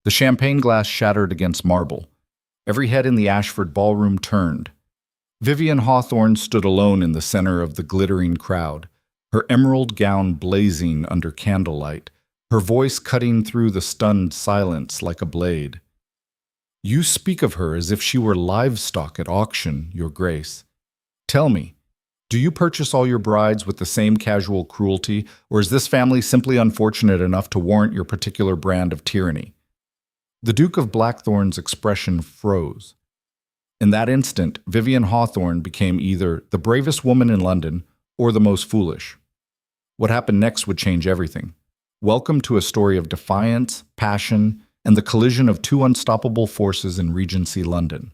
The champagne glass shattered against marble. Every head in the Ashford ballroom turned. Vivian Hawthorne stood alone in the center of the glittering crowd, her emerald gown blazing under candlelight, her voice cutting through the stunned silence like a blade. "You speak of her as if she were livestock at auction, Your Grace. Tell me, do you purchase all your brides with the same casual cruelty, or is this family simply unfortunate enough to warrant your particular brand of tyranny?" The Duke of Blackthorne's expression froze. In that instant, Vivian Hawthorne became either the bravest woman in London or the most foolish. What happened next would change everything. Welcome to a story of defiance, passion, and the collision of two unstoppable forces in Regency London.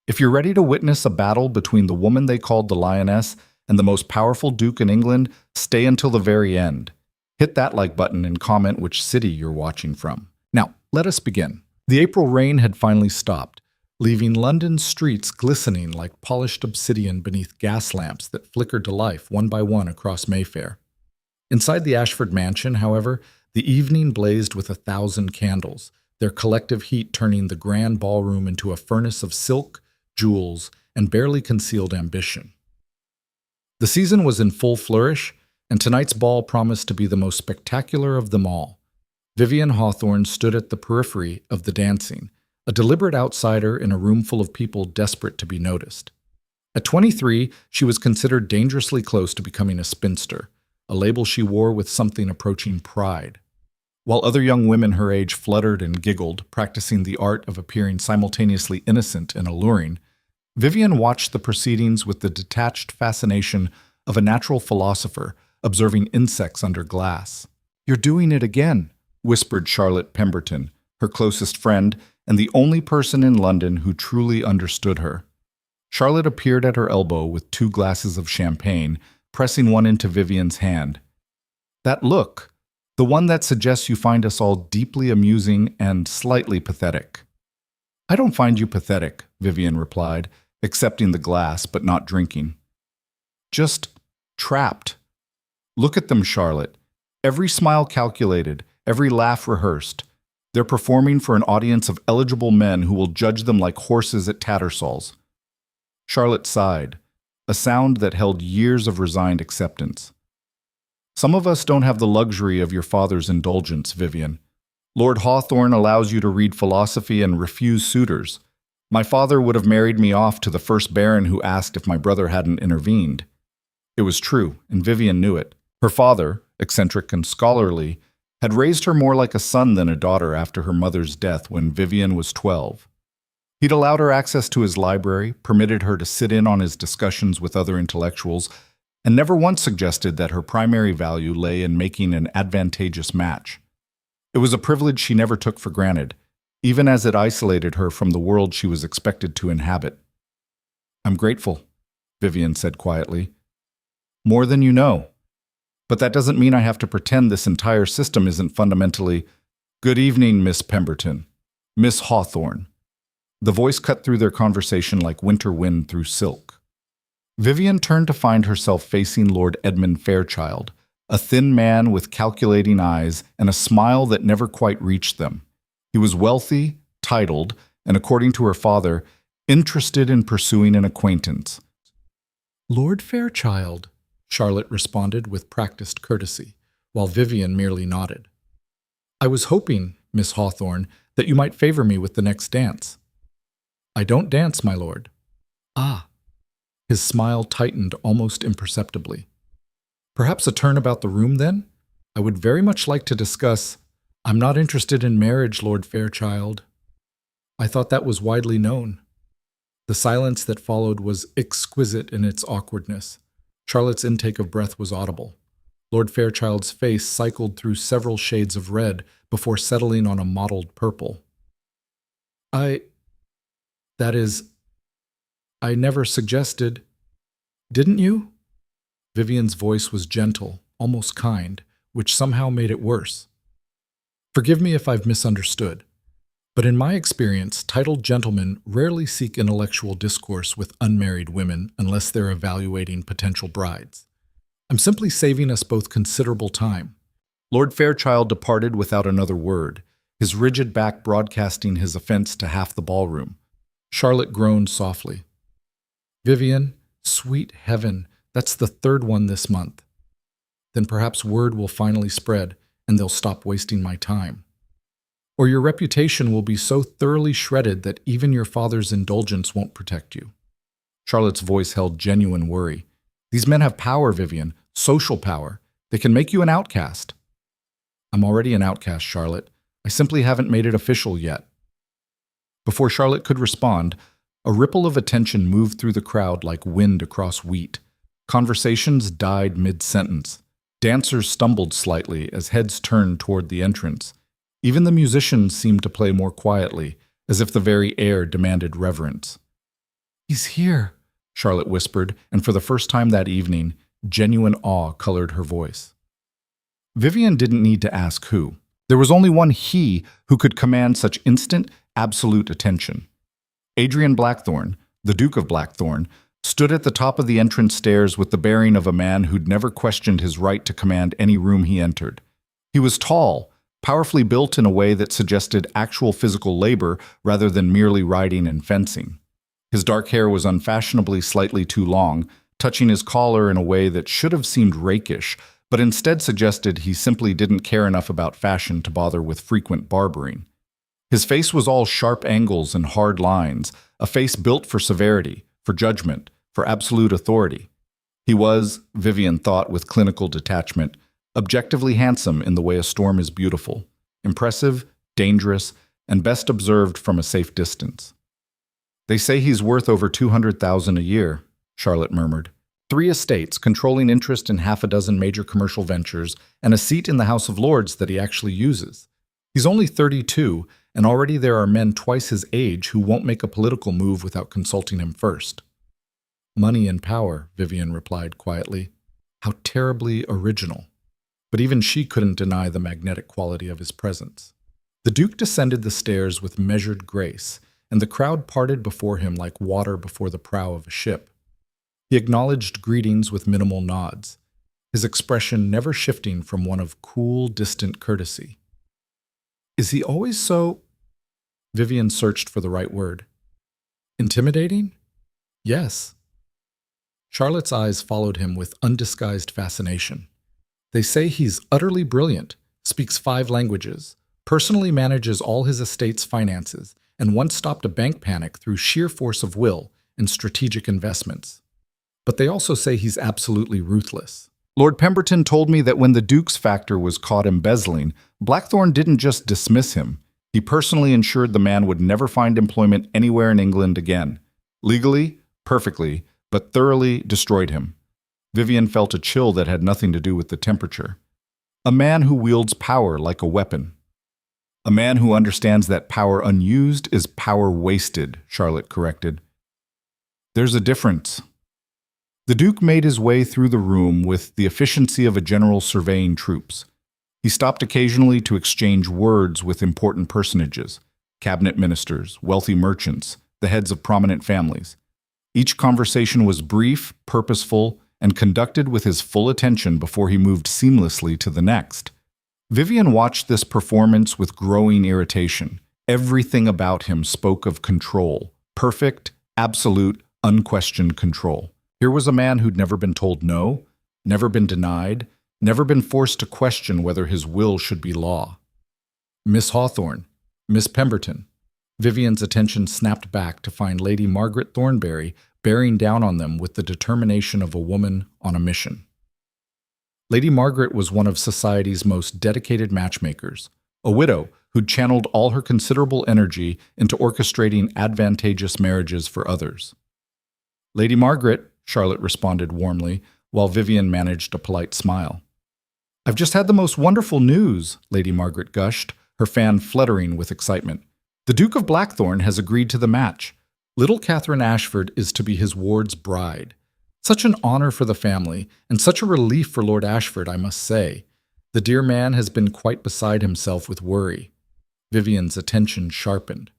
If you're ready to witness a battle between the woman they called the Lioness and the most powerful Duke in England, stay until the very end. Hit that like button and comment which city you're watching from. Now, let us begin. The April rain had finally stopped, leaving London's streets glistening like polished obsidian beneath gas lamps that flickered to life one by one across Mayfair. Inside the Ashford mansion, however, the evening blazed with 1,000 candles, their collective heat turning the grand ballroom into a furnace of silk, jewels, and barely concealed ambition. The season was in full flourish, and tonight's ball promised to be the most spectacular of them all. Vivian Hawthorne stood at the periphery of the dancing, a deliberate outsider in a room full of people desperate to be noticed. At 23, she was considered dangerously close to becoming a spinster, a label she wore with something approaching pride. While other young women her age fluttered and giggled, practicing the art of appearing simultaneously innocent and alluring, Vivian watched the proceedings with the detached fascination of a natural philosopher observing insects under glass. "You're doing it again," whispered Charlotte Pemberton, her closest friend and the only person in London who truly understood her. Charlotte appeared at her elbow with 2 glasses of champagne, pressing one into Vivian's hand. "That look, the one that suggests you find us all deeply amusing and slightly pathetic." "I don't find you pathetic," Vivian replied, accepting the glass but not drinking. "Just trapped. Look at them, Charlotte. Every smile calculated, every laugh rehearsed. They're performing for an audience of eligible men who will judge them like horses at Tattersall's." Charlotte sighed, a sound that held years of resigned acceptance. "Some of us don't have the luxury of your father's indulgence, Vivian. Lord Hawthorne allows you to read philosophy and refuse suitors. My father would have married me off to the first baron who asked if my brother hadn't intervened." It was true, and Vivian knew it. Her father, eccentric and scholarly, had raised her more like a son than a daughter after her mother's death when Vivian was 12. He'd allowed her access to his library, permitted her to sit in on his discussions with other intellectuals, and never once suggested that her primary value lay in making an advantageous match. It was a privilege she never took for granted, even as it isolated her from the world she was expected to inhabit. "I'm grateful," Vivian said quietly. "More than you know. But that doesn't mean I have to pretend this entire system isn't fundamentally—" "Good evening, Miss Pemberton. Miss Hawthorne." The voice cut through their conversation like winter wind through silk. Vivian turned to find herself facing Lord Edmund Fairchild, a thin man with calculating eyes and a smile that never quite reached them. He was wealthy, titled, and according to her father, interested in pursuing an acquaintance. "Lord Fairchild," Charlotte responded with practiced courtesy, while Vivian merely nodded. "I was hoping, Miss Hawthorne, that you might favor me with the next dance." "I don't dance, my lord." "Ah." His smile tightened almost imperceptibly. "Perhaps a turn about the room, then? I would very much like to discuss—" "I'm not interested in marriage, Lord Fairchild." "I thought that was widely known." The silence that followed was exquisite in its awkwardness. Charlotte's intake of breath was audible. Lord Fairchild's face cycled through several shades of red before settling on a mottled purple. That is, I never suggested—" "Didn't you?" Vivian's voice was gentle, almost kind, which somehow made it worse. "Forgive me if I've misunderstood, but in my experience, titled gentlemen rarely seek intellectual discourse with unmarried women unless they're evaluating potential brides. I'm simply saving us both considerable time." Lord Fairchild departed without another word, his rigid back broadcasting his offense to half the ballroom. Charlotte groaned softly. "Vivian, sweet heaven, that's the third one this month. Then perhaps word will finally spread, and they'll stop wasting my time. Or your reputation will be so thoroughly shredded that even your father's indulgence won't protect you." Charlotte's voice held genuine worry. "These men have power, Vivian, social power. They can make you an outcast." "I'm already an outcast, Charlotte. I simply haven't made it official yet." Before Charlotte could respond, a ripple of attention moved through the crowd like wind across wheat. Conversations died mid-sentence. Dancers stumbled slightly as heads turned toward the entrance. Even the musicians seemed to play more quietly, as if the very air demanded reverence. "He's here," Charlotte whispered, and for the first time that evening, genuine awe colored her voice. Vivian didn't need to ask who. There was only one he who could command such instant, absolute attention. Adrian Blackthorne, the Duke of Blackthorne, stood at the top of the entrance stairs with the bearing of a man who'd never questioned his right to command any room he entered. He was tall, powerfully built in a way that suggested actual physical labor rather than merely riding and fencing. His dark hair was unfashionably slightly too long, touching his collar in a way that should have seemed rakish, but instead suggested he simply didn't care enough about fashion to bother with frequent barbering. His face was all sharp angles and hard lines, a face built for severity, for judgment, for absolute authority. He was, Vivian thought with clinical detachment, objectively handsome in the way a storm is beautiful, impressive, dangerous, and best observed from a safe distance. "They say he's worth over 200,000 a year," Charlotte murmured. "3 estates, controlling interest in half a dozen major commercial ventures, and a seat in the House of Lords that he actually uses. He's only 32, and already there are men twice his age who won't make a political move without consulting him first." "Money and power," Vivian replied quietly. How terribly original. But even she couldn't deny the magnetic quality of his presence. The Duke descended the stairs with measured grace, and the crowd parted before him like water before the prow of a ship. He acknowledged greetings with minimal nods, his expression never shifting from one of cool, distant courtesy. "Is he always so—" Vivian searched for the right word. "Intimidating?" "Yes." Charlotte's eyes followed him with undisguised fascination. "They say he's utterly brilliant, speaks 5 languages, personally manages all his estate's finances, and once stopped a bank panic through sheer force of will and strategic investments. But they also say he's absolutely ruthless. Lord Pemberton told me that when the Duke's factor was caught embezzling, Blackthorne didn't just dismiss him. He personally ensured the man would never find employment anywhere in England again. Legally, perfectly, but thoroughly destroyed him." Vivian felt a chill that had nothing to do with the temperature. "A man who wields power like a weapon. A man who understands that power unused is power wasted," Charlotte corrected. "There's a difference." The Duke made his way through the room with the efficiency of a general surveying troops. He stopped occasionally to exchange words with important personages, cabinet ministers, wealthy merchants, the heads of prominent families. Each conversation was brief, purposeful, and conducted with his full attention before he moved seamlessly to the next. Vivian watched this performance with growing irritation. Everything about him spoke of control, perfect, absolute, unquestioned control. Here was a man who'd never been told no, never been denied, never been forced to question whether his will should be law. "Miss Hawthorne, Miss Pemberton." Vivian's attention snapped back to find Lady Margaret Thornbury bearing down on them with the determination of a woman on a mission. Lady Margaret was one of society's most dedicated matchmakers, a widow who'd channeled all her considerable energy into orchestrating advantageous marriages for others. "Lady Margaret," Charlotte responded warmly, while Vivian managed a polite smile. "I've just had the most wonderful news," Lady Margaret gushed, her fan fluttering with excitement. "The Duke of Blackthorne has agreed to the match. Little Catherine Ashford is to be his ward's bride. Such an honor for the family, and such a relief for Lord Ashford, I must say. The dear man has been quite beside himself with worry." Vivian's attention sharpened.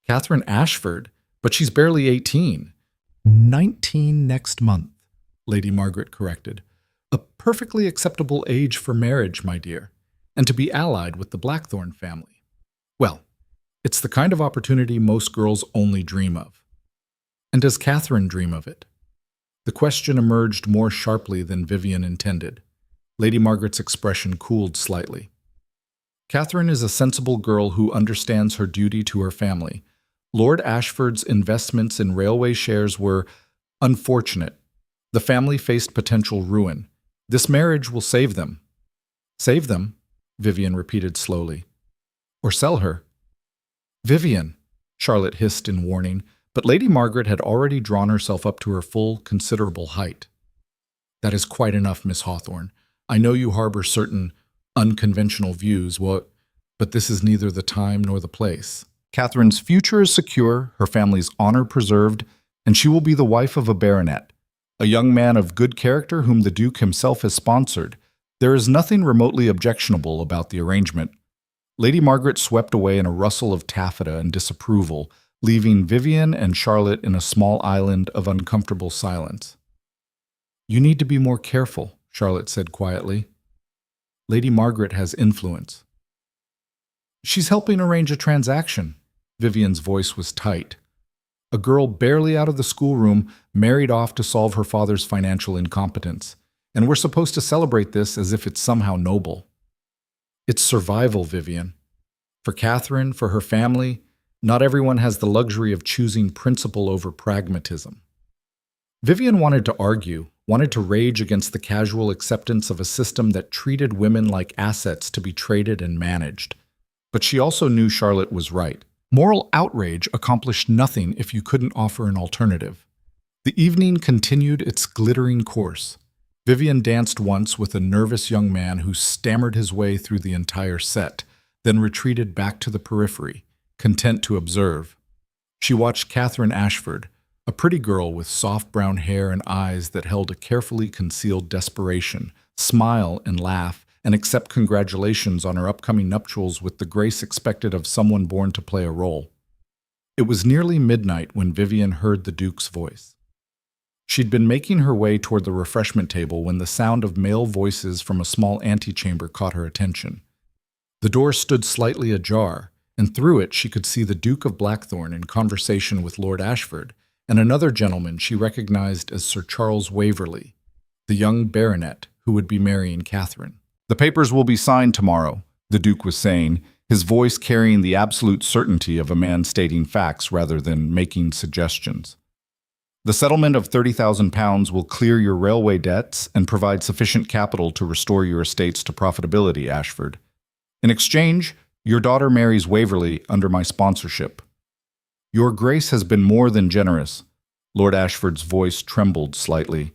"Catherine Ashford? But she's barely 18. 19 next month," Lady Margaret corrected. "A perfectly acceptable age for marriage, my dear, and to be allied with the Blackthorne family." Well, it's the kind of opportunity most girls only dream of. And does Catherine dream of it? The question emerged more sharply than Vivian intended. Lady Margaret's expression cooled slightly. Catherine is a sensible girl who understands her duty to her family. Lord Ashford's investments in railway shares were unfortunate. The family faced potential ruin. This marriage will save them. Save them? Vivian repeated slowly. Or sell her? Vivian, Charlotte hissed in warning, but Lady Margaret had already drawn herself up to her full, considerable height. That is quite enough, Miss Hawthorne. I know you harbor certain unconventional views, but this is neither the time nor the place. Catherine's future is secure, her family's honor preserved, and she will be the wife of a baronet, a young man of good character whom the Duke himself has sponsored. There is nothing remotely objectionable about the arrangement. Lady Margaret swept away in a rustle of taffeta and disapproval, leaving Vivian and Charlotte in a small island of uncomfortable silence. You need to be more careful, Charlotte said quietly. Lady Margaret has influence. She's helping arrange a transaction. Vivian's voice was tight. A girl barely out of the schoolroom married off to solve her father's financial incompetence, and we're supposed to celebrate this as if it's somehow noble. It's survival, Vivian. For Catherine, for her family, not everyone has the luxury of choosing principle over pragmatism. Vivian wanted to argue, wanted to rage against the casual acceptance of a system that treated women like assets to be traded and managed. But she also knew Charlotte was right. Moral outrage accomplished nothing if you couldn't offer an alternative. The evening continued its glittering course. Vivian danced once with a nervous young man who stammered his way through the entire set, then retreated back to the periphery, content to observe. She watched Catherine Ashford, a pretty girl with soft brown hair and eyes that held a carefully concealed desperation, smile and laugh, and accept congratulations on her upcoming nuptials with the grace expected of someone born to play a role. It was nearly midnight when Vivian heard the Duke's voice. She'd been making her way toward the refreshment table when the sound of male voices from a small antechamber caught her attention. The door stood slightly ajar, and through it she could see the Duke of Blackthorne in conversation with Lord Ashford and another gentleman she recognized as Sir Charles Waverley, the young baronet who would be marrying Catherine. The papers will be signed tomorrow, the Duke was saying, his voice carrying the absolute certainty of a man stating facts rather than making suggestions. The settlement of £30,000 will clear your railway debts and provide sufficient capital to restore your estates to profitability, Ashford. In exchange, your daughter marries Waverley under my sponsorship. Your grace has been more than generous. Lord Ashford's voice trembled slightly.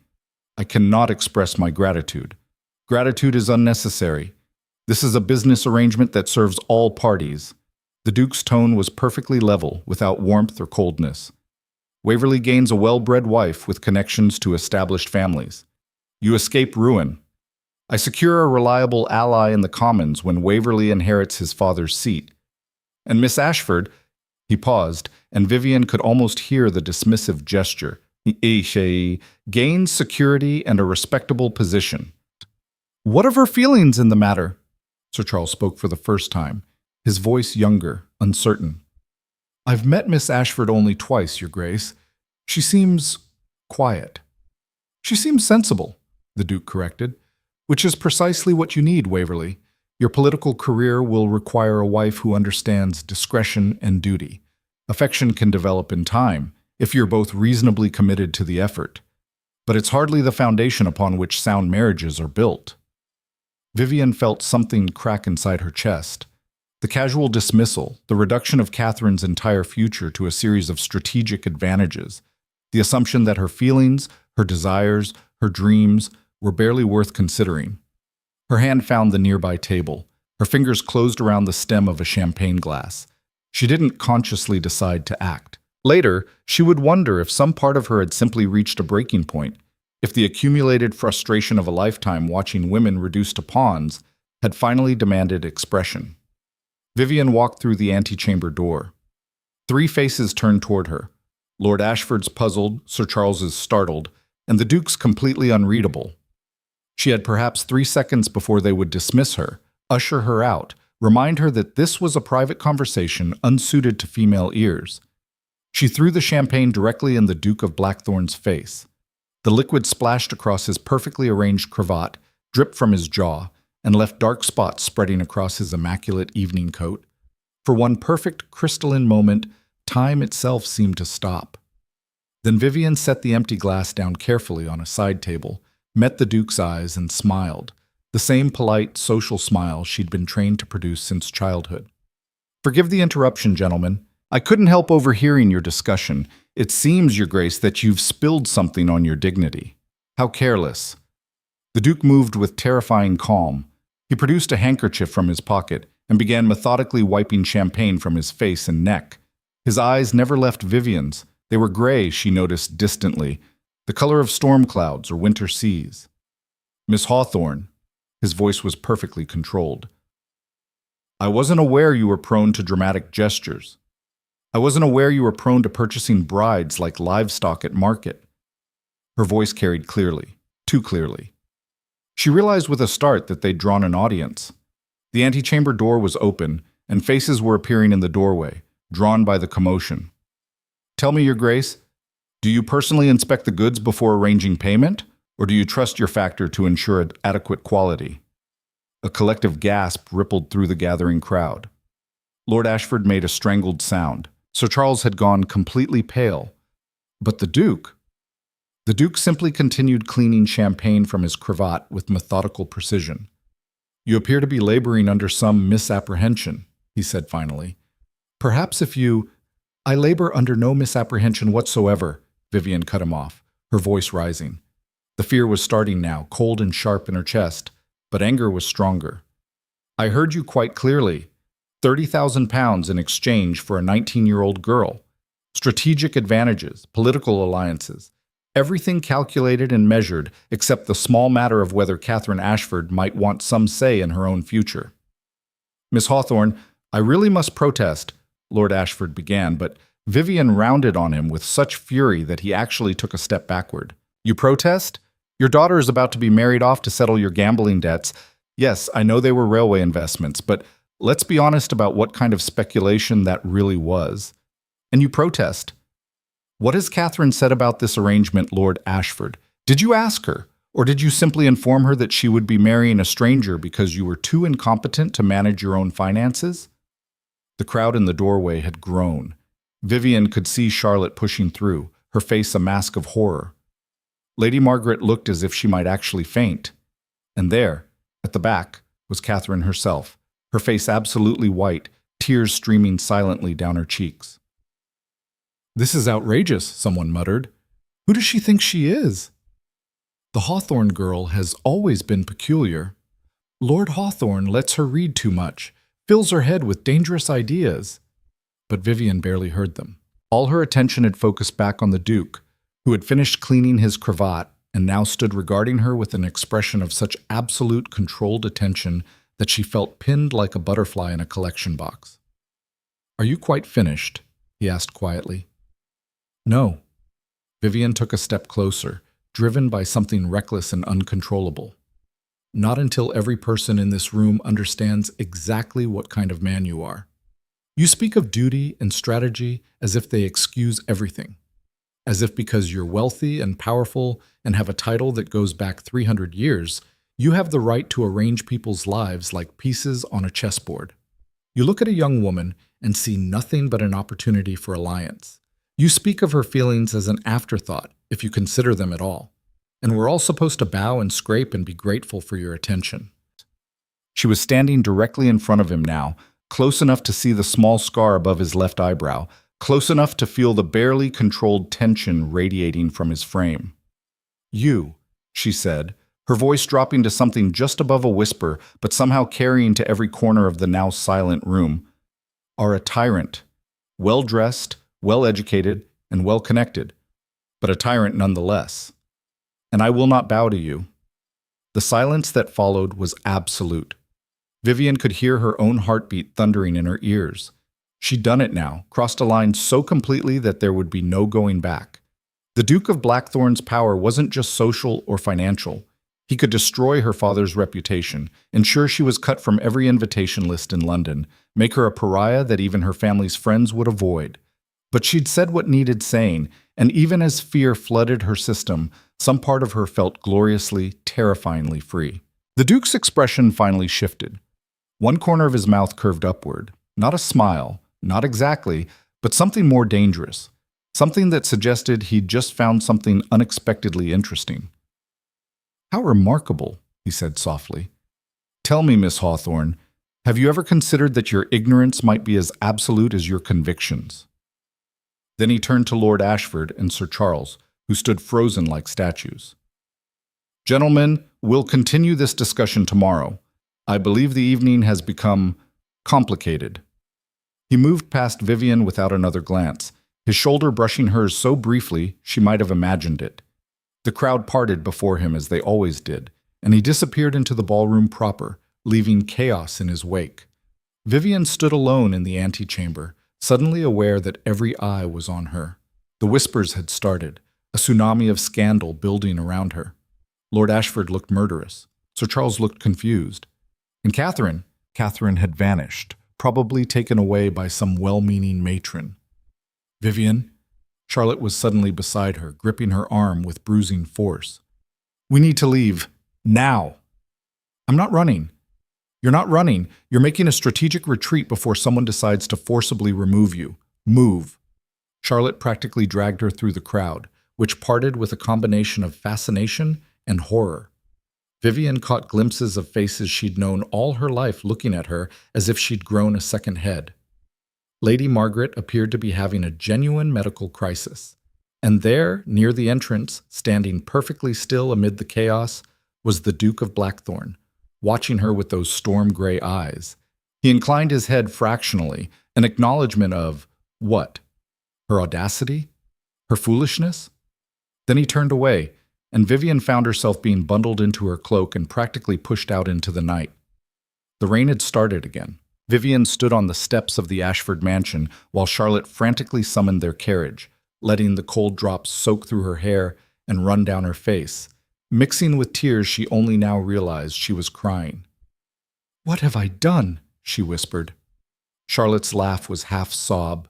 I cannot express my gratitude. Gratitude is unnecessary. This is a business arrangement that serves all parties. The Duke's tone was perfectly level, without warmth or coldness. Waverley gains a well-bred wife with connections to established families. You escape ruin. I secure a reliable ally in the Commons when Waverley inherits his father's seat. And Miss Ashford, he paused, and Vivian could almost hear the dismissive gesture, gains security and a respectable position. What of her feelings in the matter? Sir Charles spoke for the first time, his voice younger, uncertain. I've met Miss Ashford only twice, Your Grace. She seems quiet. She seems sensible, the Duke corrected, which is precisely what you need, Waverley. Your political career will require a wife who understands discretion and duty. Affection can develop in time, if you're both reasonably committed to the effort. But it's hardly the foundation upon which sound marriages are built. Vivian felt something crack inside her chest. The casual dismissal, the reduction of Catherine's entire future to a series of strategic advantages, the assumption that her feelings, her desires, her dreams were barely worth considering. Her hand found the nearby table. Her fingers closed around the stem of a champagne glass. She didn't consciously decide to act. Later, she would wonder if some part of her had simply reached a breaking point, if the accumulated frustration of a lifetime watching women reduced to pawns had finally demanded expression. Vivian walked through the antechamber door. 3 faces turned toward her. Lord Ashford's puzzled, Sir Charles's startled, and the Duke's completely unreadable. She had perhaps 3 seconds before they would dismiss her, usher her out, Remind her that this was a private conversation unsuited to female ears. She threw the champagne directly in the Duke of Blackthorne's face. The liquid splashed across his perfectly arranged cravat, dripped from his jaw, and left dark spots spreading across his immaculate evening coat. For one perfect crystalline moment, time itself seemed to stop. Then Vivian set the empty glass down carefully on a side table, met the Duke's eyes, and smiled, the same polite, social smile she'd been trained to produce since childhood. "Forgive the interruption, gentlemen. I couldn't help overhearing your discussion. It seems, Your Grace, that you've spilled something on your dignity. How careless." The Duke moved with terrifying calm. He produced a handkerchief from his pocket and began methodically wiping champagne from his face and neck. His eyes never left Vivian's. They were gray, she noticed distantly, the color of storm clouds or winter seas. "Miss Hawthorne," his voice was perfectly controlled, "I wasn't aware you were prone to dramatic gestures. I wasn't aware you were prone to purchasing brides like livestock at market." Her voice carried clearly, too clearly. She realized with a start that they'd drawn an audience. The antechamber door was open, and faces were appearing in the doorway, drawn by the commotion. "Tell me, Your Grace, do you personally inspect the goods before arranging payment, or do you trust your factor to ensure adequate quality?" A collective gasp rippled through the gathering crowd. Lord Ashford made a strangled sound. Sir Charles had gone completely pale. But the Duke? The Duke simply continued cleaning champagne from his cravat with methodical precision. "You appear to be laboring under some misapprehension," he said finally. "Perhaps if you—" "I labor under no misapprehension whatsoever," Vivian cut him off, her voice rising. The fear was starting now, cold and sharp in her chest, but anger was stronger. "I heard you quite clearly. £30,000 in exchange for a 19-year-old girl. Strategic advantages, political alliances, everything calculated and measured except the small matter of whether Catherine Ashford might want some say in her own future." "Miss Hawthorne, I really must protest," Lord Ashford began, but Vivian rounded on him with such fury that he actually took a step backward. "You protest? Your daughter is about to be married off to settle your gambling debts. Yes, I know they were railway investments, but let's be honest about what kind of speculation that really was. And you protest. What has Catherine said about this arrangement, Lord Ashford? Did you ask her, or did you simply inform her that she would be marrying a stranger because you were too incompetent to manage your own finances?" The crowd in the doorway had grown. Vivian could see Charlotte pushing through, her face a mask of horror. Lady Margaret looked as if she might actually faint. And there, at the back, was Catherine herself, her face absolutely white, tears streaming silently down her cheeks. "This is outrageous," someone muttered. "Who does she think she is?" "The Hawthorne girl has always been peculiar. Lord Hawthorne lets her read too much, fills her head with dangerous ideas." But Vivian barely heard them. All her attention had focused back on the Duke, who had finished cleaning his cravat and now stood regarding her with an expression of such absolute controlled attention that she felt pinned like a butterfly in a collection box. "Are you quite finished?" he asked quietly. "No." Vivian took a step closer, driven by something reckless and uncontrollable. "Not until every person in this room understands exactly what kind of man you are. You speak of duty and strategy as if they excuse everything. As if because you're wealthy and powerful and have a title that goes back 300 years, you have the right to arrange people's lives like pieces on a chessboard. You look at a young woman and see nothing but an opportunity for alliance. You speak of her feelings as an afterthought, if you consider them at all. And we're all supposed to bow and scrape and be grateful for your attention." She was standing directly in front of him now, close enough to see the small scar above his left eyebrow, close enough to feel the barely controlled tension radiating from his frame. "You," she said, her voice dropping to something just above a whisper, but somehow carrying to every corner of the now silent room, "are a tyrant, well-dressed, well-educated, and well-connected, but a tyrant nonetheless. And I will not bow to you." The silence that followed was absolute. Vivian could hear her own heartbeat thundering in her ears. She'd done it now, crossed a line so completely that there would be no going back. The Duke of Blackthorne's power wasn't just social or financial. He could destroy her father's reputation, ensure she was cut from every invitation list in London, make her a pariah that even her family's friends would avoid. But she'd said what needed saying, and even as fear flooded her system, some part of her felt gloriously, terrifyingly free. The Duke's expression finally shifted. One corner of his mouth curved upward. Not a smile, not exactly, but something more dangerous. Something that suggested he'd just found something unexpectedly interesting. "How remarkable," he said softly. "Tell me, Miss Hawthorne, have you ever considered that your ignorance might be as absolute as your convictions?" Then he turned to Lord Ashford and Sir Charles, who stood frozen like statues. "Gentlemen, we'll continue this discussion tomorrow. I believe the evening has become complicated." He moved past Vivian without another glance, his shoulder brushing hers so briefly she might have imagined it. The crowd parted before him as they always did, and he disappeared into the ballroom proper, leaving chaos in his wake. Vivian stood alone in the antechamber, suddenly aware that every eye was on her. The whispers had started, a tsunami of scandal building around her. Lord Ashford looked murderous. Sir Charles looked confused. And Catherine had vanished, probably taken away by some well-meaning matron. "Vivian?" Charlotte was suddenly beside her, gripping her arm with bruising force. "We need to leave. Now." "I'm not running." "You're not running. You're making a strategic retreat before someone decides to forcibly remove you. Move." Charlotte practically dragged her through the crowd, which parted with a combination of fascination and horror. Vivian caught glimpses of faces she'd known all her life looking at her as if she'd grown a second head. Lady Margaret appeared to be having a genuine medical crisis. And there, near the entrance, standing perfectly still amid the chaos, was the Duke of Blackthorne, watching her with those storm-gray eyes. He inclined his head fractionally, an acknowledgement of what? Her audacity? Her foolishness? Then he turned away, and Vivian found herself being bundled into her cloak and practically pushed out into the night. The rain had started again. Vivian stood on the steps of the Ashford mansion while Charlotte frantically summoned their carriage, letting the cold drops soak through her hair and run down her face. Mixing with tears, she only now realized she was crying. "What have I done?" she whispered. Charlotte's laugh was half sob.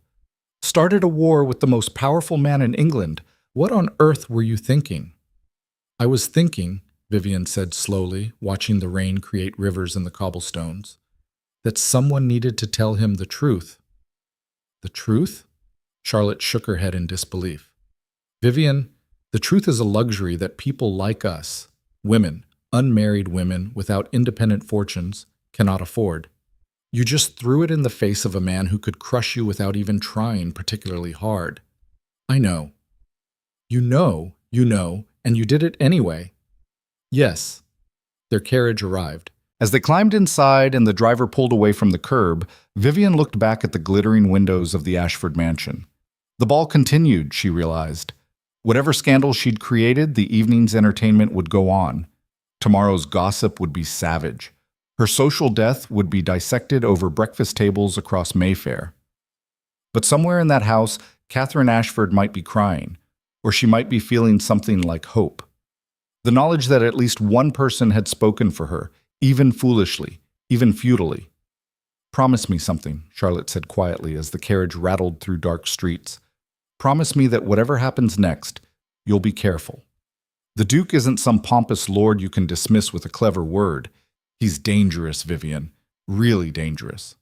"Started a war with the most powerful man in England. What on earth were you thinking?" "I was thinking," Vivian said slowly, watching the rain create rivers in the cobblestones, "that someone needed to tell him the truth." "The truth?" Charlotte shook her head in disbelief. "Vivian, the truth is a luxury that people like us, women, unmarried women without independent fortunes, cannot afford. You just threw it in the face of a man who could crush you without even trying particularly hard." "I know." You know, and you did it anyway." "Yes." Their carriage arrived. As they climbed inside and the driver pulled away from the curb, Vivian looked back at the glittering windows of the Ashford mansion. The ball continued, she realized. Whatever scandal she'd created, the evening's entertainment would go on. Tomorrow's gossip would be savage. Her social death would be dissected over breakfast tables across Mayfair. But somewhere in that house, Catherine Ashford might be crying, or she might be feeling something like hope. The knowledge that at least one person had spoken for her, even foolishly, even futilely. "Promise me something," Charlotte said quietly as the carriage rattled through dark streets. "Promise me that whatever happens next, you'll be careful. The Duke isn't some pompous lord you can dismiss with a clever word. He's dangerous, Vivian, really dangerous."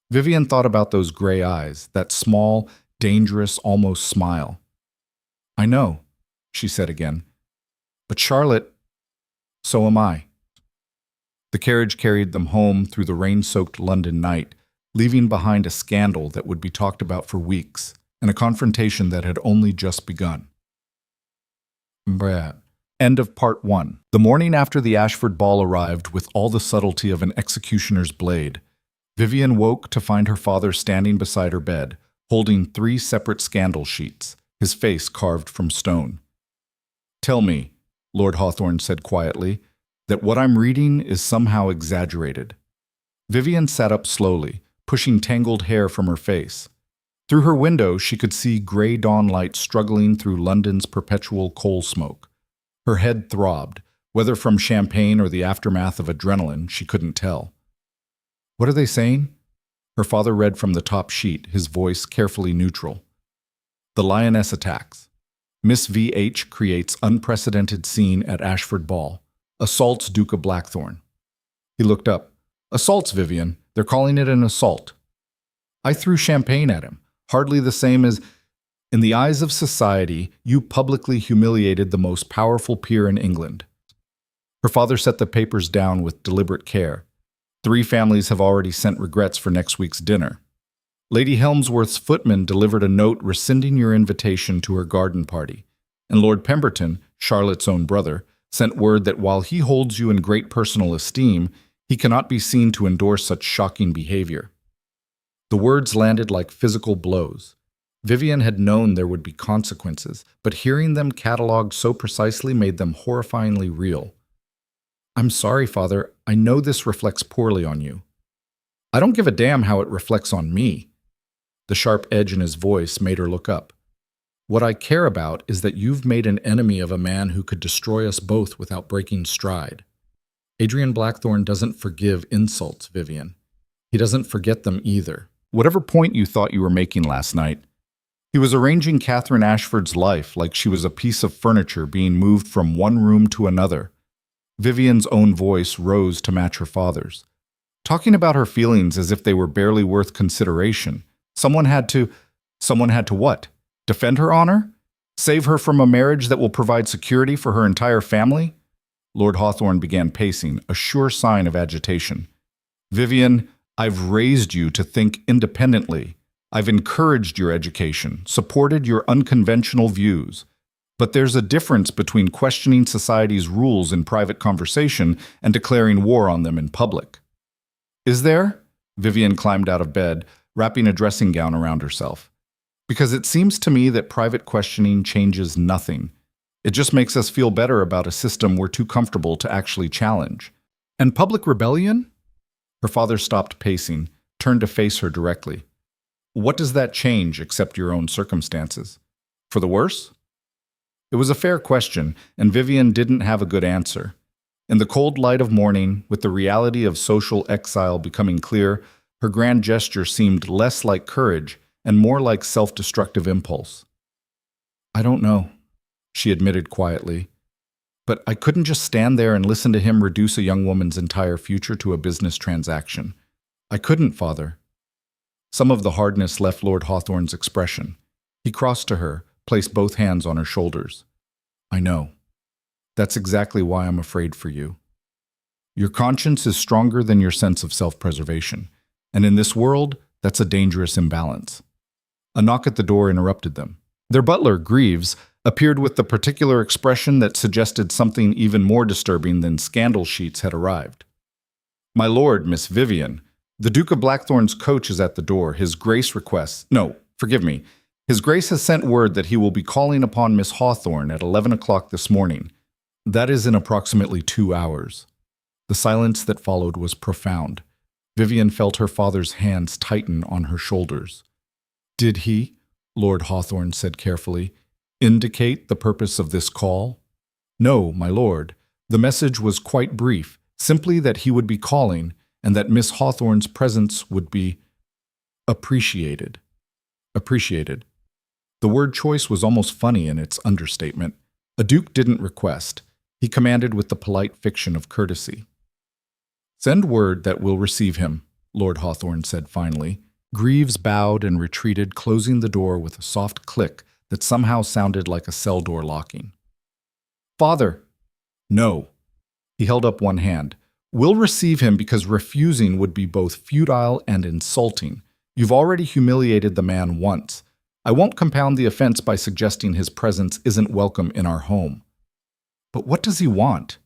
Vivian thought about those gray eyes, that small, dangerous, almost smile. "I know," she said again. "But Charlotte, so am I." The carriage carried them home through the rain-soaked London night, leaving behind a scandal that would be talked about for weeks, and a confrontation that had only just begun. End of part 1. The morning after the Ashford ball arrived with all the subtlety of an executioner's blade, Vivian woke to find her father standing beside her bed, holding 3 separate scandal sheets, his face carved from stone. "Tell me," Lord Hawthorne said quietly, "that what I'm reading is somehow exaggerated." Vivian sat up slowly, pushing tangled hair from her face. Through her window, she could see gray dawn light struggling through London's perpetual coal smoke. Her head throbbed, Whether from champagne or the aftermath of adrenaline, she couldn't tell. What are they saying? Her father read from the top sheet, his voice carefully neutral. The lioness attacks. Miss V.H. creates unprecedented scene at Ashford Ball. Assaults Duke of Blackthorne. He looked up. Assaults, Vivian. They're calling it an assault. I threw champagne at him. Hardly the same as... In the eyes of society, you publicly humiliated the most powerful peer in England. Her father set the papers down with deliberate care. 3 families have already sent regrets for next week's dinner. Lady Helmsworth's footman delivered a note rescinding your invitation to her garden party, and Lord Pemberton, Charlotte's own brother, sent word that while he holds you in great personal esteem, he cannot be seen to endorse such shocking behavior. The words landed like physical blows. Vivian had known there would be consequences, but hearing them catalogued so precisely made them horrifyingly real. I'm sorry, Father. I know this reflects poorly on you. I don't give a damn how it reflects on me. The sharp edge in his voice made her look up. What I care about is that you've made an enemy of a man who could destroy us both without breaking stride. Adrian Blackthorne doesn't forgive insults, Vivian. He doesn't forget them either. Whatever point you thought you were making last night, he was arranging Catherine Ashford's life like she was a piece of furniture being moved from one room to another. Vivian's own voice rose to match her father's. Talking about her feelings as if they were barely worth consideration. Someone had to what? Defend her honor? Save her from a marriage that will provide security for her entire family? Lord Hawthorne began pacing, a sure sign of agitation. Vivian, I've raised you to think independently. I've encouraged your education, supported your unconventional views. But there's a difference between questioning society's rules in private conversation and declaring war on them in public. Is there? Vivian climbed out of bed, wrapping a dressing gown around herself. Because it seems to me that private questioning changes nothing. It just makes us feel better about a system we're too comfortable to actually challenge. And public rebellion? Her father stopped pacing, turned to face her directly. What does that change except your own circumstances? For the worse? It was a fair question, and Vivian didn't have a good answer. In the cold light of morning, with the reality of social exile becoming clear, her grand gesture seemed less like courage and more like self-destructive impulse. I don't know, she admitted quietly. But I couldn't just stand there and listen to him reduce a young woman's entire future to a business transaction. I couldn't, Father. Some of the hardness left Lord Hawthorne's expression. He crossed to her, placed both hands on her shoulders. I know. That's exactly why I'm afraid for you. Your conscience is stronger than your sense of self-preservation, and in this world, that's a dangerous imbalance. A knock at the door interrupted them. Their butler, Greaves, appeared with the particular expression that suggested something even more disturbing than scandal sheets had arrived. My lord, Miss Vivian, the Duke of Blackthorne's coach is at the door. His Grace requests... No, forgive me. His Grace has sent word that he will be calling upon Miss Hawthorne at 11 o'clock this morning. That is in approximately 2 hours. The silence that followed was profound. Vivian felt her father's hands tighten on her shoulders. Did he, Lord Hawthorne said carefully, indicate the purpose of this call? No, my lord. The message was quite brief, simply that he would be calling and that Miss Hawthorne's presence would be appreciated. Appreciated. The word choice was almost funny in its understatement. A duke didn't request. He commanded with the polite fiction of courtesy. Send word that we'll receive him, Lord Hawthorne said finally. Greaves bowed and retreated, closing the door with a soft click that somehow sounded like a cell door locking. Father! No. He held up one hand. We'll receive him because refusing would be both futile and insulting. You've already humiliated the man once. I won't compound the offense by suggesting his presence isn't welcome in our home. But what does he want?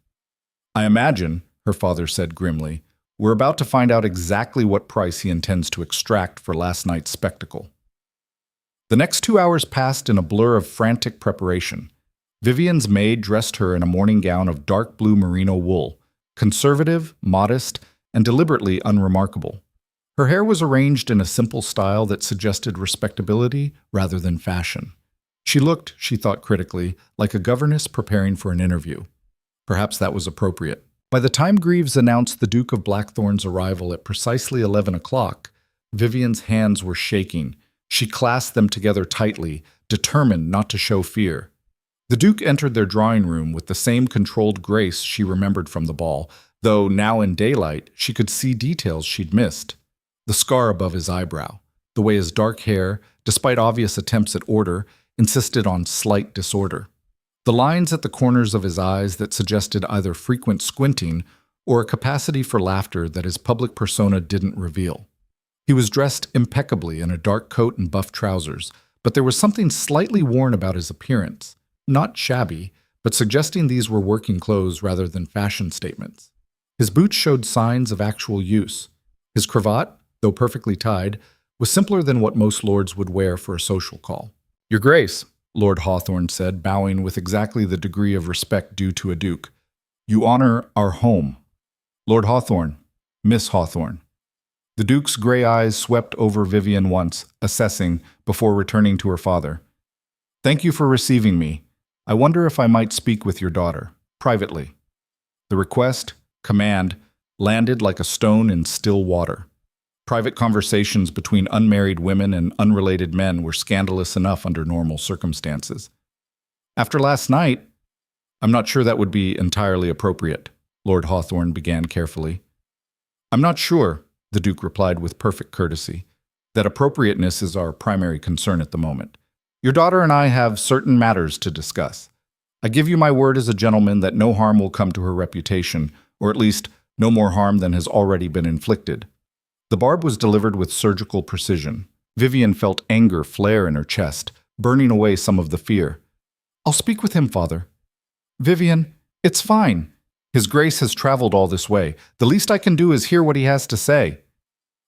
I imagine, her father said grimly, we're about to find out exactly what price he intends to extract for last night's spectacle. The next 2 hours passed in a blur of frantic preparation. Vivian's maid dressed her in a morning gown of dark blue merino wool, conservative, modest, and deliberately unremarkable. Her hair was arranged in a simple style that suggested respectability rather than fashion. She looked, she thought critically, like a governess preparing for an interview. Perhaps that was appropriate. By the time Greaves announced the Duke of Blackthorne's arrival at precisely 11 o'clock, Vivian's hands were shaking. She clasped them together tightly, determined not to show fear. The Duke entered their drawing room with the same controlled grace she remembered from the ball, though now in daylight she could see details she'd missed. The scar above his eyebrow, the way his dark hair, despite obvious attempts at order, insisted on slight disorder. The lines at the corners of his eyes that suggested either frequent squinting or a capacity for laughter that his public persona didn't reveal. He was dressed impeccably in a dark coat and buff trousers, but there was something slightly worn about his appearance. Not shabby, but suggesting these were working clothes rather than fashion statements. His boots showed signs of actual use. His cravat, though perfectly tied, was simpler than what most lords would wear for a social call. "Your Grace," Lord Hawthorne said, bowing with exactly the degree of respect due to a duke, "you honor our home." "Lord Hawthorne, Miss Hawthorne." The Duke's gray eyes swept over Vivian once, assessing, before returning to her father. "Thank you for receiving me. I wonder if I might speak with your daughter, privately." The request, command, landed like a stone in still water. Private conversations between unmarried women and unrelated men were scandalous enough under normal circumstances. "After last night, I'm not sure that would be entirely appropriate," Lord Hawthorne began carefully. "I'm not sure," the Duke replied with perfect courtesy, "that appropriateness is our primary concern at the moment. Your daughter and I have certain matters to discuss. I give you my word as a gentleman that no harm will come to her reputation, or at least no more harm than has already been inflicted." The barb was delivered with surgical precision. Vivian felt anger flare in her chest, burning away some of the fear. "I'll speak with him, Father." "Vivian, it's fine. His Grace has traveled all this way. The least I can do is hear what he has to say."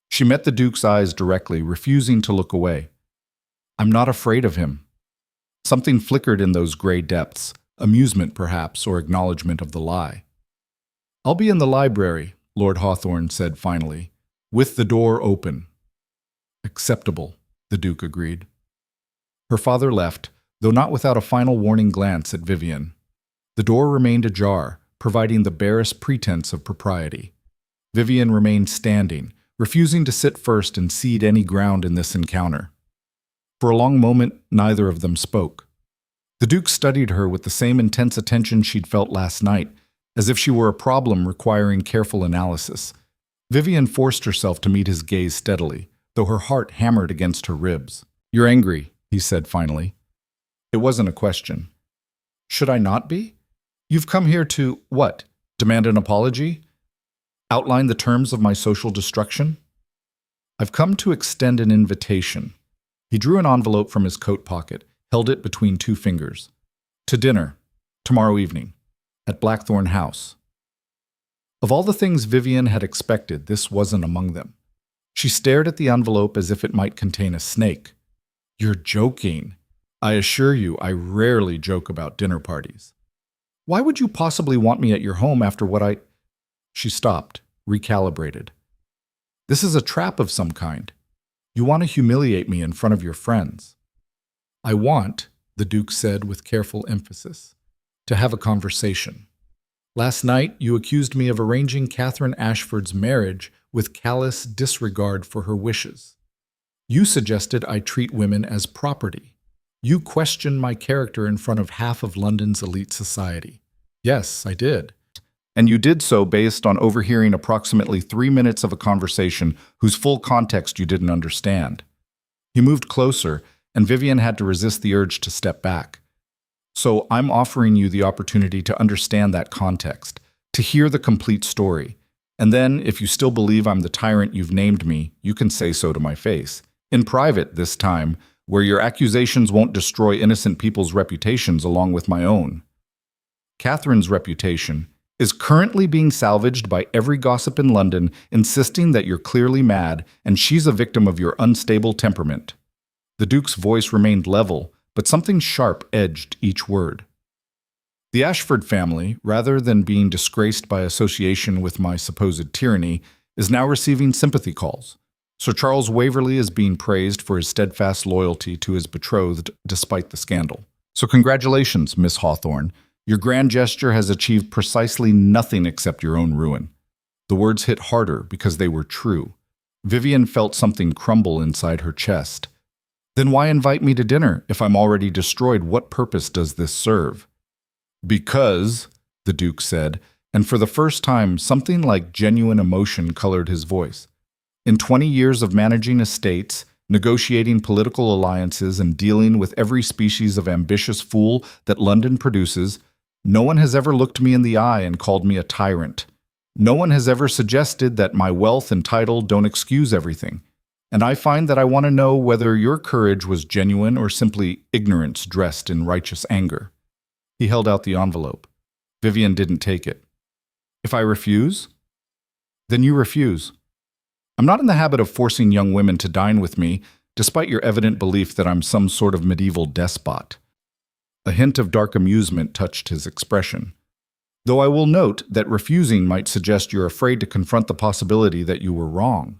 She met the Duke's eyes directly, refusing to look away. "I'm not afraid of him." Something flickered in those gray depths, amusement perhaps, or acknowledgement of the lie. "I'll be in the library," Lord Hawthorne said finally, "with the door open." "Acceptable," the Duke agreed. Her father left, though not without a final warning glance at Vivian. The door remained ajar, providing the barest pretense of propriety. Vivian remained standing, refusing to sit first and cede any ground in this encounter. For a long moment, neither of them spoke. The Duke studied her with the same intense attention she'd felt last night, as if she were a problem requiring careful analysis. Vivian forced herself to meet his gaze steadily, though her heart hammered against her ribs. "You're angry," he said finally. It wasn't a question. "Should I not be? You've come here to, what, demand an apology? Outline the terms of my social destruction?" "I've come to extend an invitation." He drew an envelope from his coat pocket, held it between two fingers. "To dinner, tomorrow evening, at Blackthorne House." Of all the things Vivian had expected, this wasn't among them. She stared at the envelope as if it might contain a snake. "You're joking. I assure you, I rarely joke about dinner parties." "Why would you possibly want me at your home after what I—" She stopped, recalibrated. "This is a trap of some kind. You want to humiliate me in front of your friends." "I want," the Duke said with careful emphasis, "to have a conversation. Last night, you accused me of arranging Catherine Ashford's marriage with callous disregard for her wishes. You suggested I treat women as property. You questioned my character in front of half of London's elite society." "Yes, I did." "And you did so based on overhearing approximately 3 minutes of a conversation whose full context you didn't understand." He moved closer, and Vivian had to resist the urge to step back. "So I'm offering you the opportunity to understand that context, to hear the complete story. And then, if you still believe I'm the tyrant you've named me, you can say so to my face. In private this time, where your accusations won't destroy innocent people's reputations along with my own." Catherine's reputation is currently being salvaged by every gossip in London insisting that you're clearly mad and she's a victim of your unstable temperament. The Duke's voice remained level, but something sharp edged each word. "The Ashford family, rather than being disgraced by association with my supposed tyranny, is now receiving sympathy calls. Sir Charles Waverley is being praised for his steadfast loyalty to his betrothed despite the scandal. So congratulations, Miss Hawthorne. Your grand gesture has achieved precisely nothing except your own ruin." The words hit harder because they were true. Vivian felt something crumble inside her chest. "Then why invite me to dinner if I'm already destroyed? What purpose does this serve?" "Because," the Duke said, and for the first time something like genuine emotion colored his voice. "In 20 years of managing estates, negotiating political alliances, and dealing with every species of ambitious fool that London produces, no one has ever looked me in the eye and called me a tyrant. No one has ever suggested that my wealth and title don't excuse everything. And I find that I want to know whether your courage was genuine or simply ignorance dressed in righteous anger." He held out the envelope. Vivian didn't take it. "If I refuse?" "Then you refuse. I'm not in the habit of forcing young women to dine with me, despite your evident belief that I'm some sort of medieval despot." A hint of dark amusement touched his expression. "Though I will note that refusing might suggest you're afraid to confront the possibility that you were wrong."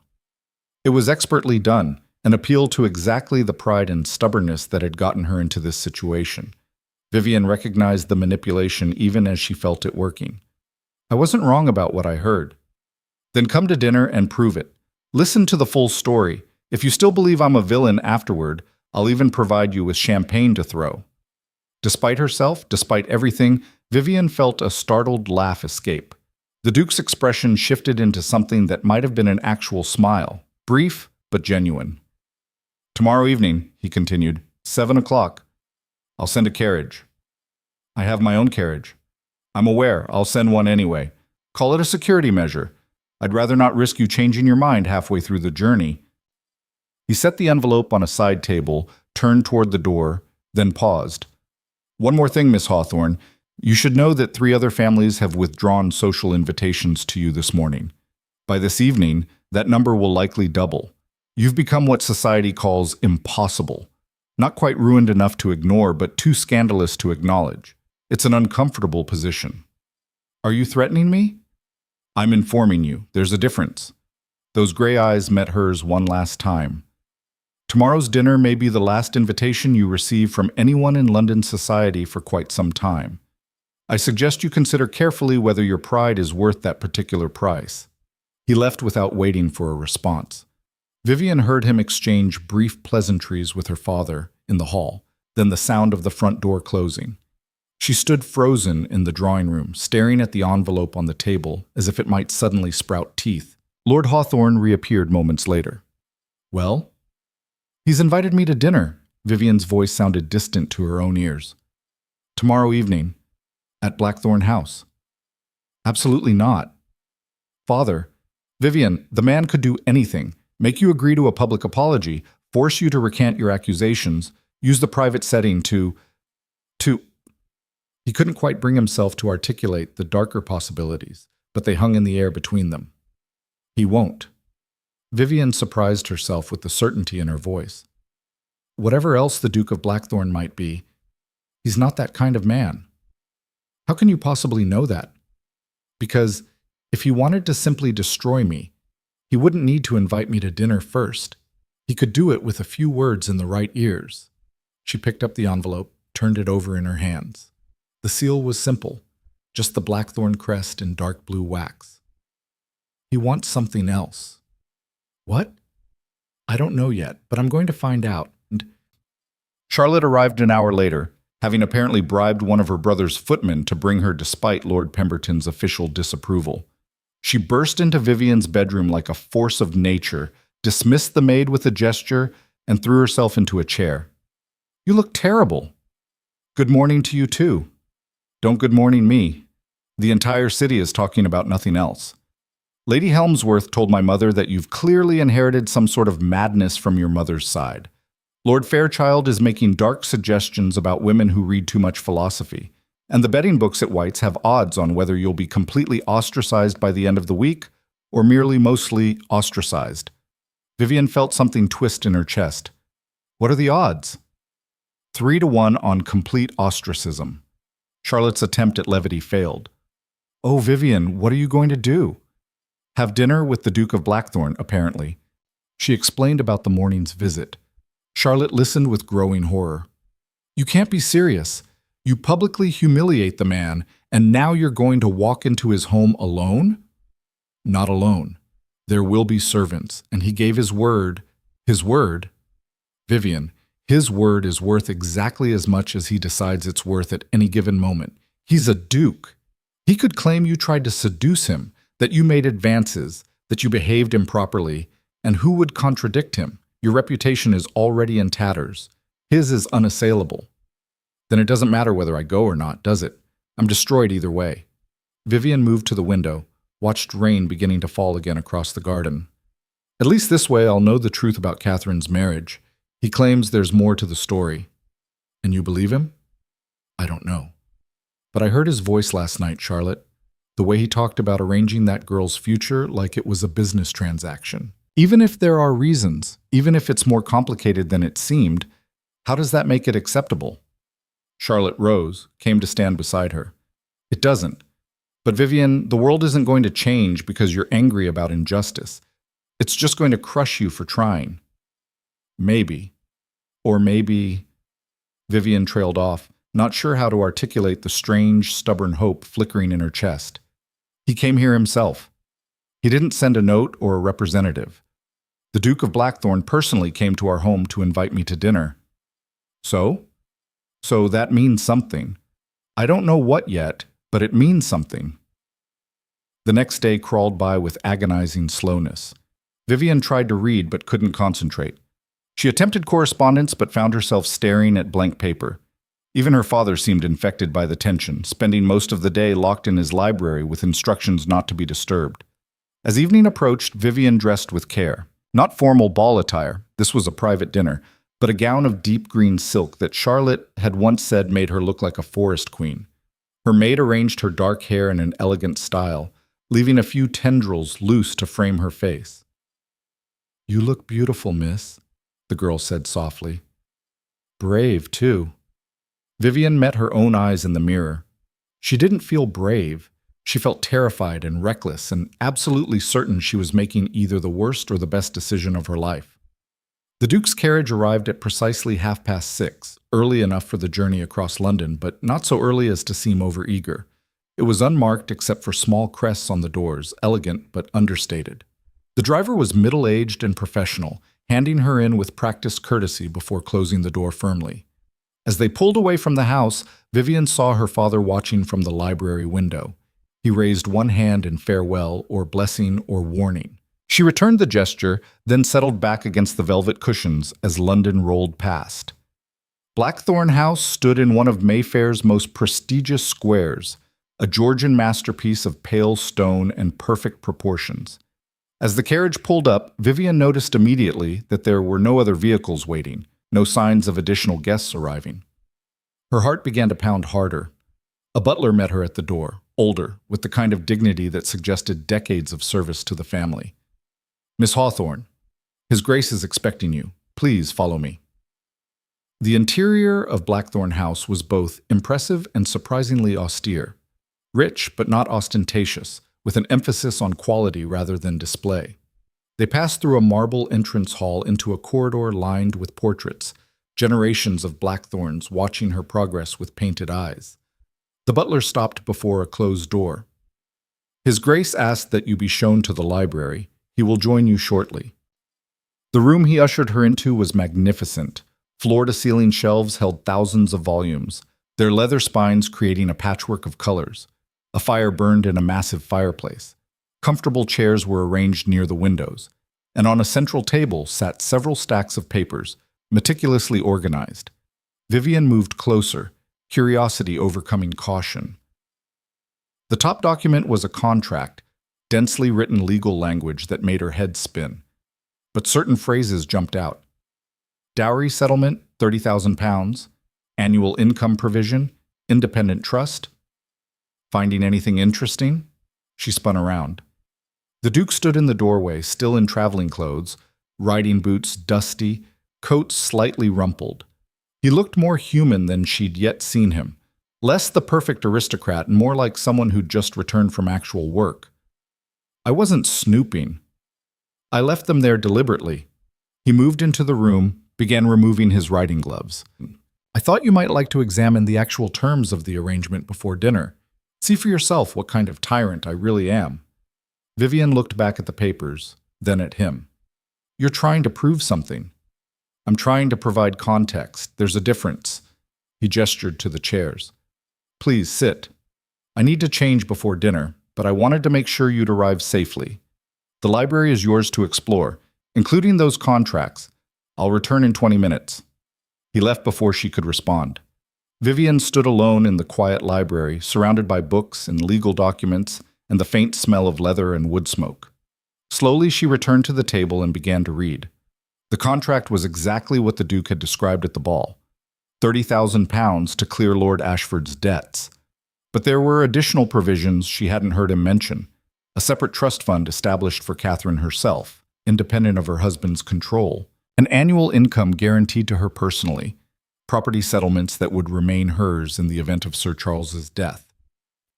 It was expertly done, an appeal to exactly the pride and stubbornness that had gotten her into this situation. Vivian recognized the manipulation even as she felt it working. "I wasn't wrong about what I heard." "Then come to dinner and prove it. Listen to the full story. If you still believe I'm a villain afterward, I'll even provide you with champagne to throw." Despite herself, despite everything, Vivian felt a startled laugh escape. The Duke's expression shifted into something that might have been an actual smile, brief but genuine. "Tomorrow evening," he continued, 7 o'clock. I'll send a carriage." "I have my own carriage." "I'm aware. I'll send one anyway. Call it a security measure. I'd rather not risk you changing your mind halfway through the journey." He set the envelope on a side table, turned toward the door, then paused. "One more thing, Miss Hawthorne. You should know that 3 other families have withdrawn social invitations to you this morning. By this evening, that number will likely double. You've become what society calls impossible. Not quite ruined enough to ignore, but too scandalous to acknowledge. It's an uncomfortable position." "Are you threatening me?" "I'm informing you. There's a difference." Those gray eyes met hers one last time. "Tomorrow's dinner may be the last invitation you receive from anyone in London society for quite some time. I suggest you consider carefully whether your pride is worth that particular price." He left without waiting for a response. Vivian heard him exchange brief pleasantries with her father in the hall, then the sound of the front door closing. She stood frozen in the drawing room, staring at the envelope on the table as if it might suddenly sprout teeth. Lord Hawthorne reappeared moments later. "Well?" "He's invited me to dinner." Vivian's voice sounded distant to her own ears. "Tomorrow evening, at Blackthorne House." "Absolutely not." "Father, Vivian, the man could do anything. Make you agree to a public apology, force you to recant your accusations, use the private setting to... He couldn't quite bring himself to articulate the darker possibilities, but they hung in the air between them. "He won't." Vivian surprised herself with the certainty in her voice. "Whatever else the Duke of Blackthorne might be, he's not that kind of man." "How can you possibly know that?" "Because if he wanted to simply destroy me, he wouldn't need to invite me to dinner first. He could do it with a few words in the right ears." She picked up the envelope, turned it over in her hands. The seal was simple, just the Blackthorne crest in dark blue wax. "He wants something else." "What?" "I don't know yet, but I'm going to find out." And Charlotte arrived an hour later, having apparently bribed one of her brother's footmen to bring her despite Lord Pemberton's official disapproval. She burst into Vivian's bedroom like a force of nature, dismissed the maid with a gesture, and threw herself into a chair. "You look terrible." "Good morning to you too." "Don't good morning me. The entire city is talking about nothing else. Lady Helmsworth told my mother that you've clearly inherited some sort of madness from your mother's side. Lord Fairchild is making dark suggestions about women who read too much philosophy, and the betting books at White's have odds on whether you'll be completely ostracized by the end of the week or merely mostly ostracized." Vivian felt something twist in her chest. "What are the odds?" 3-1 on complete ostracism. Charlotte's attempt at levity failed. "Oh, Vivian, what are you going to do?" "Have dinner with the Duke of Blackthorne, apparently." She explained about the morning's visit. Charlotte listened with growing horror. "You can't be serious. You publicly humiliate the man, and now you're going to walk into his home alone? Not alone. There will be servants, and he gave his word. His word? Vivian, his word is worth exactly as much as he decides it's worth at any given moment. He's a duke. He could claim you tried to seduce him, that you made advances, that you behaved improperly, and who would contradict him? Your reputation is already in tatters. His is unassailable. Then it doesn't matter whether I go or not, does it? I'm destroyed either way. Vivian moved to the window, watched rain beginning to fall again across the garden. At least this way I'll know the truth about Catherine's marriage. He claims there's more to the story. And you believe him? I don't know. But I heard his voice last night, Charlotte. The way he talked about arranging that girl's future like it was a business transaction. Even if there are reasons, even if it's more complicated than it seemed, how does that make it acceptable? Charlotte rose, came to stand beside her. It doesn't. But Vivian, the world isn't going to change because you're angry about injustice. It's just going to crush you for trying. Maybe. Or maybe... Vivian trailed off, not sure how to articulate the strange, stubborn hope flickering in her chest. He came here himself. He didn't send a note or a representative. The Duke of Blackthorne personally came to our home to invite me to dinner. So? So that means something. I don't know what yet, but it means something. The next day crawled by with agonizing slowness. Vivian tried to read but couldn't concentrate. She attempted correspondence but found herself staring at blank paper. Even her father seemed infected by the tension, spending most of the day locked in his library with instructions not to be disturbed. As evening approached, Vivian dressed with care. Not formal ball attire, this was a private dinner, but a gown of deep green silk that Charlotte had once said made her look like a forest queen. Her maid arranged her dark hair in an elegant style, leaving a few tendrils loose to frame her face. "You look beautiful, miss," the girl said softly. "Brave, too." Vivian met her own eyes in the mirror. She didn't feel brave. She felt terrified and reckless and absolutely certain she was making either the worst or the best decision of her life. The Duke's carriage arrived at precisely 6:30, early enough for the journey across London, but not so early as to seem overeager. It was unmarked except for small crests on the doors, elegant but understated. The driver was middle-aged and professional, handing her in with practiced courtesy before closing the door firmly. As they pulled away from the house, Vivian saw her father watching from the library window. He raised one hand in farewell or blessing or warning. She returned the gesture, then settled back against the velvet cushions as London rolled past. Blackthorne House stood in one of Mayfair's most prestigious squares, a Georgian masterpiece of pale stone and perfect proportions. As the carriage pulled up, Vivian noticed immediately that there were no other vehicles waiting, no signs of additional guests arriving. Her heart began to pound harder. A butler met her at the door, older, with the kind of dignity that suggested decades of service to the family. "Miss Hawthorne, His Grace is expecting you. Please follow me." The interior of Blackthorne House was both impressive and surprisingly austere. Rich, but not ostentatious, with an emphasis on quality rather than display. They passed through a marble entrance hall into a corridor lined with portraits, generations of Blackthornes watching her progress with painted eyes. The butler stopped before a closed door. "His Grace asked that you be shown to the library. He will join you shortly." The room he ushered her into was magnificent. Floor-to-ceiling shelves held thousands of volumes, their leather spines creating a patchwork of colors. A fire burned in a massive fireplace. Comfortable chairs were arranged near the windows, and on a central table sat several stacks of papers, meticulously organized. Vivian moved closer, curiosity overcoming caution. The top document was a contract, densely written legal language that made her head spin. But certain phrases jumped out. Dowry settlement, £30,000. Annual income provision, independent trust. Finding anything interesting? She spun around. The Duke stood in the doorway, still in traveling clothes, riding boots dusty, coat slightly rumpled. He looked more human than she'd yet seen him, less the perfect aristocrat and more like someone who'd just returned from actual work. "I wasn't snooping. I left them there deliberately." He moved into the room, began removing his riding gloves. I thought you might like to examine the actual terms of the arrangement before dinner. See for yourself what kind of tyrant I really am." Vivian looked back at the papers, then at him. "You're trying to prove something." "I'm trying to provide context. There's a difference." He gestured to the chairs. "Please sit. I need to change before dinner, but I wanted to make sure you'd arrive safely. The library is yours to explore, including those contracts. I'll return in 20 minutes." He left before she could respond. Vivian stood alone in the quiet library, surrounded by books and legal documents and the faint smell of leather and wood smoke. Slowly, she returned to the table and began to read. The contract was exactly what the Duke had described at the ball: £30,000 to clear Lord Ashford's debts. But there were additional provisions she hadn't heard him mention: a separate trust fund established for Catherine herself, independent of her husband's control, an annual income guaranteed to her personally, property settlements that would remain hers in the event of Sir Charles's death,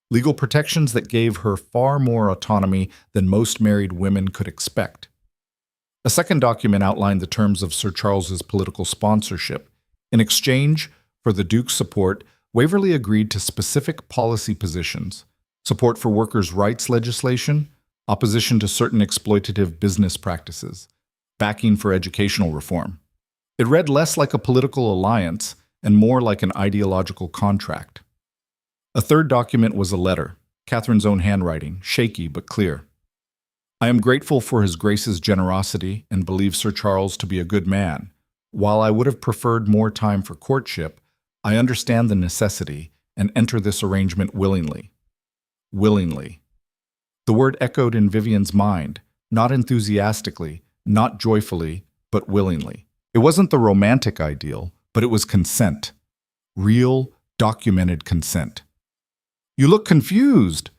legal protections that gave her far more autonomy than most married women could expect. A second document outlined the terms of Sir Charles's political sponsorship. In exchange for the Duke's support, Waverley agreed to specific policy positions: support for workers' rights legislation, opposition to certain exploitative business practices, backing for educational reform. It read less like a political alliance and more like an ideological contract. A third document was a letter, Catherine's own handwriting, shaky but clear. "I am grateful for His Grace's generosity and believe Sir Charles to be a good man. While I would have preferred more time for courtship, I understand the necessity and enter this arrangement willingly." Willingly. The word echoed in Vivian's mind, not enthusiastically, not joyfully, but willingly. It wasn't the romantic ideal, but it was consent. Real, documented consent. "You look confused."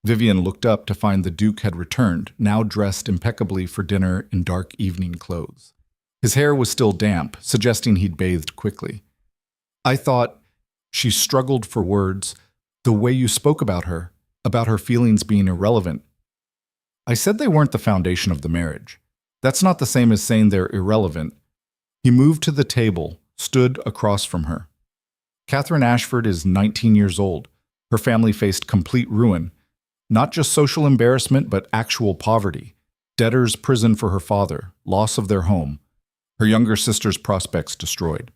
Vivian looked up to find the Duke had returned, now dressed impeccably for dinner in dark evening clothes. His hair was still damp, suggesting he'd bathed quickly. "I thought," she struggled for words, "the way you spoke about her feelings being irrelevant." "I said they weren't the foundation of the marriage. That's not the same as saying they're irrelevant." He moved to the table, stood across from her. "Catherine Ashford is 19 years old. Her family faced complete ruin. Not just social embarrassment, but actual poverty. Debtor's prison for her father, loss of their home. Her younger sister's prospects destroyed.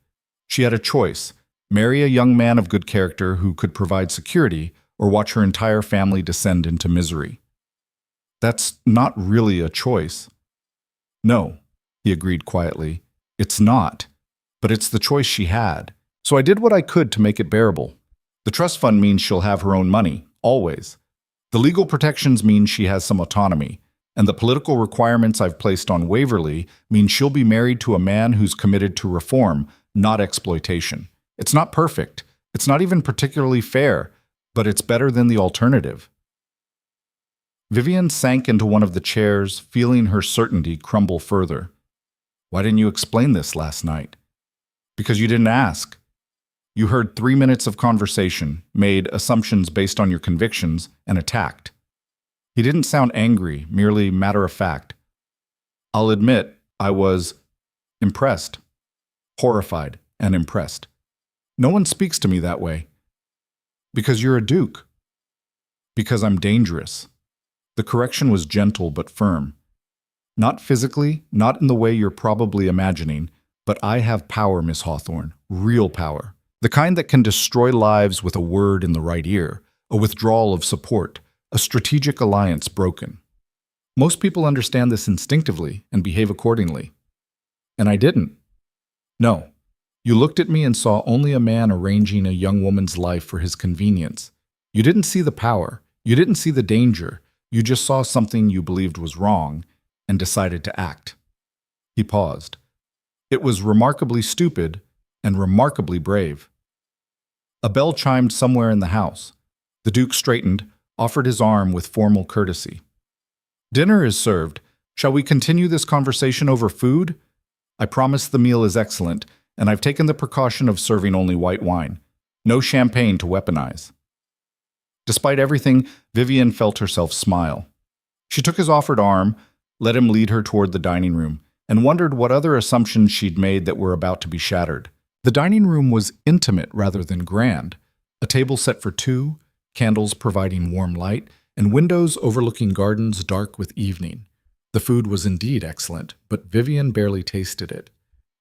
She had a choice: marry a young man of good character who could provide security, or watch her entire family descend into misery." "That's not really a choice." "No," he agreed quietly. "It's not. But it's the choice she had. So I did what I could to make it bearable. The trust fund means she'll have her own money, always. The legal protections mean she has some autonomy. And the political requirements I've placed on Waverley mean she'll be married to a man who's committed to reform, not exploitation. It's not perfect. It's not even particularly fair, but it's better than the alternative." Vivian sank into one of the chairs, feeling her certainty crumble further. "Why didn't you explain this last night?" "Because you didn't ask. You heard 3 minutes of conversation, made assumptions based on your convictions, and attacked." He didn't sound angry, merely matter-of-fact. "I'll admit, I was impressed. Horrified and impressed. No one speaks to me that way." "Because you're a duke." "Because I'm dangerous." The correction was gentle but firm. "Not physically, not in the way you're probably imagining, but I have power, Miss Hawthorne, real power. The kind that can destroy lives with a word in the right ear, a withdrawal of support, a strategic alliance broken. Most people understand this instinctively and behave accordingly. And I didn't. No. You looked at me and saw only a man arranging a young woman's life for his convenience. You didn't see the power. You didn't see the danger. You just saw something you believed was wrong and decided to act." He paused. It was remarkably stupid and remarkably brave. A bell chimed somewhere in the house. The Duke straightened, offered his arm with formal courtesy. "Dinner is served. Shall we continue this conversation over food? I promise the meal is excellent, and I've taken the precaution of serving only white wine. No champagne to weaponize." Despite everything, Vivian felt herself smile. She took his offered arm, let him lead her toward the dining room, and wondered what other assumptions she'd made that were about to be shattered. The dining room was intimate rather than grand, a table set for two, candles providing warm light, and windows overlooking gardens dark with evening. The food was indeed excellent, but Vivian barely tasted it.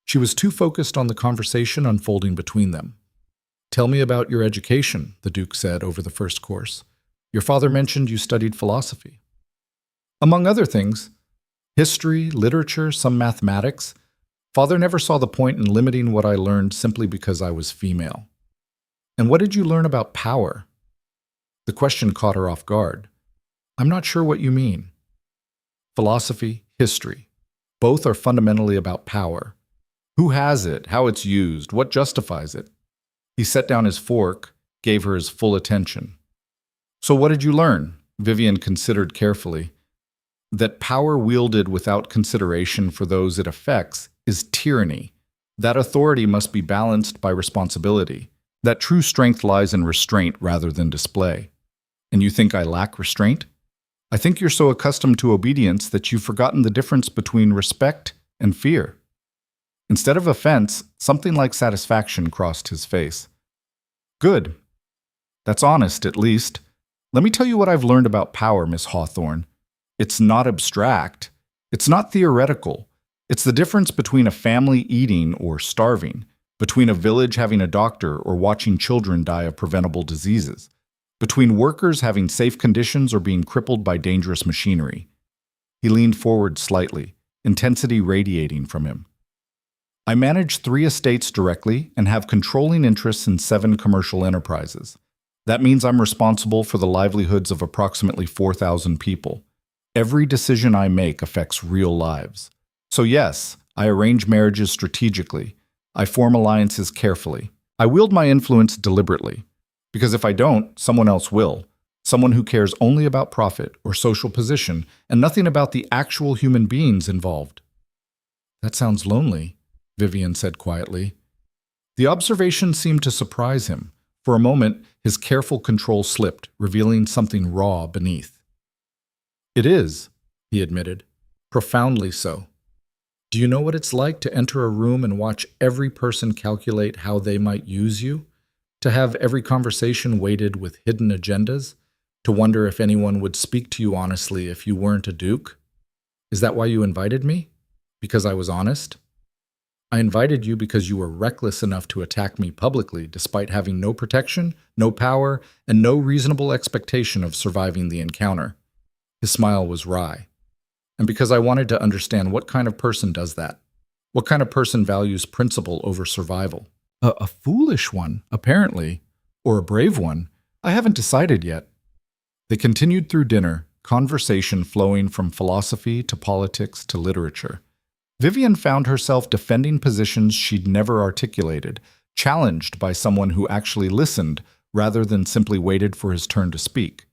She was too focused on the conversation unfolding between them. "Tell me about your education," the Duke said over the first course. "Your father mentioned you studied philosophy." "Among other things, history, literature, some mathematics. Father never saw the point in limiting what I learned simply because I was female." "And what did you learn about power?" The question caught her off guard. "I'm not sure what you mean." "Philosophy, history. Both are fundamentally about power. Who has it, how it's used, what justifies it?" He set down his fork, gave her his full attention. "So what did you learn?" Vivian considered carefully. "That power wielded without consideration for those it affects is tyranny. That authority must be balanced by responsibility. That true strength lies in restraint rather than display. And you think I lack restraint? I think you're so accustomed to obedience that you've forgotten the difference between respect and fear." Instead of offense, something like satisfaction crossed his face. "Good. That's honest, at least. Let me tell you what I've learned about power, Miss Hawthorne. It's not abstract. It's not theoretical. It's the difference between a family eating or starving, between a village having a doctor or watching children die of preventable diseases, between workers having safe conditions or being crippled by dangerous machinery." He leaned forward slightly, intensity radiating from him. "I manage 3 estates directly and have controlling interests in 7 commercial enterprises. That means I'm responsible for the livelihoods of approximately 4,000 people. Every decision I make affects real lives. So yes, I arrange marriages strategically. I form alliances carefully. I wield my influence deliberately. Because if I don't, someone else will. Someone who cares only about profit or social position and nothing about the actual human beings involved." "That sounds lonely," Vivian said quietly. The observation seemed to surprise him. For a moment, his careful control slipped, revealing something raw beneath. "It is," he admitted, "profoundly so. Do you know what it's like to enter a room and watch every person calculate how they might use you? To have every conversation weighted with hidden agendas? To wonder if anyone would speak to you honestly if you weren't a duke? Is that why you invited me? Because I was honest? I invited you because you were reckless enough to attack me publicly despite having no protection, no power, and no reasonable expectation of surviving the encounter." His smile was wry. "And because I wanted to understand what kind of person does that. What kind of person values principle over survival. A foolish one, apparently, or a brave one. I haven't decided yet." They continued through dinner, conversation flowing from philosophy to politics to literature. Vivian found herself defending positions she'd never articulated, challenged by someone who actually listened rather than simply waited for his turn to speak.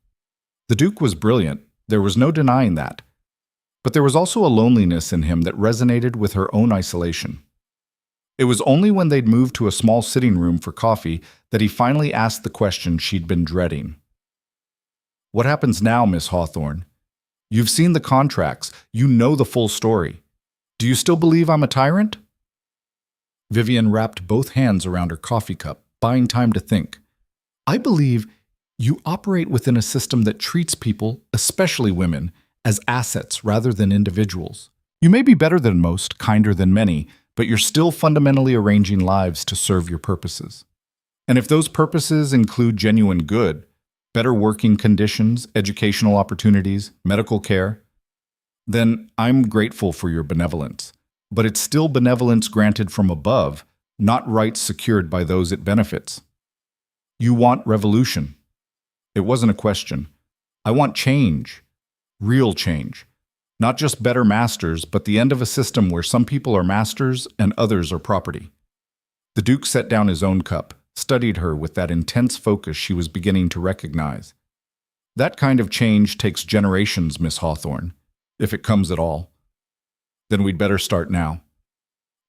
The Duke was brilliant, there was no denying that. But there was also a loneliness in him that resonated with her own isolation. It was only when they'd moved to a small sitting room for coffee that he finally asked the question she'd been dreading. "What happens now, Miss Hawthorne? You've seen the contracts, you know the full story. Do you still believe I'm a tyrant?" Vivian wrapped both hands around her coffee cup, buying time to think. "I believe you operate within a system that treats people, especially women, as assets rather than individuals. You may be better than most, kinder than many, but you're still fundamentally arranging lives to serve your purposes. And if those purposes include genuine good, better working conditions, educational opportunities, medical care, then I'm grateful for your benevolence. But it's still benevolence granted from above, not rights secured by those it benefits. You want revolution." It wasn't a question. "I want change. Real change. Not just better masters, but the end of a system where some people are masters and others are property." The Duke set down his own cup, studied her with that intense focus she was beginning to recognize. "That kind of change takes generations, Miss Hawthorne, if it comes at all. Then we'd better start now."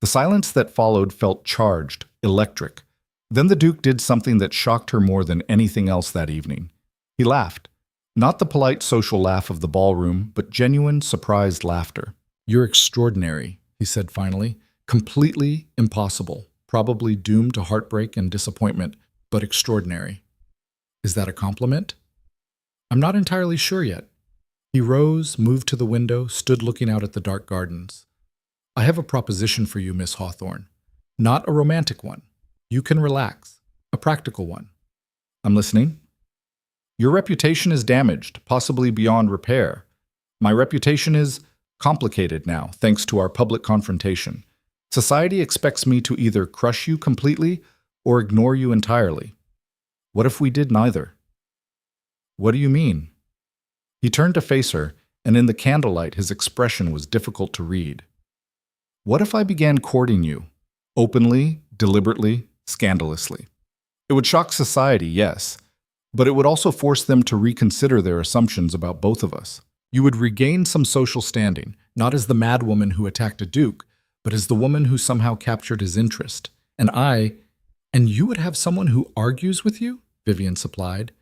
The silence that followed felt charged, electric. Then the Duke did something that shocked her more than anything else that evening. He laughed. Not the polite social laugh of the ballroom, but genuine, surprised laughter. "You're extraordinary," he said finally. "Completely impossible. probably doomed to heartbreak and disappointment, but extraordinary. Is that a compliment? I'm not entirely sure yet. He rose, moved to the window, stood looking out at the dark gardens. I have a proposition for you, Miss Hawthorne. Not a romantic one. You can relax. A practical one. I'm listening. Your reputation is damaged, possibly beyond repair. My reputation is complicated now, thanks to our public confrontation. Society expects me to either crush you completely or ignore you entirely. What if we did neither? What do you mean? He turned to face her, and in the candlelight his expression was difficult to read. What if I began courting you? Openly, deliberately, scandalously. It would shock society, yes, but it would also force them to reconsider their assumptions about both of us. You would regain some social standing, not as the madwoman who attacked a duke, but as the woman who somehow captured his interest. And you would have someone who argues with you? Vivian supplied.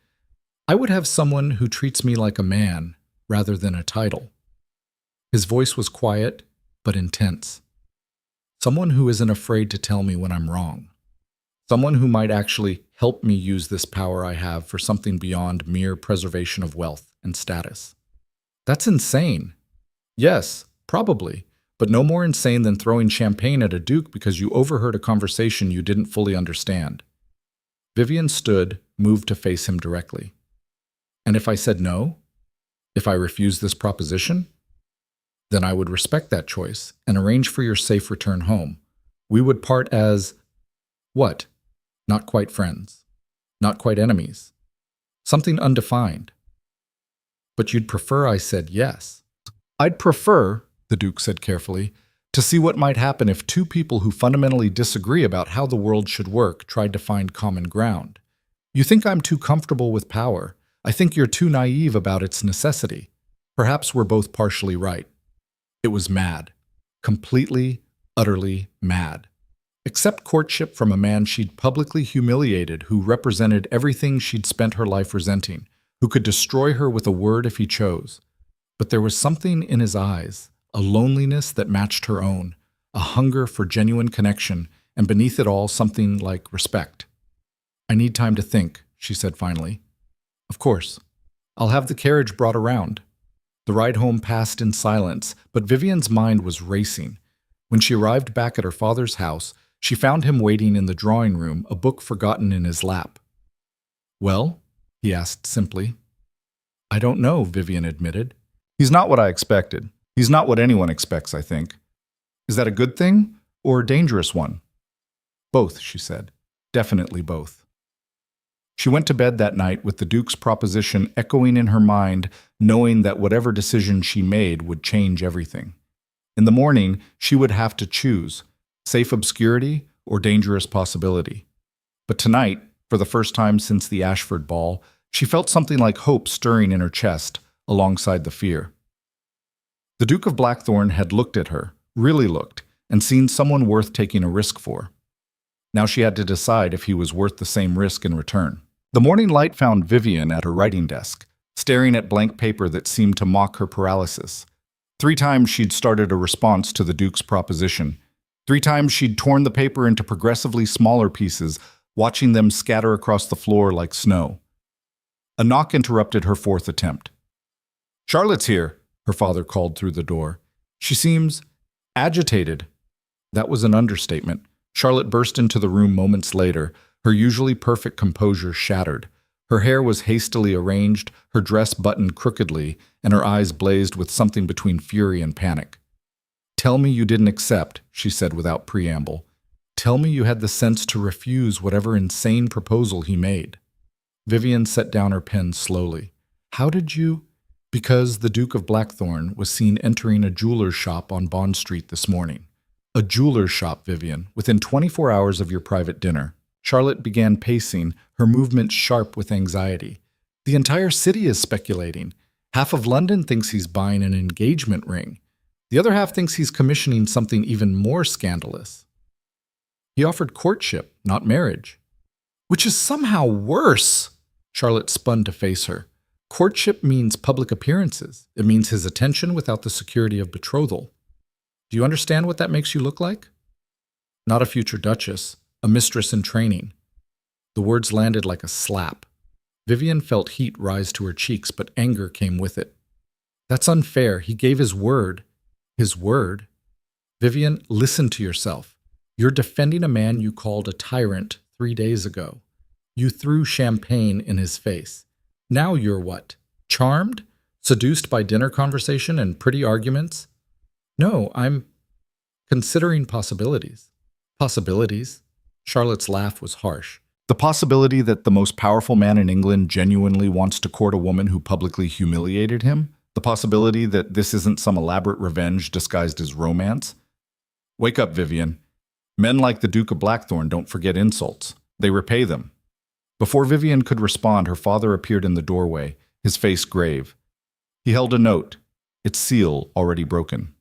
I would have someone who treats me like a man rather than a title. His voice was quiet, but intense. Someone who isn't afraid to tell me when I'm wrong. Someone who might actually help me use this power I have for something beyond mere preservation of wealth and status. That's insane. Yes, probably, but no more insane than throwing champagne at a duke because you overheard a conversation you didn't fully understand. Vivian stood, moved to face him directly. And if I said no? If I refused this proposition? Then I would respect that choice and arrange for your safe return home. We would part as, what? Not quite friends. Not quite enemies. Something undefined. But you'd prefer I said yes. I'd prefer, the Duke said carefully, to see what might happen if two people who fundamentally disagree about how the world should work tried to find common ground. You think I'm too comfortable with power. I think you're too naive about its necessity. Perhaps we're both partially right. It was mad. Completely, utterly mad. Accept courtship from a man she'd publicly humiliated, who represented everything she'd spent her life resenting, who could destroy her with a word if he chose. But there was something in his eyes, a loneliness that matched her own, a hunger for genuine connection, and beneath it all something like respect. I need time to think, she said finally. Of course. I'll have the carriage brought around. The ride home passed in silence, but Vivian's mind was racing. When she arrived back at her father's house, she found him waiting in the drawing room, a book forgotten in his lap. Well? He asked simply. I don't know, Vivian admitted. He's not what I expected. He's not what anyone expects, I think. Is that a good thing or a dangerous one? Both, she said. Definitely both. She went to bed that night with the Duke's proposition echoing in her mind, knowing that whatever decision she made would change everything. In the morning, she would have to choose, safe obscurity or dangerous possibility. But tonight, for the first time since the Ashford ball, she felt something like hope stirring in her chest, alongside the fear. The Duke of Blackthorne had looked at her, really looked, and seen someone worth taking a risk for. Now she had to decide if he was worth the same risk in return. The morning light found Vivian at her writing desk, staring at blank paper that seemed to mock her paralysis. 3 times she'd started a response to the Duke's proposition. 3 times she'd torn the paper into progressively smaller pieces, watching them scatter across the floor like snow. A knock interrupted her 4th attempt. "Charlotte's here," her father called through the door. "She seems agitated." That was an understatement. Charlotte burst into the room moments later, her usually perfect composure shattered. Her hair was hastily arranged, her dress buttoned crookedly, and her eyes blazed with something between fury and panic. "Tell me you didn't accept," she said without preamble. "Tell me you had the sense to refuse whatever insane proposal he made." Vivian set down her pen slowly. "How did you—" "Because the Duke of Blackthorne was seen entering a jeweler's shop on Bond Street this morning." "A jeweler's shop, Vivian, within 24 hours of your private dinner." Charlotte began pacing, her movements sharp with anxiety. "The entire city is speculating. Half of London thinks he's buying an engagement ring. The other half thinks he's commissioning something even more scandalous. He offered courtship, not marriage." "Which is somehow worse!" Charlotte spun to face her. "Courtship means public appearances. It means his attention without the security of betrothal. Do you understand what that makes you look like? Not a future duchess, A mistress in training. The words landed like a slap. Vivian felt heat rise to her cheeks, but anger came with it. That's unfair. He gave his word. His word? Vivian, listen to yourself. You're defending a man you called a tyrant 3 days ago. You threw champagne in his face. Now you're what? Charmed? Seduced by dinner conversation and pretty arguments? No, I'm considering possibilities. Possibilities? Charlotte's laugh was harsh. The possibility that the most powerful man in England genuinely wants to court a woman who publicly humiliated him? The possibility that this isn't some elaborate revenge disguised as romance? Wake up, Vivian. Men like the Duke of Blackthorne don't forget insults. They repay them. Before Vivian could respond, her father appeared in the doorway, his face grave. He held a note, its seal already broken.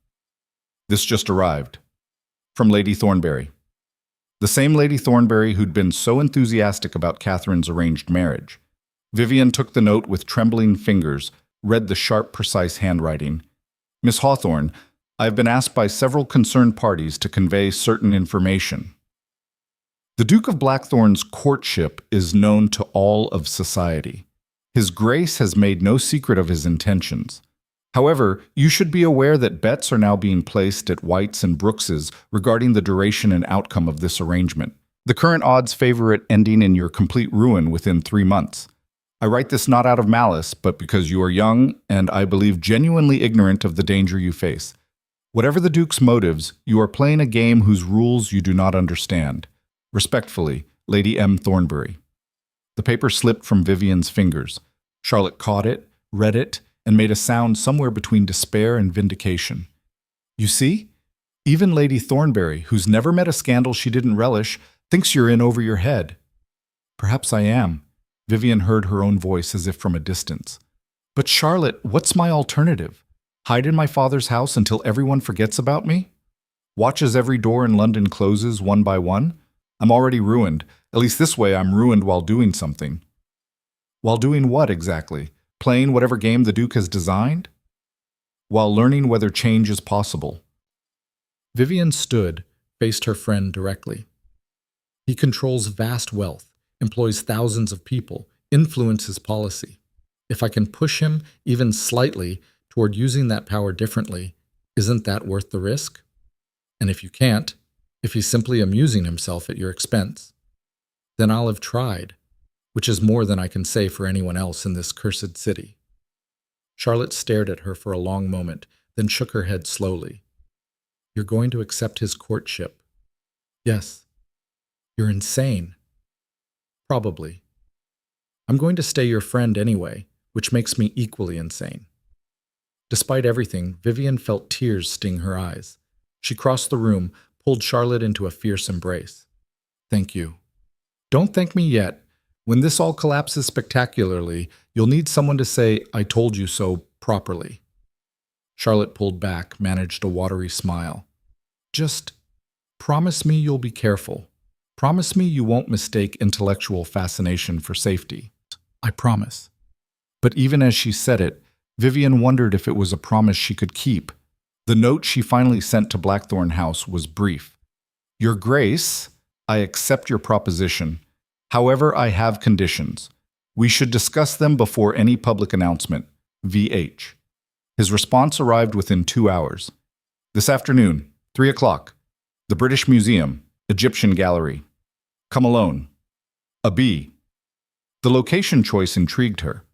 This just arrived. From Lady Thornbury. The same Lady Thornbury who'd been so enthusiastic about Catherine's arranged marriage. Vivian took the note with trembling fingers, read the sharp, precise handwriting. Miss Hawthorne, I have been asked by several concerned parties to convey certain information. The Duke of Blackthorne's courtship is known to all of society. His Grace has made no secret of his intentions. However, you should be aware that bets are now being placed at White's and Brooks's regarding the duration and outcome of this arrangement. The current odds favor it ending in your complete ruin within 3 months. I write this not out of malice, but because you are young and I believe genuinely ignorant of the danger you face. Whatever the Duke's motives, you are playing a game whose rules you do not understand. Respectfully, Lady M. Thornbury. The paper slipped from Vivian's fingers. Charlotte caught it, read it, and made a sound somewhere between despair and vindication. You see? Even Lady Thornbury, who's never met a scandal she didn't relish, thinks you're in over your head. Perhaps I am. Vivian heard her own voice as if from a distance. But Charlotte, what's my alternative? Hide in my father's house until everyone forgets about me? Watch as every door in London closes one by one? I'm already ruined. At least this way I'm ruined while doing something. While doing what exactly? Playing whatever game the Duke has designed? While learning whether change is possible. Vivian stood, faced her friend directly. He controls vast wealth, employs thousands of people, influences policy. If I can push him, even slightly, toward using that power differently, isn't that worth the risk? And if you can't, if he's simply amusing himself at your expense, then I'll have tried, which is more than I can say for anyone else in this cursed city. Charlotte stared at her for a long moment, then shook her head slowly. You're going to accept his courtship? Yes. You're insane. Probably. I'm going to stay your friend anyway, which makes me equally insane. Despite everything, Vivian felt tears sting her eyes. She crossed the room, pulled Charlotte into a fierce embrace. Thank you. Don't thank me yet. When this all collapses spectacularly, you'll need someone to say, I told you so, properly. Charlotte pulled back, managed a watery smile. Just promise me you'll be careful. Promise me you won't mistake intellectual fascination for safety. I promise. But even as she said it, Vivian wondered if it was a promise she could keep. The note she finally sent to Blackthorne House was brief. Your Grace, I accept your proposition. However, I have conditions. We should discuss them before any public announcement. VH. His response arrived within 2 hours. This afternoon, 3 o'clock. The British Museum, Egyptian Gallery. Come alone. A B. The location choice intrigued her.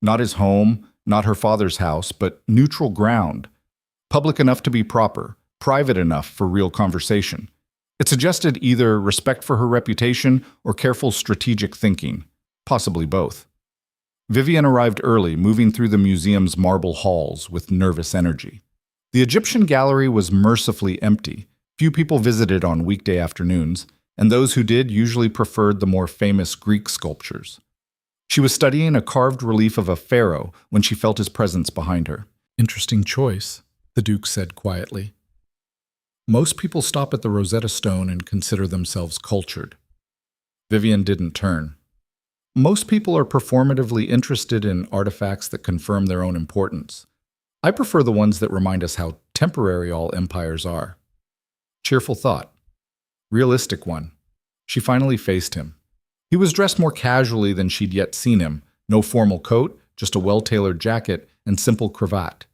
Not his home, not her father's house, but neutral ground. Public enough to be proper, private enough for real conversation. It suggested either respect for her reputation or careful strategic thinking, possibly both. Vivian arrived early, moving through the museum's marble halls with nervous energy. The Egyptian gallery was mercifully empty. Few people visited on weekday afternoons, and those who did usually preferred the more famous Greek sculptures. She was studying a carved relief of a pharaoh when she felt his presence behind her. Interesting choice, the Duke said quietly. Most people stop at the Rosetta Stone and consider themselves cultured. Vivian didn't turn. Most people are performatively interested in artifacts that confirm their own importance. I prefer the ones that remind us how temporary all empires are. Cheerful thought. Realistic one. She finally faced him. He was dressed more casually than she'd yet seen him. No formal coat, just a well-tailored jacket and simple cravat.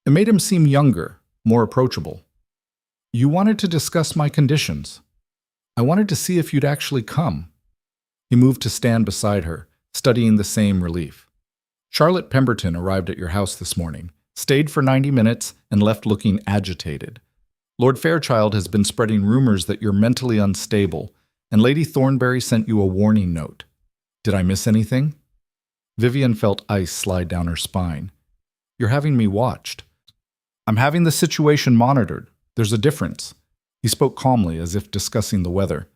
It made him seem younger, more approachable. You wanted to discuss my conditions. I wanted to see if you'd actually come. He moved to stand beside her, studying the same relief. Charlotte Pemberton arrived at your house this morning, stayed for 90 minutes, and left looking agitated. Lord Fairchild has been spreading rumors that you're mentally unstable, and Lady Thornbury sent you a warning note. Did I miss anything? Vivian felt ice slide down her spine. You're having me watched. I'm having the situation monitored. There's a difference. He spoke calmly, as if discussing the weather.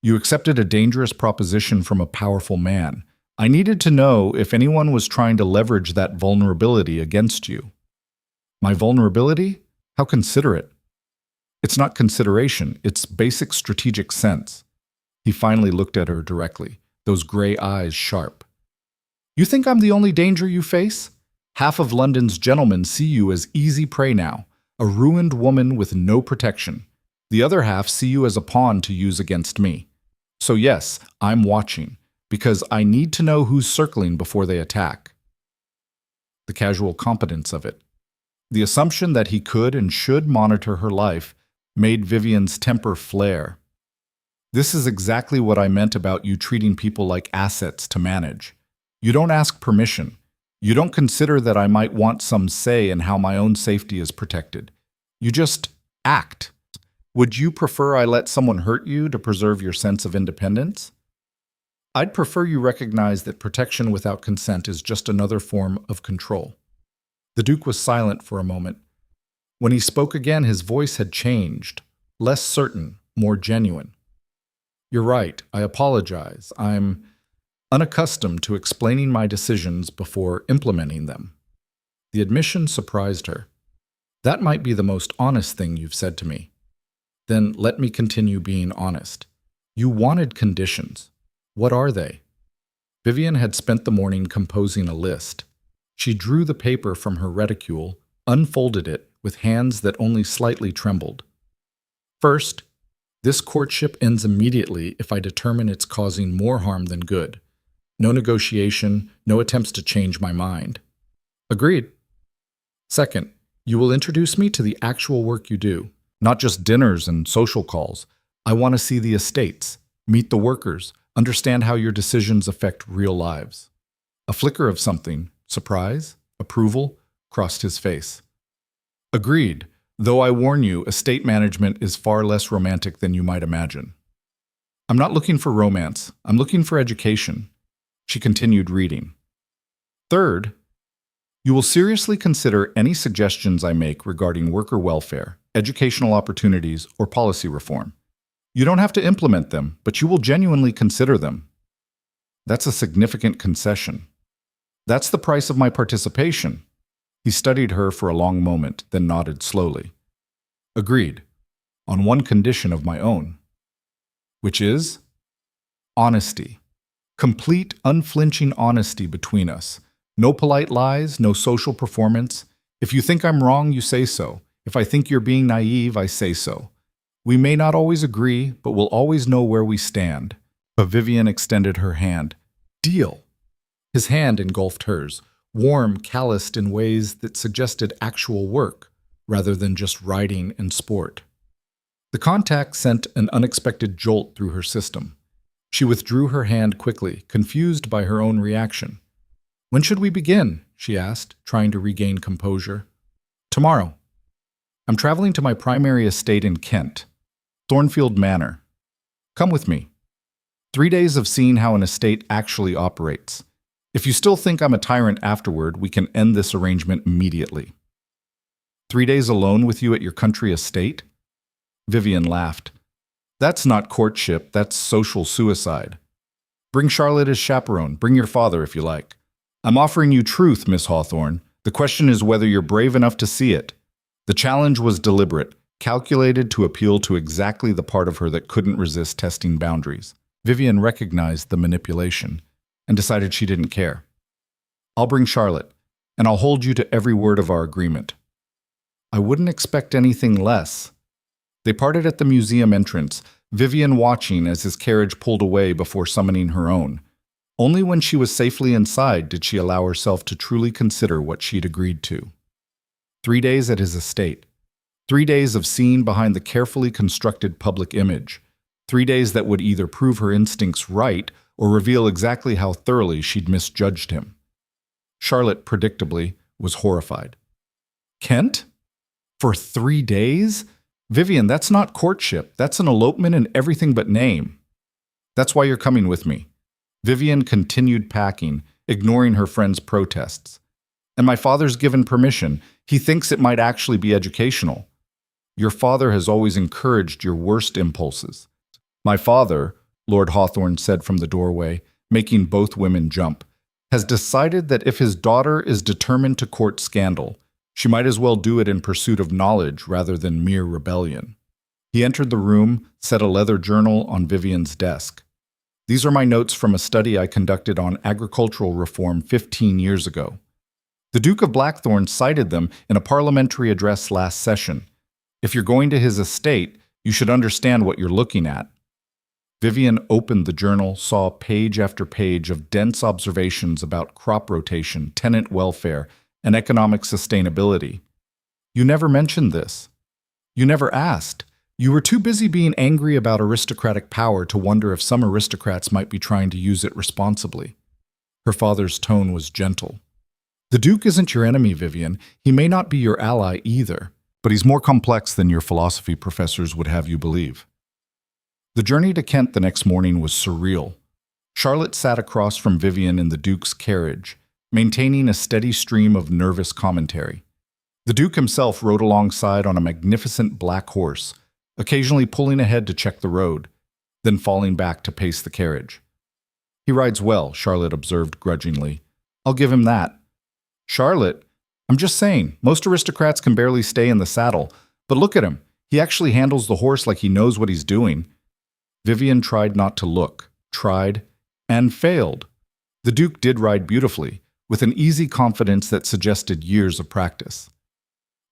You accepted a dangerous proposition from a powerful man. I needed to know if anyone was trying to leverage that vulnerability against you. My vulnerability? How considerate. It's not consideration, it's basic strategic sense. He finally looked at her directly, those gray eyes sharp. You think I'm the only danger you face? Half of London's gentlemen see you as easy prey now, a ruined woman with no protection. The other half see you as a pawn to use against me. So yes, I'm watching, because I need to know who's circling before they attack. The casual competence of it. The assumption that he could and should monitor her life made Vivian's temper flare. This is exactly what I meant about you treating people like assets to manage. You don't ask permission. You don't consider that I might want some say in how my own safety is protected. You just act. Would you prefer I let someone hurt you to preserve your sense of independence? I'd prefer you recognize that protection without consent is just another form of control. The Duke was silent for a moment. When he spoke again, his voice had changed, less certain, more genuine. You're right, I apologize. I'm unaccustomed to explaining my decisions before implementing them. The admission surprised her. That might be the most honest thing you've said to me. Then let me continue being honest. You wanted conditions. What are they? Vivian had spent the morning composing a list. She drew the paper from her reticule, unfolded it with hands that only slightly trembled. First, this courtship ends immediately if I determine it's causing more harm than good. No negotiation, no attempts to change my mind. Agreed. Second, you will introduce me to the actual work you do, not just dinners and social calls. I want to see the estates, meet the workers, understand how your decisions affect real lives. A flicker of something, surprise, approval, crossed his face. Agreed, though I warn you, estate management is far less romantic than you might imagine. I'm not looking for romance, I'm looking for education. She continued reading. Third, you will seriously consider any suggestions I make regarding worker welfare, educational opportunities, or policy reform. You don't have to implement them, but you will genuinely consider them. That's a significant concession. That's the price of my participation. He studied her for a long moment, then nodded slowly. Agreed, on one condition of my own. Which is? Honesty. Complete, unflinching honesty between us. No polite lies, no social performance. If you think I'm wrong, you say so. If I think you're being naive, I say so. We may not always agree, but we'll always know where we stand. But Vivian extended her hand. Deal. His hand engulfed hers, warm, calloused in ways that suggested actual work, rather than just riding and sport. The contact sent an unexpected jolt through her system. She withdrew her hand quickly, confused by her own reaction. When should we begin? She asked, trying to regain composure. Tomorrow. I'm traveling to my primary estate in Kent, Thornfield Manor. Come with me. 3 days of seeing how an estate actually operates. If you still think I'm a tyrant afterward, we can end this arrangement immediately. 3 days alone with you at your country estate? Vivian laughed. That's not courtship, that's social suicide. Bring Charlotte as chaperone, bring your father if you like. I'm offering you truth, Miss Hawthorne. The question is whether you're brave enough to see it. The challenge was deliberate, calculated to appeal to exactly the part of her that couldn't resist testing boundaries. Vivian recognized the manipulation and decided she didn't care. I'll bring Charlotte, and I'll hold you to every word of our agreement. I wouldn't expect anything less. They parted at the museum entrance. Vivian watching as his carriage pulled away before summoning her own. Only when she was safely inside did she allow herself to truly consider what she'd agreed to. 3 days at his estate. 3 days of seeing behind the carefully constructed public image. 3 days that would either prove her instincts right or reveal exactly how thoroughly she'd misjudged him. Charlotte, predictably, was horrified. Kent? For 3 days? Vivian, that's not courtship. That's an elopement in everything but name. That's why you're coming with me. Vivian continued packing, ignoring her friend's protests. And my father's given permission. He thinks it might actually be educational. Your father has always encouraged your worst impulses. My father, Lord Hawthorne said from the doorway, making both women jump, has decided that if his daughter is determined to court scandal, she might as well do it in pursuit of knowledge rather than mere rebellion. He entered the room, set a leather journal on Vivian's desk. These are my notes from a study I conducted on agricultural reform 15 years ago. The Duke of Blackthorne cited them in a parliamentary address last session. If you're going to his estate, you should understand what you're looking at. Vivian opened the journal, saw page after page of dense observations about crop rotation, tenant welfare, and economic sustainability. You never mentioned this. You never asked. You were too busy being angry about aristocratic power to wonder if some aristocrats might be trying to use it responsibly. Her father's tone was gentle. The Duke isn't your enemy, Vivian. He may not be your ally either, but he's more complex than your philosophy professors would have you believe. The journey to Kent the next morning was surreal. Charlotte sat across from Vivian in the Duke's carriage, maintaining a steady stream of nervous commentary. The Duke himself rode alongside on a magnificent black horse, occasionally pulling ahead to check the road, then falling back to pace the carriage. He rides well, Charlotte observed grudgingly. I'll give him that. Charlotte, I'm just saying, most aristocrats can barely stay in the saddle, but look at him. He actually handles the horse like he knows what he's doing. Vivian tried not to look, tried, and failed. The Duke did ride beautifully, with an easy confidence that suggested years of practice.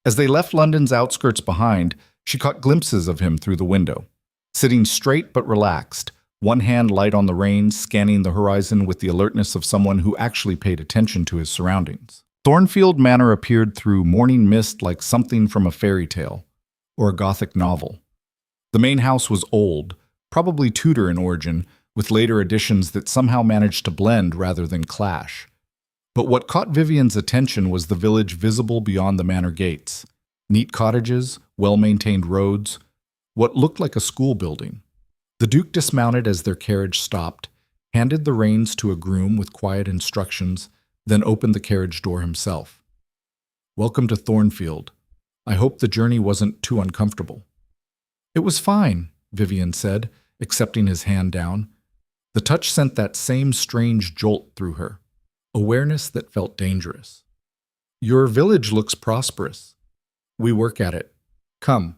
As they left London's outskirts behind, she caught glimpses of him through the window, sitting straight but relaxed, one hand light on the reins, scanning the horizon with the alertness of someone who actually paid attention to his surroundings. Thornfield Manor appeared through morning mist like something from a fairy tale or a Gothic novel. The main house was old, probably Tudor in origin, with later additions that somehow managed to blend rather than clash. But what caught Vivian's attention was the village visible beyond the manor gates. Neat cottages, well-maintained roads, what looked like a school building. The Duke dismounted as their carriage stopped, handed the reins to a groom with quiet instructions, then opened the carriage door himself. Welcome to Thornfield. I hope the journey wasn't too uncomfortable. It was fine, Vivian said, accepting his hand down. The touch sent that same strange jolt through her, awareness that felt dangerous. Your village looks prosperous. We work at it. Come.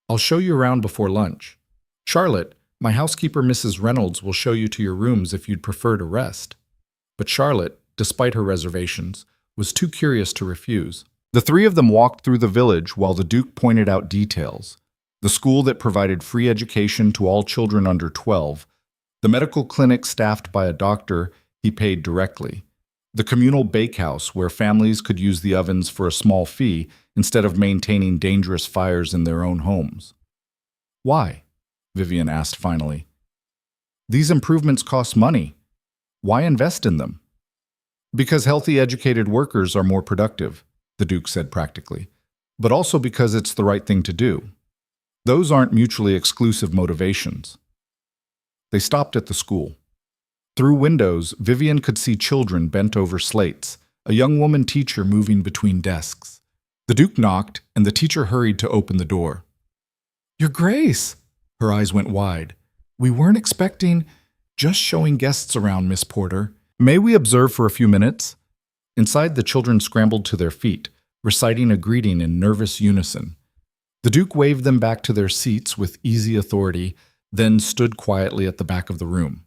I'll show you around before lunch. Charlotte, my housekeeper Mrs. Reynolds will show you to your rooms if you'd prefer to rest. But Charlotte, despite her reservations, was too curious to refuse. The three of them walked through the village while the Duke pointed out details. The school that provided free education to all children under 12, the medical clinic staffed by a doctor he paid directly, the communal bakehouse where families could use the ovens for a small fee instead of maintaining dangerous fires in their own homes. Why? Vivian asked finally. These improvements cost money. Why invest in them? Because healthy, educated workers are more productive, the Duke said practically, but also because it's the right thing to do. Those aren't mutually exclusive motivations. They stopped at the school. Through windows, Vivian could see children bent over slates, a young woman teacher moving between desks. The Duke knocked, and the teacher hurried to open the door. Your Grace! Her eyes went wide. We weren't expecting, just showing guests around, Miss Porter. May we observe for a few minutes? Inside, the children scrambled to their feet, reciting a greeting in nervous unison. The Duke waved them back to their seats with easy authority, then stood quietly at the back of the room.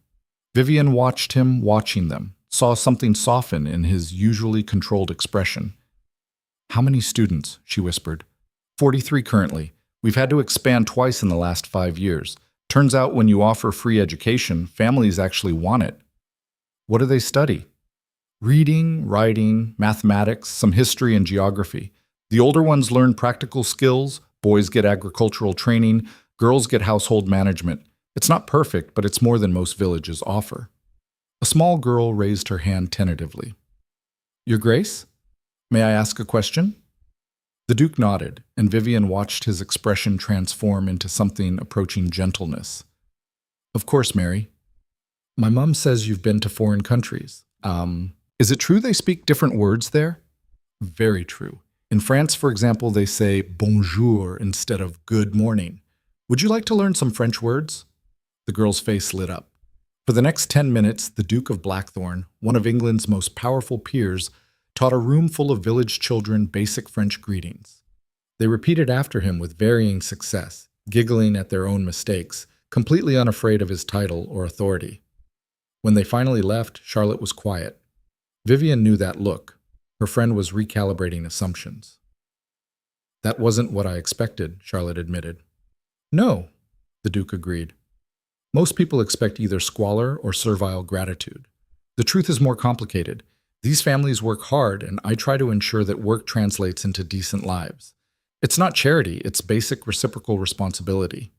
Vivian watched him watching them, saw something soften in his usually controlled expression. How many students? She whispered. 43 currently. We've had to expand twice in the last 5 years. Turns out when you offer free education, families actually want it. What do they study? Reading, writing, mathematics, some history and geography. The older ones learn practical skills, boys get agricultural training, girls get household management. It's not perfect, but it's more than most villages offer. A small girl raised her hand tentatively. Your Grace? May I ask a question? The Duke nodded, and Vivian watched his expression transform into something approaching gentleness. Of course, Mary. My mum says you've been to foreign countries. Is it true they speak different words there? Very true. In France, for example, they say bonjour instead of good morning. Would you like to learn some French words? The girl's face lit up. For the next 10 minutes, the Duke of Blackthorne, one of England's most powerful peers, taught a room full of village children basic French greetings. They repeated after him with varying success, giggling at their own mistakes, completely unafraid of his title or authority. When they finally left, Charlotte was quiet. Vivian knew that look. Her friend was recalibrating assumptions. That wasn't what I expected, Charlotte admitted. No, the Duke agreed. Most people expect either squalor or servile gratitude. The truth is more complicated. These families work hard, and I try to ensure that work translates into decent lives. It's not charity, it's basic reciprocal responsibility.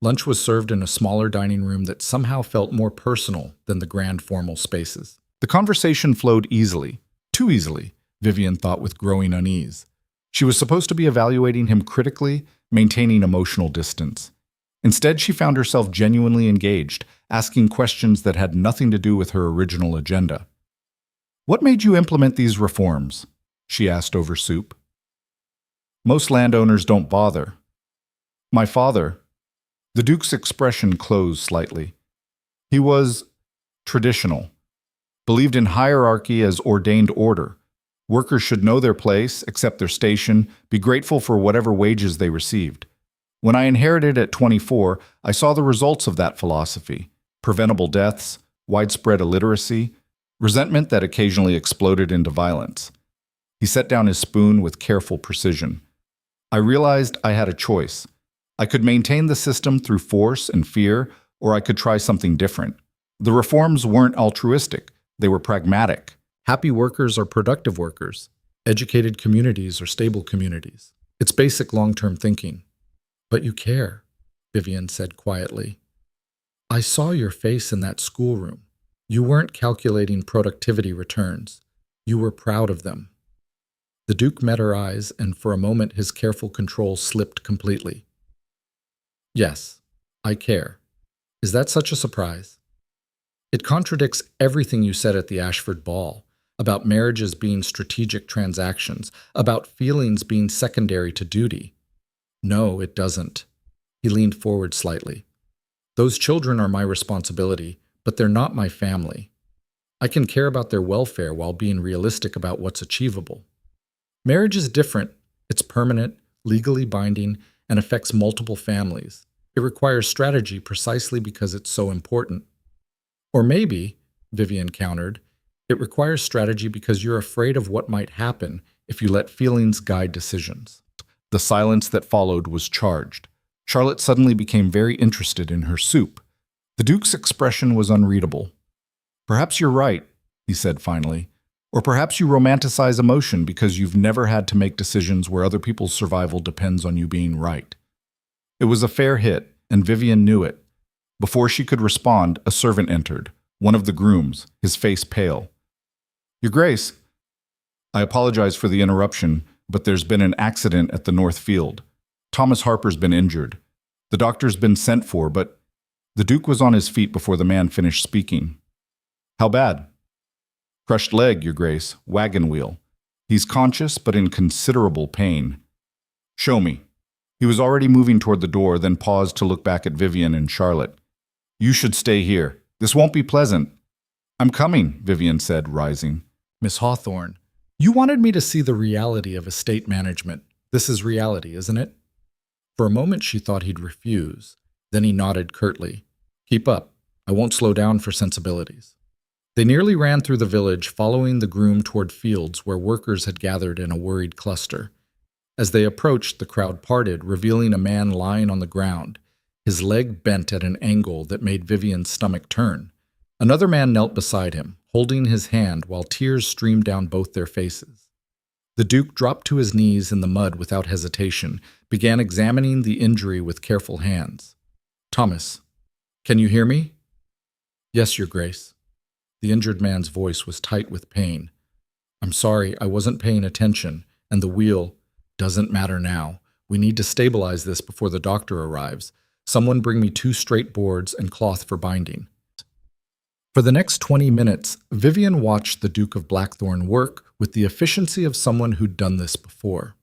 Lunch was served in a smaller dining room that somehow felt more personal than the grand formal spaces. The conversation flowed easily, too easily, Vivian thought with growing unease. She was supposed to be evaluating him critically, maintaining emotional distance. Instead, she found herself genuinely engaged, asking questions that had nothing to do with her original agenda. What made you implement these reforms? She asked over soup. Most landowners don't bother. My father. The Duke's expression closed slightly. He was traditional, believed in hierarchy as ordained order. Workers should know their place, accept their station, be grateful for whatever wages they received. When I inherited at 24, I saw the results of that philosophy: preventable deaths, widespread illiteracy, resentment that occasionally exploded into violence. He set down his spoon with careful precision. I realized I had a choice. I could maintain the system through force and fear, or I could try something different. The reforms weren't altruistic. They were pragmatic. Happy workers are productive workers. Educated communities are stable communities. It's basic long-term thinking. But you care, Vivian said quietly. I saw your face in that schoolroom. You weren't calculating productivity returns. You were proud of them. The Duke met her eyes, and for a moment his careful control slipped completely. Yes, I care. Is that such a surprise? It contradicts everything you said at the Ashford ball, about marriages being strategic transactions, about feelings being secondary to duty. No, it doesn't. He leaned forward slightly. Those children are my responsibility, but they're not my family. I can care about their welfare while being realistic about what's achievable. Marriage is different. It's permanent, legally binding, and affects multiple families. It requires strategy precisely because it's so important. Or maybe, Vivian countered, it requires strategy because you're afraid of what might happen if you let feelings guide decisions. The silence that followed was charged. Charlotte suddenly became very interested in her soup. The Duke's expression was unreadable. Perhaps you're right, he said finally. Or perhaps you romanticize emotion because you've never had to make decisions where other people's survival depends on you being right. It was a fair hit, and Vivian knew it. Before she could respond, a servant entered, one of the grooms, his face pale. Your Grace, I apologize for the interruption, but there's been an accident at the North Field. Thomas Harper's been injured. The doctor's been sent for, but the Duke was on his feet before the man finished speaking. How bad? Crushed leg, Your Grace, wagon wheel. He's conscious, but in considerable pain. Show me. He was already moving toward the door, then paused to look back at Vivian and Charlotte. You should stay here. This won't be pleasant. I'm coming, Vivian said, rising. Miss Hawthorne, you wanted me to see the reality of estate management. This is reality, isn't it? For a moment she thought he'd refuse. Then he nodded curtly. Keep up. I won't slow down for sensibilities. They nearly ran through the village, following the groom toward fields where workers had gathered in a worried cluster. As they approached, the crowd parted, revealing a man lying on the ground. his leg bent at an angle that made Vivian's stomach turn. Another man knelt beside him, holding his hand while tears streamed down both their faces. The Duke dropped to his knees in the mud without hesitation, began examining the injury with careful hands. "Thomas, can you hear me?" "Yes, Your Grace." The injured man's voice was tight with pain. "I'm sorry, I wasn't paying attention, and the wheel doesn't matter now. We need to stabilize this before the doctor arrives. Someone bring me 2 straight boards and cloth for binding." For the next 20 minutes, Vivian watched the Duke of Blackthorne work with the efficiency of someone who'd done this before.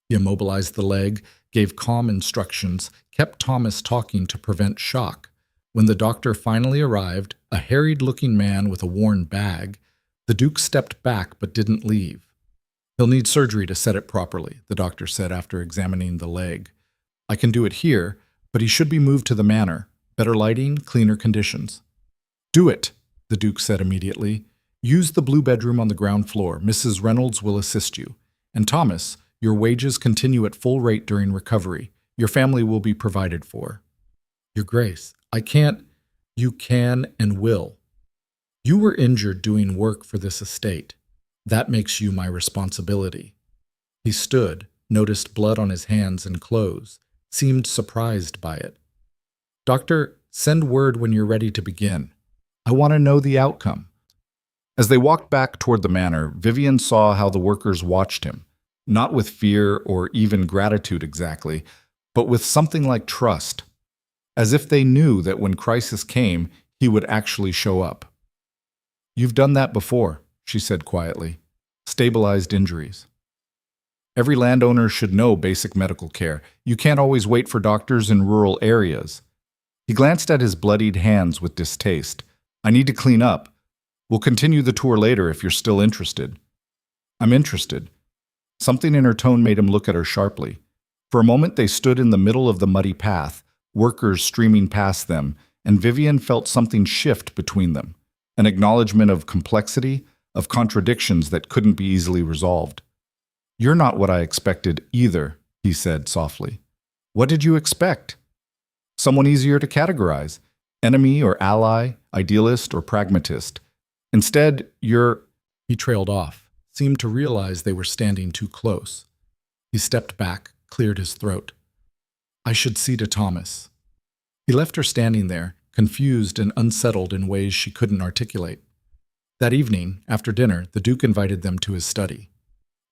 He immobilized the leg, gave calm instructions, kept Thomas talking to prevent shock. When the doctor finally arrived, a harried-looking man with a worn bag, the Duke stepped back but didn't leave. "He'll need surgery to set it properly," the doctor said after examining the leg. "I can do it here, but he should be moved to the manor. Better lighting, cleaner conditions." "Do it," the Duke said immediately. "Use the blue bedroom on the ground floor. Mrs. Reynolds will assist you. And Thomas, your wages continue at full rate during recovery. Your family will be provided for." "Your Grace, I can't." "You can and will. You were injured doing work for this estate. That makes you my responsibility." He stood, noticed blood on his hands and clothes, seemed surprised by it. "Doctor, send word when you're ready to begin. I want to know the outcome." As they walked back toward the manor, Vivian saw how the workers watched him, not with fear or even gratitude exactly, but with something like trust, as if they knew that when crisis came, he would actually show up. "You've done that before," she said quietly. "Stabilized injuries. Every landowner should know basic medical care. You can't always wait for doctors in rural areas." He glanced at his bloodied hands with distaste. "I need to clean up. We'll continue the tour later if you're still interested." "I'm interested." Something in her tone made him look at her sharply. For a moment they stood in the middle of the muddy path, workers streaming past them, and Vivian felt something shift between them, an acknowledgement of complexity, of contradictions that couldn't be easily resolved. "You're not what I expected either," he said softly. "What did you expect?" "Someone easier to categorize. Enemy or ally, idealist or pragmatist. Instead, you're—" He trailed off, seemed to realize they were standing too close. He stepped back, cleared his throat. "I should see to Thomas." He left her standing there, confused and unsettled in ways she couldn't articulate. That evening, after dinner, the Duke invited them to his study.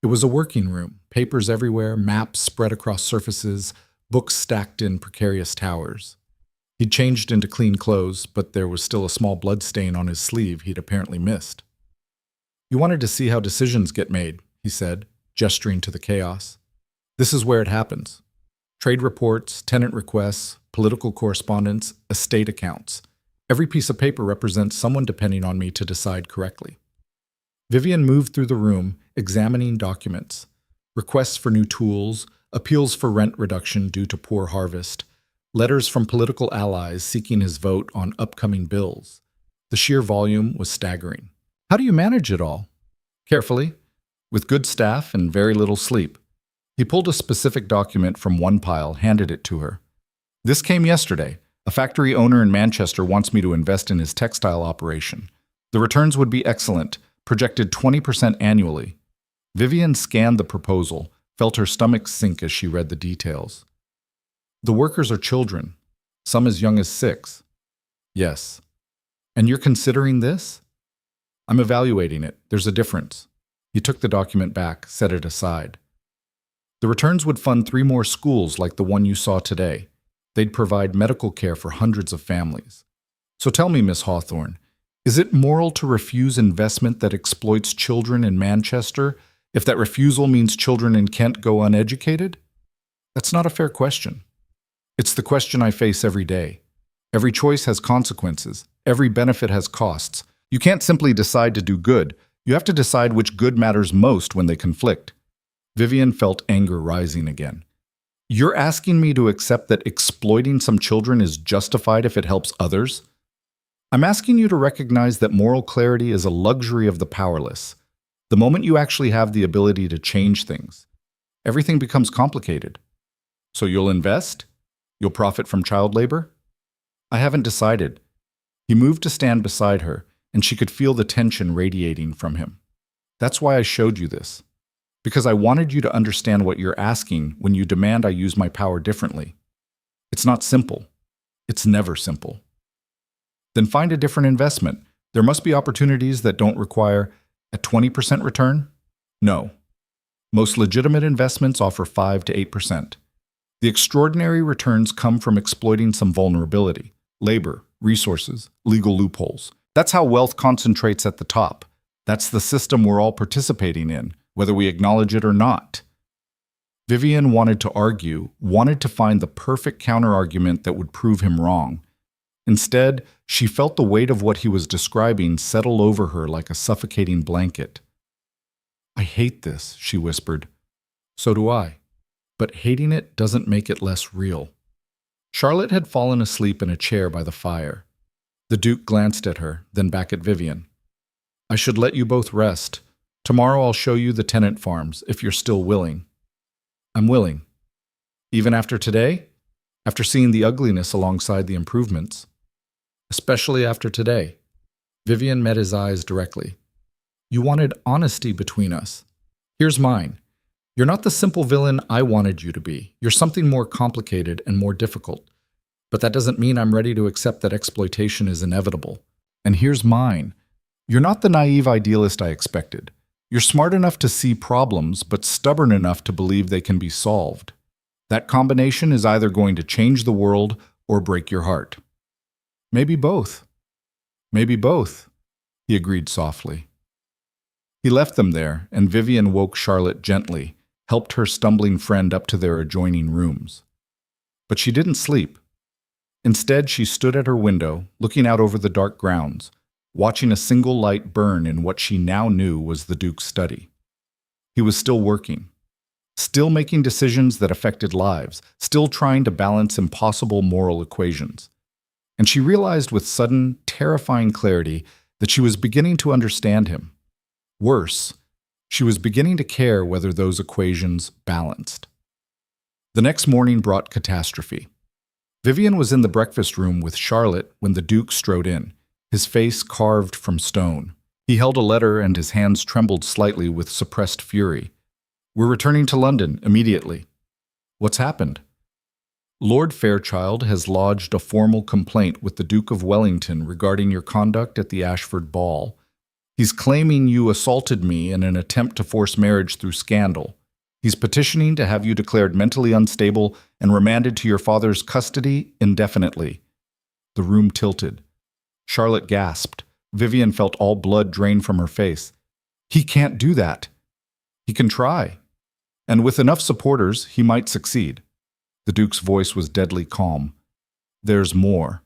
It was a working room, papers everywhere, maps spread across surfaces, books stacked in precarious towers. He'd changed into clean clothes, but there was still a small blood stain on his sleeve he'd apparently missed. "You wanted to see how decisions get made," he said, gesturing to the chaos. "This is where it happens. Trade reports, tenant requests, political correspondence, estate accounts. Every piece of paper represents someone depending on me to decide correctly." Vivian moved through the room, examining documents. Requests for new tools, appeals for rent reduction due to poor harvest, letters from political allies seeking his vote on upcoming bills. The sheer volume was staggering. "How do you manage it all?" "Carefully, with good staff and very little sleep." He pulled a specific document from one pile, handed it to her. "This came yesterday. A factory owner in Manchester wants me to invest in his textile operation. The returns would be excellent, projected 20% annually." Vivian scanned the proposal, felt her stomach sink as she read the details. "The workers are children, some as young as 6. "Yes." "And you're considering this?" "I'm evaluating it. There's a difference." He took the document back, set it aside. "The returns would fund 3 more schools like the one you saw today. They'd provide medical care for hundreds of families. So tell me, Miss Hawthorne, is it moral to refuse investment that exploits children in Manchester if that refusal means children in Kent go uneducated?" "That's not a fair question." "It's the question I face every day. Every choice has consequences. Every benefit has costs. You can't simply decide to do good. You have to decide which good matters most when they conflict." Vivian felt anger rising again. "You're asking me to accept that exploiting some children is justified if it helps others? I'm asking you to recognize that moral clarity is a luxury of the powerless. The moment you actually have the ability to change things, everything becomes complicated. So you'll invest? You'll profit from child labor? I haven't decided. He moved to stand beside her, and she could feel the tension radiating from him. That's why I showed you this. Because I wanted you to understand what you're asking when you demand I use my power differently. It's not simple. It's never simple. Then find a different investment. There must be opportunities that don't require a 20% return? No. Most legitimate investments offer 5 to 8%. The extraordinary returns come from exploiting some vulnerability, labor, resources, legal loopholes. That's how wealth concentrates at the top. That's the system we're all participating in, whether we acknowledge it or not. Vivian wanted to argue, wanted to find the perfect counterargument that would prove him wrong. Instead, she felt the weight of what he was describing settle over her like a suffocating blanket. I hate this, she whispered. So do I. But hating it doesn't make it less real. Charlotte had fallen asleep in a chair by the fire. The Duke glanced at her, then back at Vivian. I should let you both rest. Tomorrow I'll show you the tenant farms, if you're still willing. I'm willing. Even after today? After seeing the ugliness alongside the improvements? Especially after today. Vivian met his eyes directly. You wanted honesty between us. Here's mine. You're not the simple villain I wanted you to be. You're something more complicated and more difficult. But that doesn't mean I'm ready to accept that exploitation is inevitable. And here's mine. You're not the naive idealist I expected. You're smart enough to see problems, but stubborn enough to believe they can be solved. That combination is either going to change the world or break your heart. Maybe both. Maybe both, he agreed softly. He left them there, and Vivian woke Charlotte gently, helped her stumbling friend up to their adjoining rooms. But she didn't sleep. Instead, she stood at her window, looking out over the dark grounds, watching a single light burn in what she now knew was the Duke's study. He was still working, still making decisions that affected lives, still trying to balance impossible moral equations. And she realized with sudden, terrifying clarity that she was beginning to understand him. Worse, she was beginning to care whether those equations balanced. The next morning brought catastrophe. Vivian was in the breakfast room with Charlotte when the Duke strode in, his face carved from stone. He held a letter and his hands trembled slightly with suppressed fury. We're returning to London immediately. What's happened? Lord Fairchild has lodged a formal complaint with the Duke of Wellington regarding your conduct at the Ashford ball. He's claiming you assaulted me in an attempt to force marriage through scandal. He's petitioning to have you declared mentally unstable and remanded to your father's custody indefinitely. The room tilted. Charlotte gasped. Vivian felt all blood drain from her face. He can't do that. He can try. And with enough supporters, he might succeed. The Duke's voice was deadly calm. There's more.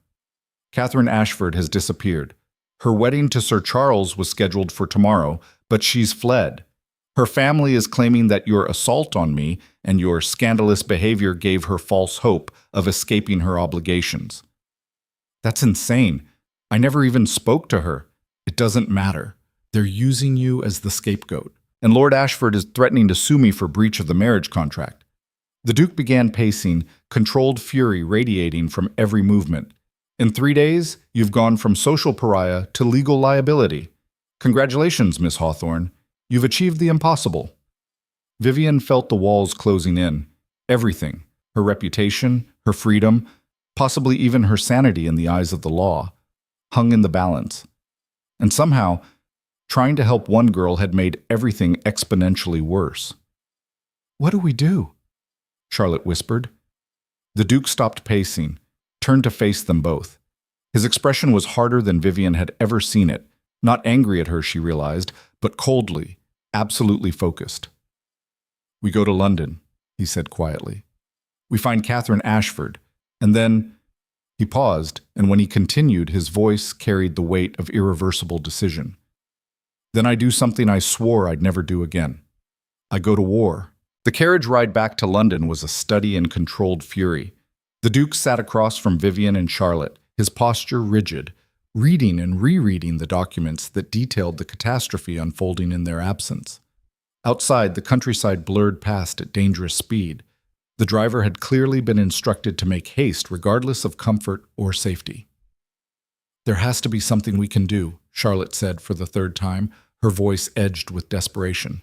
Catherine Ashford has disappeared. Her wedding to Sir Charles was scheduled for tomorrow, but she's fled. Her family is claiming that your assault on me and your scandalous behavior gave her false hope of escaping her obligations. That's insane. I never even spoke to her. It doesn't matter. They're using you as the scapegoat. And Lord Ashford is threatening to sue me for breach of the marriage contract. The Duke began pacing, controlled fury radiating from every movement. In 3 days, you've gone from social pariah to legal liability. Congratulations, Miss Hawthorne. You've achieved the impossible. Vivian felt the walls closing in. Everything, her reputation, her freedom, possibly even her sanity in the eyes of the law, hung in the balance. And somehow, trying to help one girl had made everything exponentially worse. What do we do? Charlotte whispered. The Duke stopped pacing, turned to face them both. His expression was harder than Vivian had ever seen it, not angry at her, she realized, but coldly, absolutely focused. We go to London, he said quietly. We find Catherine Ashford, and then... He paused, and when he continued, his voice carried the weight of irreversible decision. Then I do something I swore I'd never do again. I go to war. The carriage ride back to London was a study in controlled fury. The Duke sat across from Vivian and Charlotte, his posture rigid, reading and rereading the documents that detailed the catastrophe unfolding in their absence. Outside, the countryside blurred past at dangerous speed. The driver had clearly been instructed to make haste regardless of comfort or safety. "There has to be something we can do," Charlotte said for the third time, her voice edged with desperation.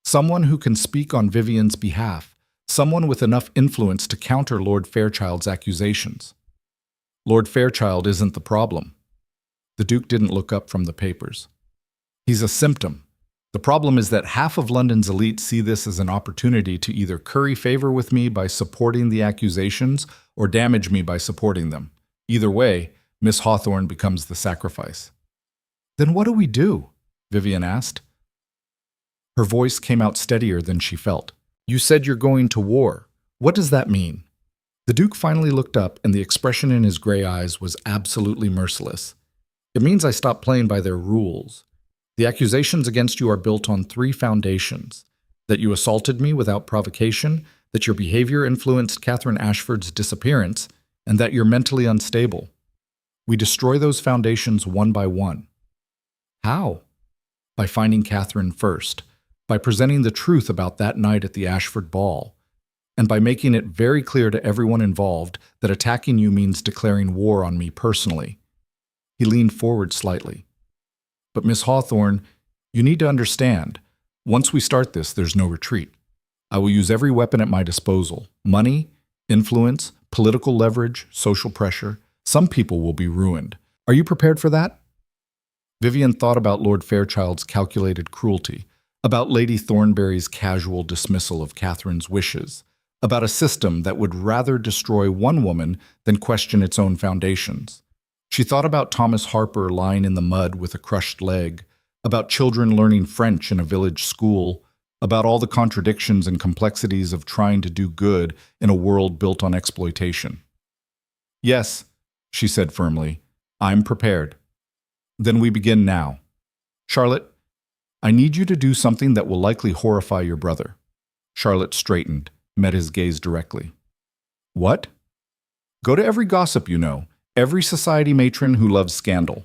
"Someone who can speak on Vivian's behalf, someone with enough influence to counter Lord Fairchild's accusations." "Lord Fairchild isn't the problem." The Duke didn't look up from the papers. "He's a symptom. The problem is that half of London's elite see this as an opportunity to either curry favor with me by supporting the accusations or damage me by supporting them. Either way, Miss Hawthorne becomes the sacrifice." "Then what do we do?" Vivian asked. Her voice came out steadier than she felt. "You said you're going to war. What does that mean?" The Duke finally looked up, and the expression in his gray eyes was absolutely merciless. "It means I stop playing by their rules. The accusations against you are built on 3 foundations: that you assaulted me without provocation, that your behavior influenced Catherine Ashford's disappearance, and that you're mentally unstable. We destroy those foundations one by one." "How?" "By finding Catherine first, by presenting the truth about that night at the Ashford ball, and by making it very clear to everyone involved that attacking you means declaring war on me personally." He leaned forward slightly. "But Miss Hawthorne, you need to understand, once we start this, there's no retreat. I will use every weapon at my disposal: money, influence, political leverage, social pressure. Some people will be ruined. Are you prepared for that?" Vivian thought about Lord Fairchild's calculated cruelty, about Lady Thornbury's casual dismissal of Catherine's wishes, about a system that would rather destroy one woman than question its own foundations. She thought about Thomas Harper lying in the mud with a crushed leg, about children learning French in a village school, about all the contradictions and complexities of trying to do good in a world built on exploitation. "Yes," she said firmly, "I'm prepared." "Then we begin now. Charlotte, I need you to do something that will likely horrify your brother." Charlotte straightened, met his gaze directly. "What?" "Go to every gossip you know, every society matron who loves scandal.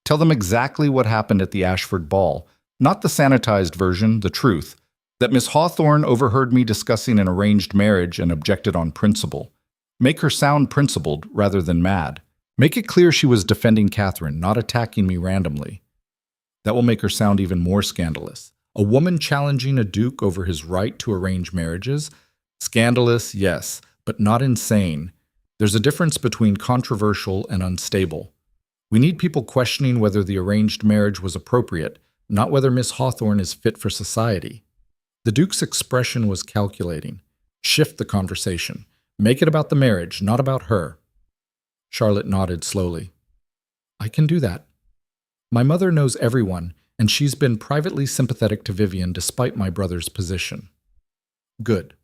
Tell them exactly what happened at the Ashford ball, not the sanitized version, the truth, that Miss Hawthorne overheard me discussing an arranged marriage and objected on principle. Make her sound principled rather than mad. Make it clear she was defending Catherine, not attacking me randomly. That will make her sound even more scandalous. A woman challenging a duke over his right to arrange marriages? Scandalous, yes, but not insane. There's a difference between controversial and unstable. We need people questioning whether the arranged marriage was appropriate, not whether Miss Hawthorne is fit for society." The Duke's expression was calculating. Shift the conversation. Make it about the marriage, not about her. Charlotte nodded slowly. "I can do that. My mother knows everyone, and she's been privately sympathetic to Vivian despite my brother's position." "Good.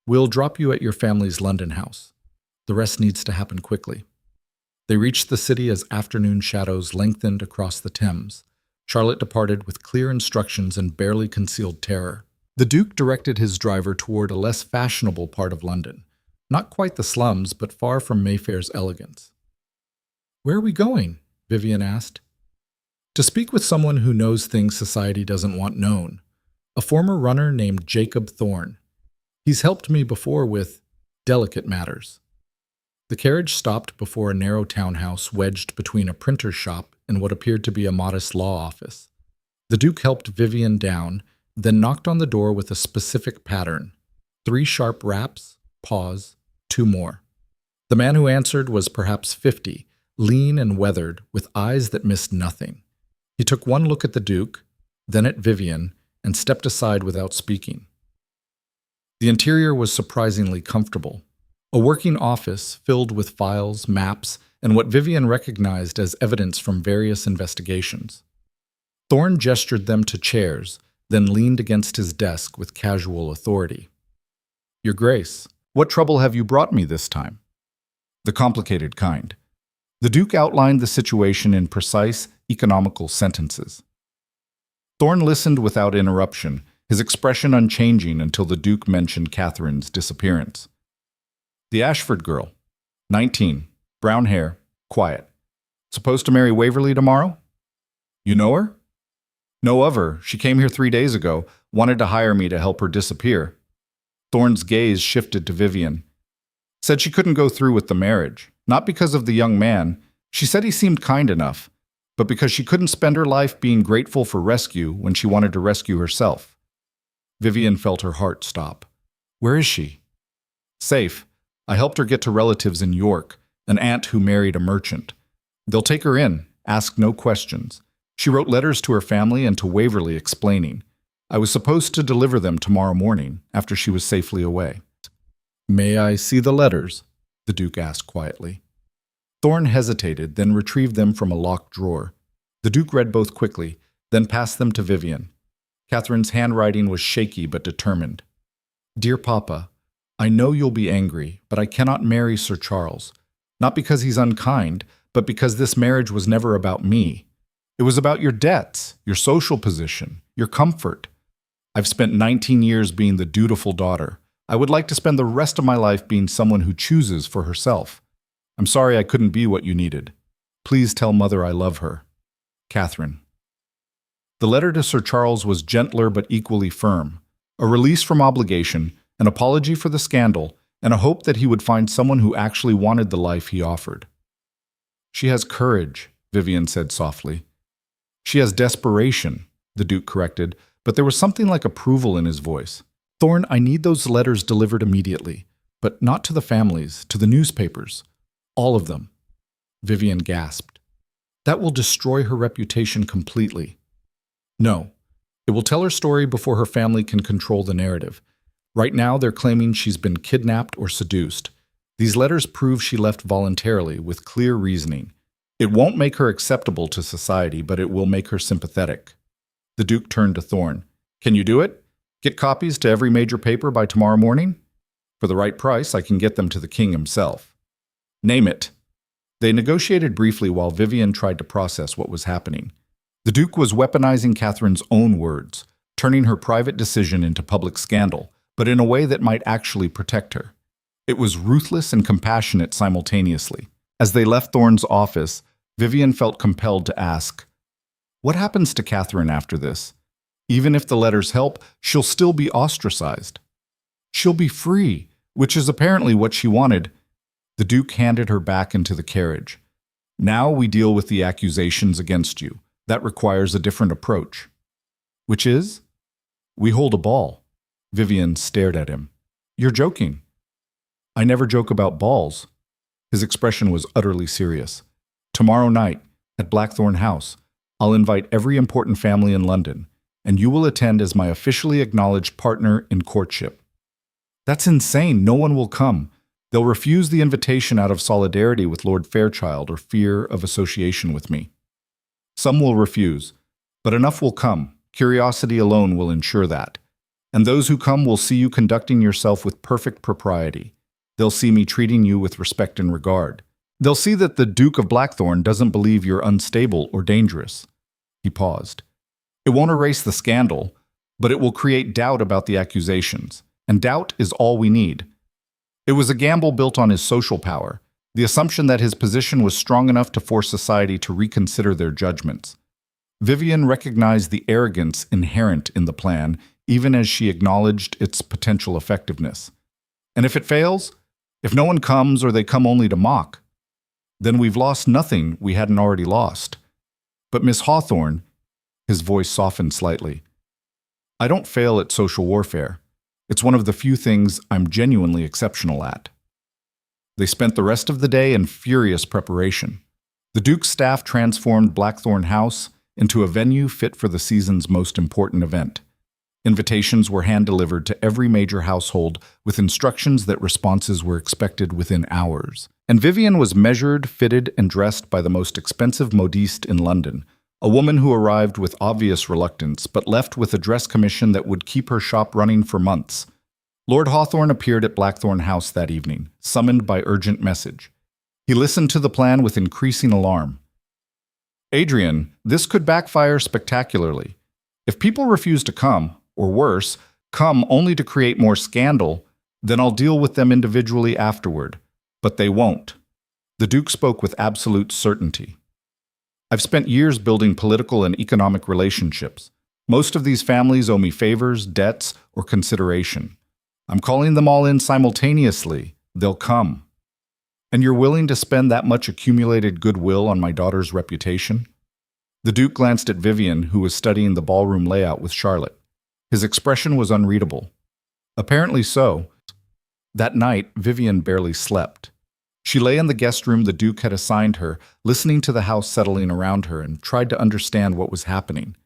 We'll drop you at your family's London house. The rest needs to happen quickly." They reached the city as afternoon shadows lengthened across the Thames. Charlotte departed with clear instructions and barely concealed terror. The Duke directed his driver toward a less fashionable part of London. Not quite the slums, but far from Mayfair's elegance. "Where are we going?" Vivian asked. "To speak with someone who knows things society doesn't want known. A former runner named Jacob Thorne. He's helped me before with delicate matters." The carriage stopped before a narrow townhouse wedged between a printer's shop and what appeared to be a modest law office. The Duke helped Vivian down, then knocked on the door with a specific pattern. 3 sharp raps, pause, 2 more. The man who answered was perhaps 50, lean and weathered, with eyes that missed nothing. He took one look at the Duke, then at Vivian, and stepped aside without speaking. The interior was surprisingly comfortable. A working office filled with files, maps, and what Vivian recognized as evidence from various investigations. Thorne gestured them to chairs, then leaned against his desk with casual authority. "Your Grace, what trouble have you brought me this time?" "The complicated kind." The Duke outlined the situation in precise, economical sentences. Thorne listened without interruption, his expression unchanging until the Duke mentioned Catherine's disappearance. "The Ashford girl, 19, brown hair, quiet. Supposed to marry Waverley tomorrow? You know her?" "Know of her. She came here 3 days ago, wanted to hire me to help her disappear." Thorne's gaze shifted to Vivian. Said she couldn't go through with the marriage, not because of the young man. She said he seemed kind enough, but because she couldn't spend her life being grateful for rescue when she wanted to rescue herself. Vivian felt her heart stop. Where is she? Safe. I helped her get to relatives in York, an aunt who married a merchant. They'll take her in, ask no questions. She wrote letters to her family and to Waverley explaining. I was supposed to deliver them tomorrow morning, after she was safely away. May I see the letters? The Duke asked quietly. Thorne hesitated, then retrieved them from a locked drawer. The Duke read both quickly, then passed them to Vivian. Catherine's handwriting was shaky but determined. Dear Papa, I know you'll be angry, but I cannot marry Sir Charles. Not because he's unkind, but because this marriage was never about me. It was about your debts, your social position, your comfort. I've spent 19 years being the dutiful daughter. I would like to spend the rest of my life being someone who chooses for herself. I'm sorry I couldn't be what you needed. Please tell Mother I love her. Catherine. The letter to Sir Charles was gentler but equally firm, a release from obligation, an apology for the scandal, and a hope that he would find someone who actually wanted the life he offered. She has courage, Vivian said softly. She has desperation, the Duke corrected, but there was something like approval in his voice. Thorne, I need those letters delivered immediately, but not to the families, to the newspapers. All of them. Vivian gasped. That will destroy her reputation completely. No. It will tell her story before her family can control the narrative. Right now, they're claiming she's been kidnapped or seduced. These letters prove she left voluntarily, with clear reasoning. It won't make her acceptable to society, but it will make her sympathetic. The Duke turned to Thorne. Can you do it? Get copies to every major paper by tomorrow morning? For the right price, I can get them to the king himself. Name it. They negotiated briefly while Vivian tried to process what was happening. The Duke was weaponizing Catherine's own words, turning her private decision into public scandal, but in a way that might actually protect her. It was ruthless and compassionate simultaneously. As they left Thorne's office, Vivian felt compelled to ask, what happens to Catherine after this? Even if the letters help, she'll still be ostracized. She'll be free, which is apparently what she wanted. The Duke handed her back into the carriage. Now we deal with the accusations against you. That requires a different approach. Which is? We hold a ball. Vivian stared at him. You're joking. I never joke about balls. His expression was utterly serious. Tomorrow night, at Blackthorne House, I'll invite every important family in London, and you will attend as my officially acknowledged partner in courtship. That's insane. No one will come. They'll refuse the invitation out of solidarity with Lord Fairchild or fear of association with me. Some will refuse, but enough will come. Curiosity alone will ensure that. And those who come will see you conducting yourself with perfect propriety. They'll see me treating you with respect and regard. They'll see that the Duke of Blackthorne doesn't believe you're unstable or dangerous. He paused. It won't erase the scandal, but it will create doubt about the accusations, and doubt is all we need. It was a gamble built on his social power, the assumption that his position was strong enough to force society to reconsider their judgments. Vivian recognized the arrogance inherent in the plan, even as she acknowledged its potential effectiveness. And if it fails, if no one comes or they come only to mock, then we've lost nothing we hadn't already lost. But Miss Hawthorne, his voice softened slightly, I don't fail at social warfare. It's one of the few things I'm genuinely exceptional at. They spent the rest of the day in furious preparation. The Duke's staff transformed Blackthorne House into a venue fit for the season's most important event. Invitations were hand-delivered to every major household with instructions that responses were expected within hours. And Vivian was measured, fitted, and dressed by the most expensive modiste in London, a woman who arrived with obvious reluctance but left with a dress commission that would keep her shop running for months. Lord Hawthorne appeared at Blackthorne House that evening, summoned by urgent message. He listened to the plan with increasing alarm. Adrian, this could backfire spectacularly. If people refuse to come, or worse, come only to create more scandal, then I'll deal with them individually afterward. But they won't. The Duke spoke with absolute certainty. I've spent years building political and economic relationships. Most of these families owe me favors, debts, or consideration. I'm calling them all in simultaneously. They'll come. And you're willing to spend that much accumulated goodwill on my daughter's reputation? The Duke glanced at Vivian, who was studying the ballroom layout with Charlotte. His expression was unreadable. Apparently so. That night, Vivian barely slept. She lay in the guest room the Duke had assigned her, listening to the house settling around her, and tried to understand what was happening.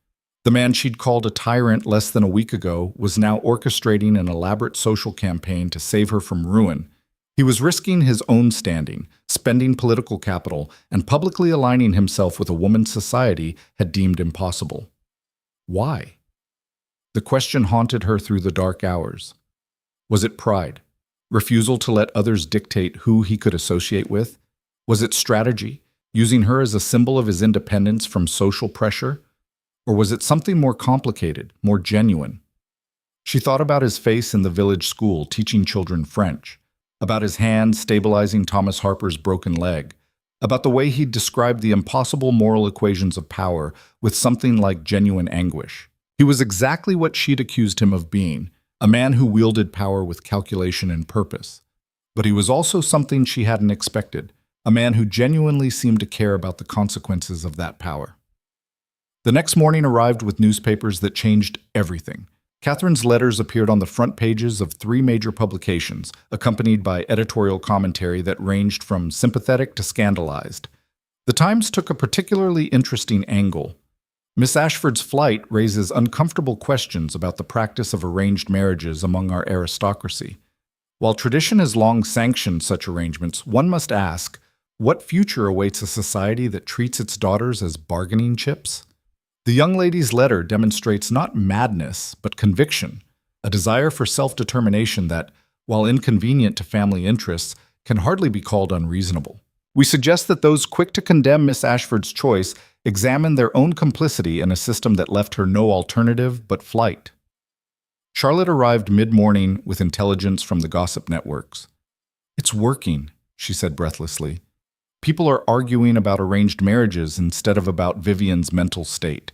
The man she'd called a tyrant less than a week ago was now orchestrating an elaborate social campaign to save her from ruin. He was risking his own standing, spending political capital, and publicly aligning himself with a woman society had deemed impossible. Why? The question haunted her through the dark hours. Was it pride? Refusal to let others dictate who he could associate with? Was it strategy, using her as a symbol of his independence from social pressure? Or was it something more complicated, more genuine? She thought about his face in the village school teaching children French, about his hand stabilizing Thomas Harper's broken leg, about the way he'd described the impossible moral equations of power with something like genuine anguish. He was exactly what she'd accused him of being, a man who wielded power with calculation and purpose. But he was also something she hadn't expected, a man who genuinely seemed to care about the consequences of that power. The next morning arrived with newspapers that changed everything. Catherine's letters appeared on the front pages of 3 major publications, accompanied by editorial commentary that ranged from sympathetic to scandalized. The Times took a particularly interesting angle. Miss Ashford's flight raises uncomfortable questions about the practice of arranged marriages among our aristocracy. While tradition has long sanctioned such arrangements, one must ask, what future awaits a society that treats its daughters as bargaining chips? The young lady's letter demonstrates not madness, but conviction, a desire for self-determination that, while inconvenient to family interests, can hardly be called unreasonable. We suggest that those quick to condemn Miss Ashford's choice examine their own complicity in a system that left her no alternative but flight. Charlotte arrived mid-morning with intelligence from the gossip networks. "It's working," she said breathlessly. "People are arguing about arranged marriages instead of about Vivian's mental state.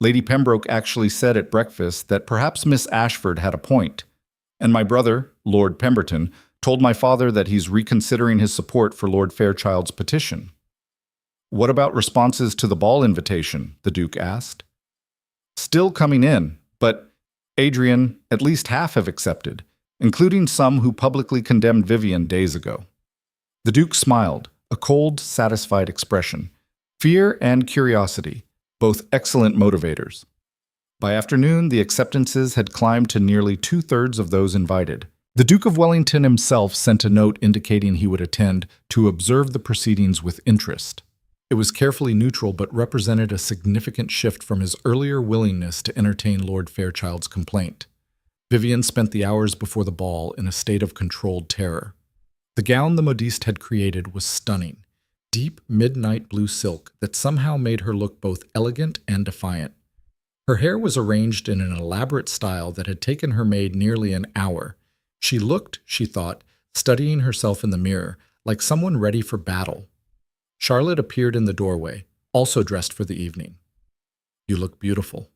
Lady Pembroke actually said at breakfast that perhaps Miss Ashford had a point. And my brother, Lord Pemberton, told my father that he's reconsidering his support for Lord Fairchild's petition." "What about responses to the ball invitation?" the Duke asked. "Still coming in, but, Adrian, at least half have accepted, including some who publicly condemned Vivian days ago." The Duke smiled, a cold, satisfied expression. Fear and curiosity, both excellent motivators. By afternoon, the acceptances had climbed to nearly 2/3 of those invited. The Duke of Wellington himself sent a note indicating he would attend to observe the proceedings with interest. It was carefully neutral but represented a significant shift from his earlier willingness to entertain Lord Fairchild's complaint. Vivian spent the hours before the ball in a state of controlled terror. The gown the modiste had created was stunning, deep midnight blue silk that somehow made her look both elegant and defiant. Her hair was arranged in an elaborate style that had taken her maid nearly an hour. She looked, she thought, studying herself in the mirror, like someone ready for battle. Charlotte appeared in the doorway, also dressed for the evening. "You look beautiful."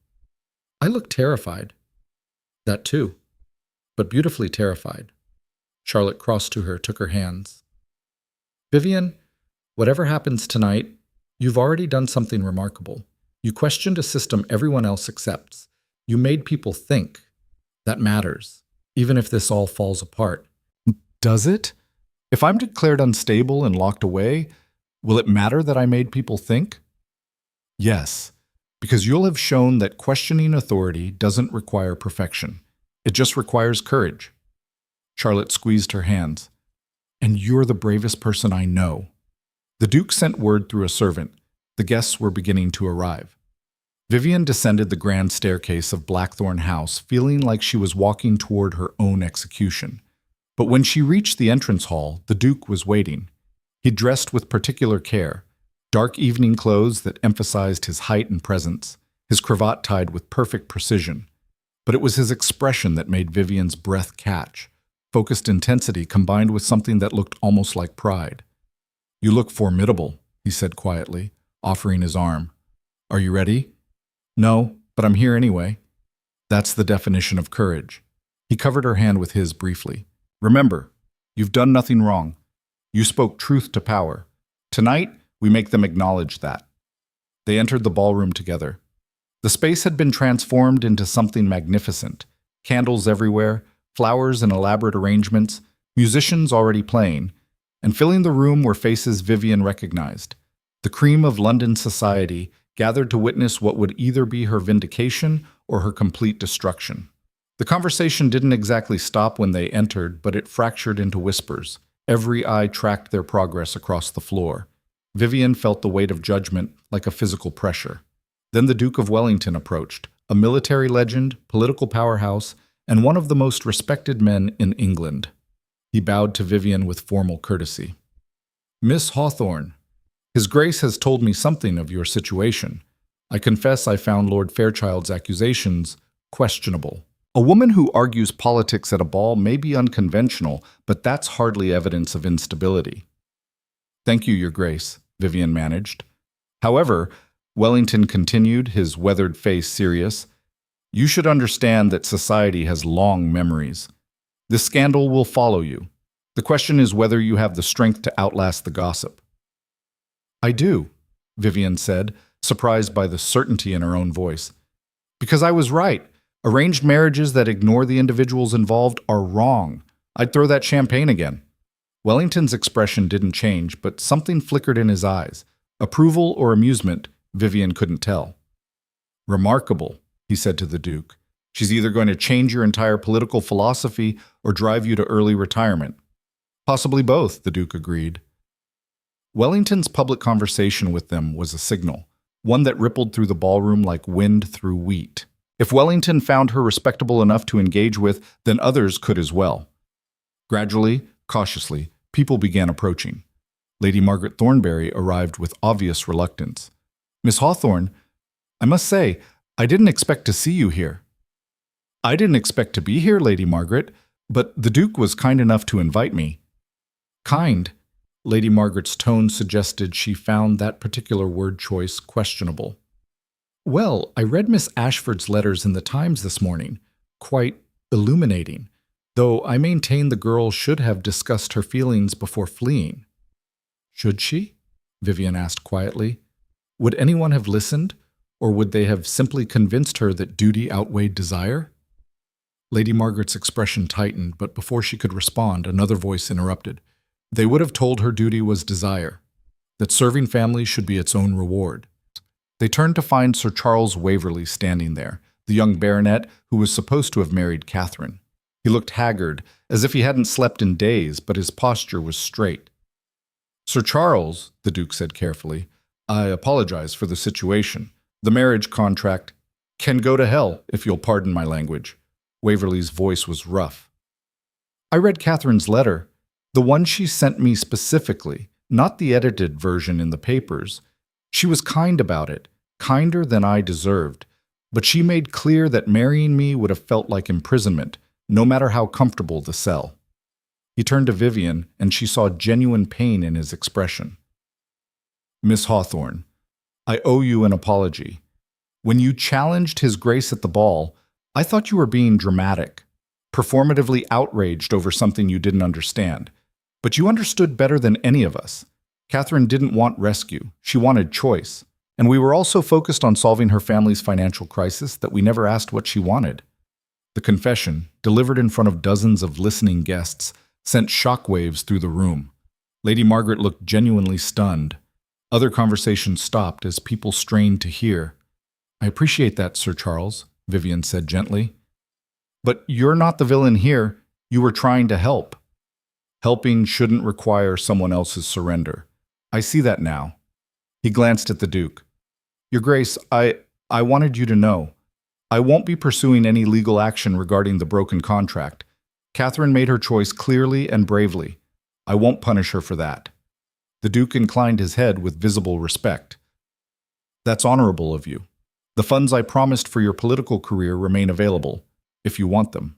"I look terrified." "That too, but beautifully terrified." Charlotte crossed to her, took her hands. "Vivian, whatever happens tonight, you've already done something remarkable. You questioned a system everyone else accepts. You made people think. That matters, even if this all falls apart." "Does it? If I'm declared unstable and locked away, will it matter that I made people think?" "Yes, because you'll have shown that questioning authority doesn't require perfection. It just requires courage." Charlotte squeezed her hands. "And you're the bravest person I know." The Duke sent word through a servant. The guests were beginning to arrive. Vivian descended the grand staircase of Blackthorne House, feeling like she was walking toward her own execution. But when she reached the entrance hall, the Duke was waiting. He dressed with particular care, dark evening clothes that emphasized his height and presence, his cravat tied with perfect precision. But it was his expression that made Vivian's breath catch, focused intensity combined with something that looked almost like pride. "You look formidable," he said quietly, offering his arm. "Are you ready?" "No, but I'm here anyway." That's the definition of courage. He covered her hand with his briefly. Remember, you've done nothing wrong. You spoke truth to power. Tonight, we make them acknowledge that. They entered the ballroom together. The space had been transformed into something magnificent. Candles everywhere, flowers and elaborate arrangements, musicians already playing, and filling the room were faces Vivian recognized. The cream of London society gathered to witness what would either be her vindication or her complete destruction. The conversation didn't exactly stop when they entered, but it fractured into whispers. Every eye tracked their progress across the floor. Vivian felt the weight of judgment like a physical pressure. Then the Duke of Wellington approached, a military legend, political powerhouse, and one of the most respected men in England. He bowed to Vivian with formal courtesy. Miss Hawthorne, His Grace has told me something of your situation. I confess I found Lord Fairchild's accusations questionable. A woman who argues politics at a ball may be unconventional, but that's hardly evidence of instability. Thank you, Your Grace, Vivian managed. However, Wellington continued, his weathered face serious, you should understand that society has long memories. This scandal will follow you. The question is whether you have the strength to outlast the gossip. I do, Vivian said, surprised by the certainty in her own voice. Because I was right. Arranged marriages that ignore the individuals involved are wrong. I'd throw that champagne again. Wellington's expression didn't change, but something flickered in his eyes. Approval or amusement, Vivian couldn't tell. Remarkable, he said to the Duke. She's either going to change your entire political philosophy or drive you to early retirement. Possibly both, the Duke agreed. Wellington's public conversation with them was a signal, one that rippled through the ballroom like wind through wheat. If Wellington found her respectable enough to engage with, then others could as well. Gradually, cautiously, people began approaching. Lady Margaret Thornbury arrived with obvious reluctance. Miss Hawthorne, I must say, I didn't expect to see you here. I didn't expect to be here, Lady Margaret, but the Duke was kind enough to invite me. Kind? Lady Margaret's tone suggested she found that particular word choice questionable. Well, I read Miss Ashford's letters in the Times this morning. Quite illuminating, though I maintain the girl should have discussed her feelings before fleeing. Should she? Vivian asked quietly. Would anyone have listened, or would they have simply convinced her that duty outweighed desire? Lady Margaret's expression tightened, but before she could respond, another voice interrupted. They would have told her duty was desire, that serving families should be its own reward. They turned to find Sir Charles Waverley standing there, the young baronet who was supposed to have married Catherine. He looked haggard, as if he hadn't slept in days, but his posture was straight. Sir Charles, the Duke said carefully, I apologize for the situation. The marriage contract can go to hell, if you'll pardon my language. Waverley's voice was rough. I read Catherine's letter, the one she sent me specifically, not the edited version in the papers. She was kind about it, kinder than I deserved, but she made clear that marrying me would have felt like imprisonment, no matter how comfortable the cell. He turned to Vivian, and she saw genuine pain in his expression. Miss Hawthorne, I owe you an apology. When you challenged His Grace at the ball, I thought you were being dramatic, performatively outraged over something you didn't understand. But you understood better than any of us. Catherine didn't want rescue. She wanted choice. And we were all so focused on solving her family's financial crisis that we never asked what she wanted. The confession, delivered in front of dozens of listening guests, sent shockwaves through the room. Lady Margaret looked genuinely stunned. Other conversations stopped as people strained to hear. I appreciate that, Sir Charles, Vivian said gently. But you're not the villain here. You were trying to help. Helping shouldn't require someone else's surrender. I see that now. He glanced at the Duke. Your Grace, I wanted you to know. I won't be pursuing any legal action regarding the broken contract. Catherine made her choice clearly and bravely. I won't punish her for that. The Duke inclined his head with visible respect. That's honorable of you. The funds I promised for your political career remain available, if you want them.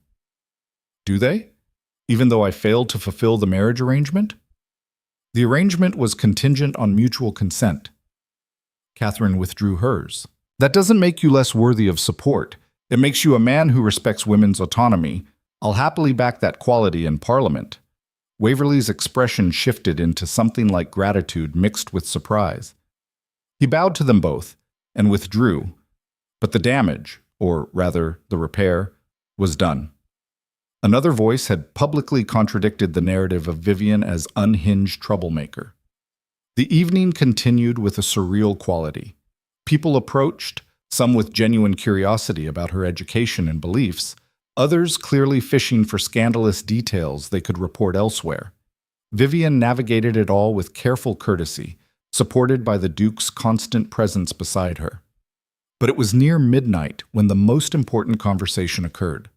Do they? Even though I failed to fulfill the marriage arrangement? The arrangement was contingent on mutual consent. Catherine withdrew hers. That doesn't make you less worthy of support. It makes you a man who respects women's autonomy. I'll happily back that quality in Parliament." Waverley's expression shifted into something like gratitude mixed with surprise. He bowed to them both and withdrew, but the damage, or rather the repair, was done. Another voice had publicly contradicted the narrative of Vivian as unhinged troublemaker. The evening continued with a surreal quality. People approached, some with genuine curiosity about her education and beliefs, others clearly fishing for scandalous details they could report elsewhere. Vivian navigated it all with careful courtesy, supported by the Duke's constant presence beside her. But it was near midnight when the most important conversation occurred.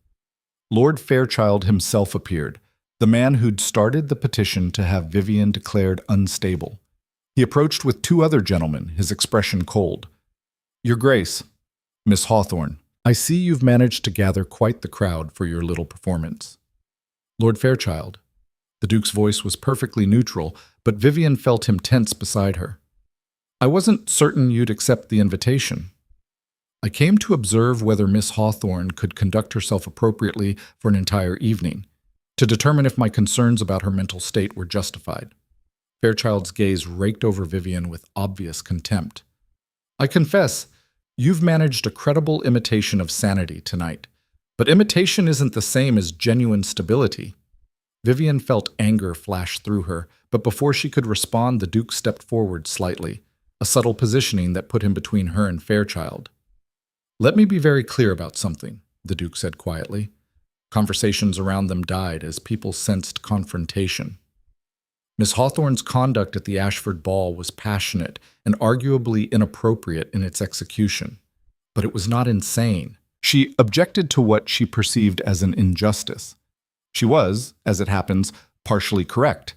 Lord Fairchild himself appeared, the man who'd started the petition to have Vivian declared unstable. He approached with two other gentlemen, his expression cold. "Your Grace, Miss Hawthorne, I see you've managed to gather quite the crowd for your little performance." "Lord Fairchild." The Duke's voice was perfectly neutral, but Vivian felt him tense beside her. "I wasn't certain you'd accept the invitation. I came to observe whether Miss Hawthorne could conduct herself appropriately for an entire evening, to determine if my concerns about her mental state were justified." Fairchild's gaze raked over Vivian with obvious contempt. "I confess, you've managed a credible imitation of sanity tonight, but imitation isn't the same as genuine stability." Vivian felt anger flash through her, but before she could respond, the Duke stepped forward slightly, a subtle positioning that put him between her and Fairchild. "Let me be very clear about something," the Duke said quietly. Conversations around them died as people sensed confrontation. Miss Hawthorne's conduct at the Ashford ball was passionate and arguably inappropriate in its execution. But it was not insane. She objected to what she perceived as an injustice. She was, as it happens, partially correct.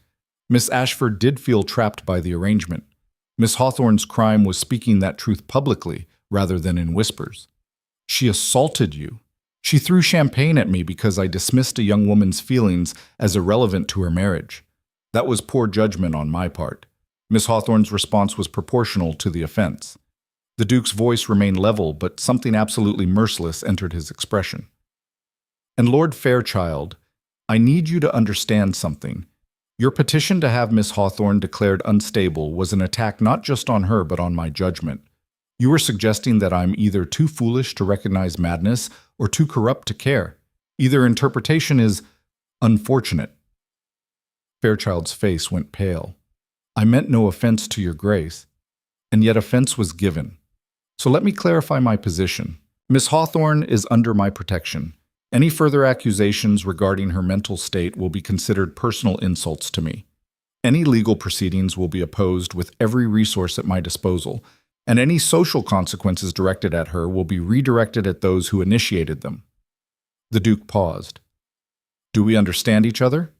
Miss Ashford did feel trapped by the arrangement. Miss Hawthorne's crime was speaking that truth publicly rather than in whispers. "She assaulted you. She threw champagne at me because I dismissed a young woman's feelings as irrelevant to her marriage. That was poor judgment on my part." Miss Hawthorne's response was proportional to the offense. The Duke's voice remained level, but something absolutely merciless entered his expression. "And Lord Fairchild, I need you to understand something. Your petition to have Miss Hawthorne declared unstable was an attack not just on her but on my judgment. You were suggesting that I'm either too foolish to recognize madness or too corrupt to care. Either interpretation is unfortunate." Fairchild's face went pale. "I meant no offense to your Grace, and yet offense was given. So let me clarify my position. Miss Hawthorne is under my protection. Any further accusations regarding her mental state will be considered personal insults to me. Any legal proceedings will be opposed with every resource at my disposal, and any social consequences directed at her will be redirected at those who initiated them." The Duke paused. "Do we understand each other?"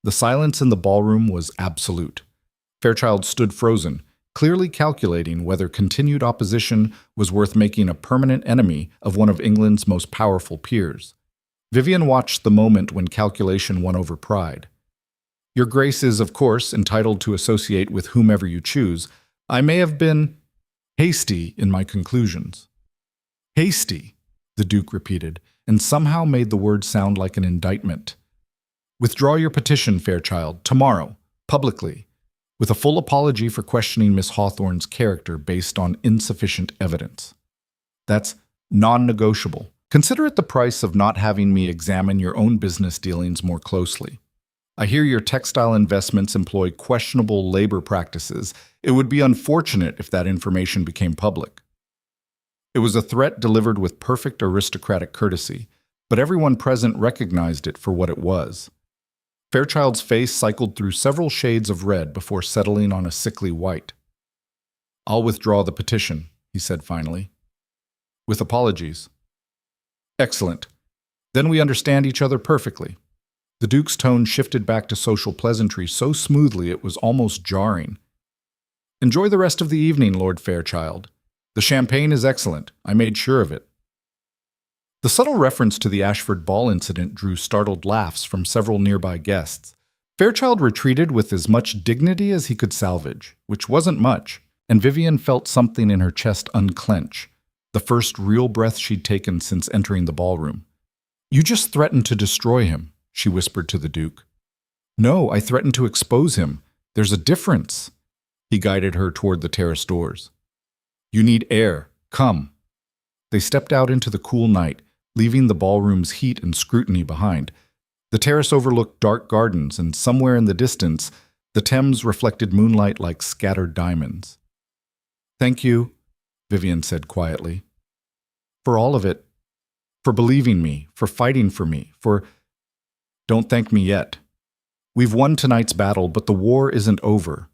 The silence in the ballroom was absolute. Fairchild stood frozen, clearly calculating whether continued opposition was worth making a permanent enemy of one of England's most powerful peers. Vivian watched the moment when calculation won over pride. "Your Grace is, of course, entitled to associate with whomever you choose. I may have been hasty in my conclusions." "Hasty," the Duke repeated, and somehow made the word sound like an indictment. "Withdraw your petition, Fairchild, tomorrow, publicly, with a full apology for questioning Miss Hawthorne's character based on insufficient evidence. That's non-negotiable. Consider it the price of not having me examine your own business dealings more closely. I hear your textile investments employ questionable labor practices. It would be unfortunate if that information became public." It was a threat delivered with perfect aristocratic courtesy, but everyone present recognized it for what it was. Fairchild's face cycled through several shades of red before settling on a sickly white. "I'll withdraw the petition," he said finally. "With apologies." "Excellent. Then we understand each other perfectly." The Duke's tone shifted back to social pleasantry so smoothly it was almost jarring. "Enjoy the rest of the evening, Lord Fairchild. The champagne is excellent. I made sure of it." The subtle reference to the Ashford ball incident drew startled laughs from several nearby guests. Fairchild retreated with as much dignity as he could salvage, which wasn't much, and Vivian felt something in her chest unclench, the first real breath she'd taken since entering the ballroom. You just threatened to destroy him, she whispered to the Duke. No, I threatened to expose him. There's a difference. He guided her toward the terrace doors. You need air. Come. They stepped out into the cool night, leaving the ballroom's heat and scrutiny behind. The terrace overlooked dark gardens, and somewhere in the distance, the Thames reflected moonlight like scattered diamonds. Thank you, Vivian said quietly. For all of it. For believing me, for fighting for me, for… Don't thank me yet. We've won tonight's battle, but the war isn't over.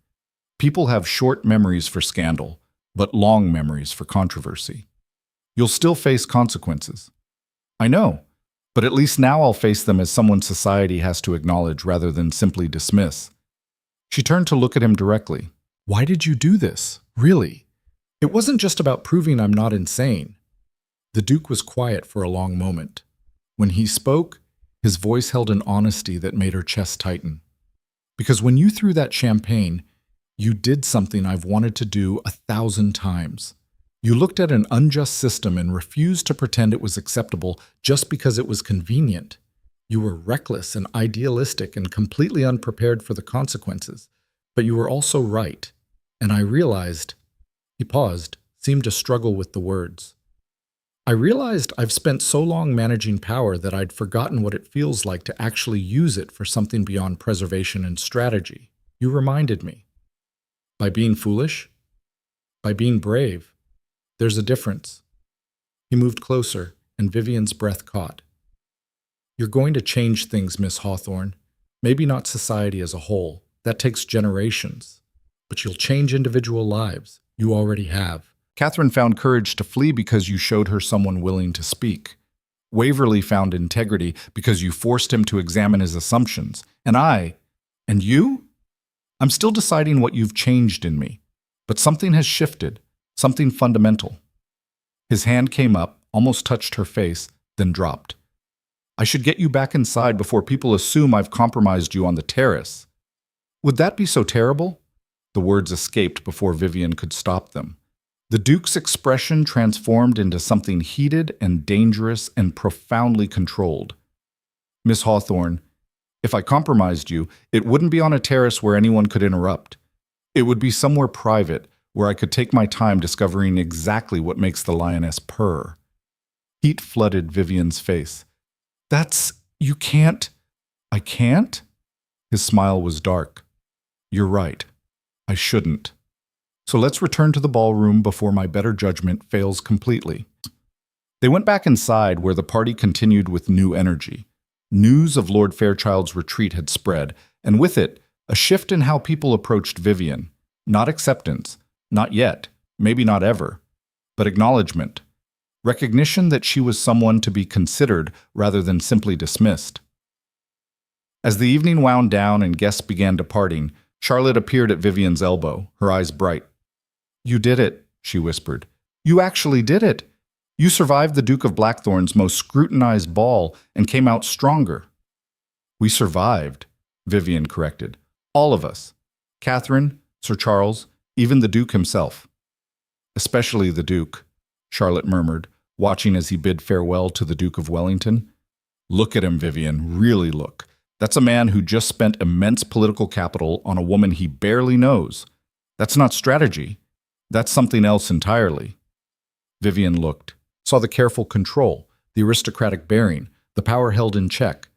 People have short memories for scandal, but long memories for controversy. You'll still face consequences. I know, but at least now I'll face them as someone society has to acknowledge rather than simply dismiss. She turned to look at him directly. Why did you do this? Really? It wasn't just about proving I'm not insane. The Duke was quiet for a long moment. When he spoke, his voice held an honesty that made her chest tighten. Because when you threw that champagne, you did something I've wanted to do 1,000 times. You looked at an unjust system and refused to pretend it was acceptable just because it was convenient. You were reckless and idealistic and completely unprepared for the consequences. But you were also right. And I realized… He paused, seemed to struggle with the words. I realized I've spent so long managing power that I'd forgotten what it feels like to actually use it for something beyond preservation and strategy. You reminded me. By being foolish? By being brave? There's a difference. He moved closer, and Vivian's breath caught. You're going to change things, Miss Hawthorne. Maybe not society as a whole. That takes generations. But you'll change individual lives. You already have. Catherine found courage to flee because you showed her someone willing to speak. Waverley found integrity because you forced him to examine his assumptions. And you? I'm still deciding what you've changed in me. But something has shifted, something fundamental. His hand came up, almost touched her face, then dropped. I should get you back inside before people assume I've compromised you on the terrace. Would that be so terrible? The words escaped before Vivian could stop them. The Duke's expression transformed into something heated and dangerous and profoundly controlled. Miss Hawthorne, if I compromised you, it wouldn't be on a terrace where anyone could interrupt. It would be somewhere private, where I could take my time discovering exactly what makes the lioness purr. Heat flooded Vivian's face. You can't… I can't? His smile was dark. You're right. I shouldn't. So let's return to the ballroom before my better judgment fails completely. They went back inside where the party continued with new energy. News of Lord Fairchild's retreat had spread, and with it, a shift in how people approached Vivian. Not acceptance, not yet, maybe not ever, but acknowledgement. Recognition that she was someone to be considered rather than simply dismissed. As the evening wound down and guests began departing, Charlotte appeared at Vivian's elbow, her eyes bright. You did it, she whispered. You actually did it. You survived the Duke of Blackthorne's most scrutinized ball and came out stronger. We survived, Vivian corrected. All of us. Catherine, Sir Charles, even the Duke himself. Especially the Duke, Charlotte murmured, watching as he bid farewell to the Duke of Wellington. Look at him, Vivian, really look. That's a man who just spent immense political capital on a woman he barely knows. That's not strategy. That's something else entirely. Vivian looked, saw the careful control, the aristocratic bearing, the power held in check.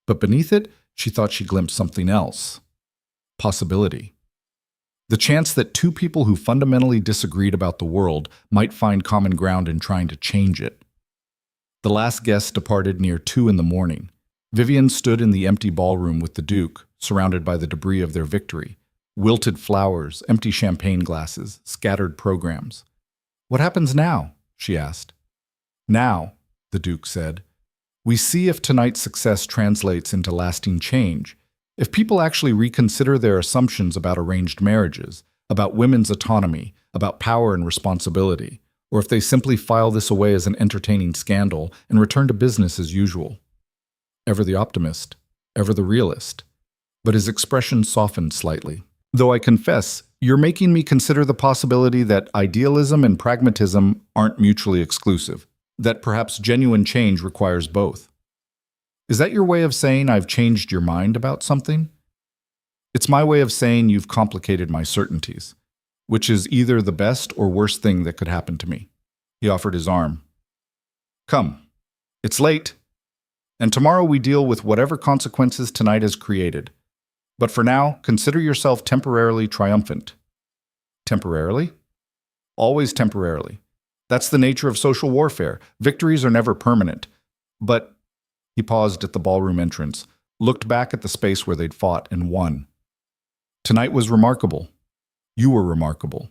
But beneath it, she thought she glimpsed something else. Possibility. The chance that two people who fundamentally disagreed about the world might find common ground in trying to change it. The last guest departed near 2 a.m. Vivian stood in the empty ballroom with the Duke, surrounded by the debris of their victory. Wilted flowers, empty champagne glasses, scattered programs. What happens now? She asked. Now, the Duke said, we see if tonight's success translates into lasting change. If people actually reconsider their assumptions about arranged marriages, about women's autonomy, about power and responsibility, or if they simply file this away as an entertaining scandal and return to business as usual. Ever the optimist, ever the realist. But his expression softened slightly. Though I confess, you're making me consider the possibility that idealism and pragmatism aren't mutually exclusive, that perhaps genuine change requires both. Is that your way of saying I've changed your mind about something? It's my way of saying you've complicated my certainties, which is either the best or worst thing that could happen to me. He offered his arm. Come. It's late. And tomorrow we deal with whatever consequences tonight has created. But for now, consider yourself temporarily triumphant. Temporarily? Always temporarily. That's the nature of social warfare. Victories are never permanent. But he paused at the ballroom entrance, looked back at the space where they'd fought, and won. Tonight was remarkable. You were remarkable.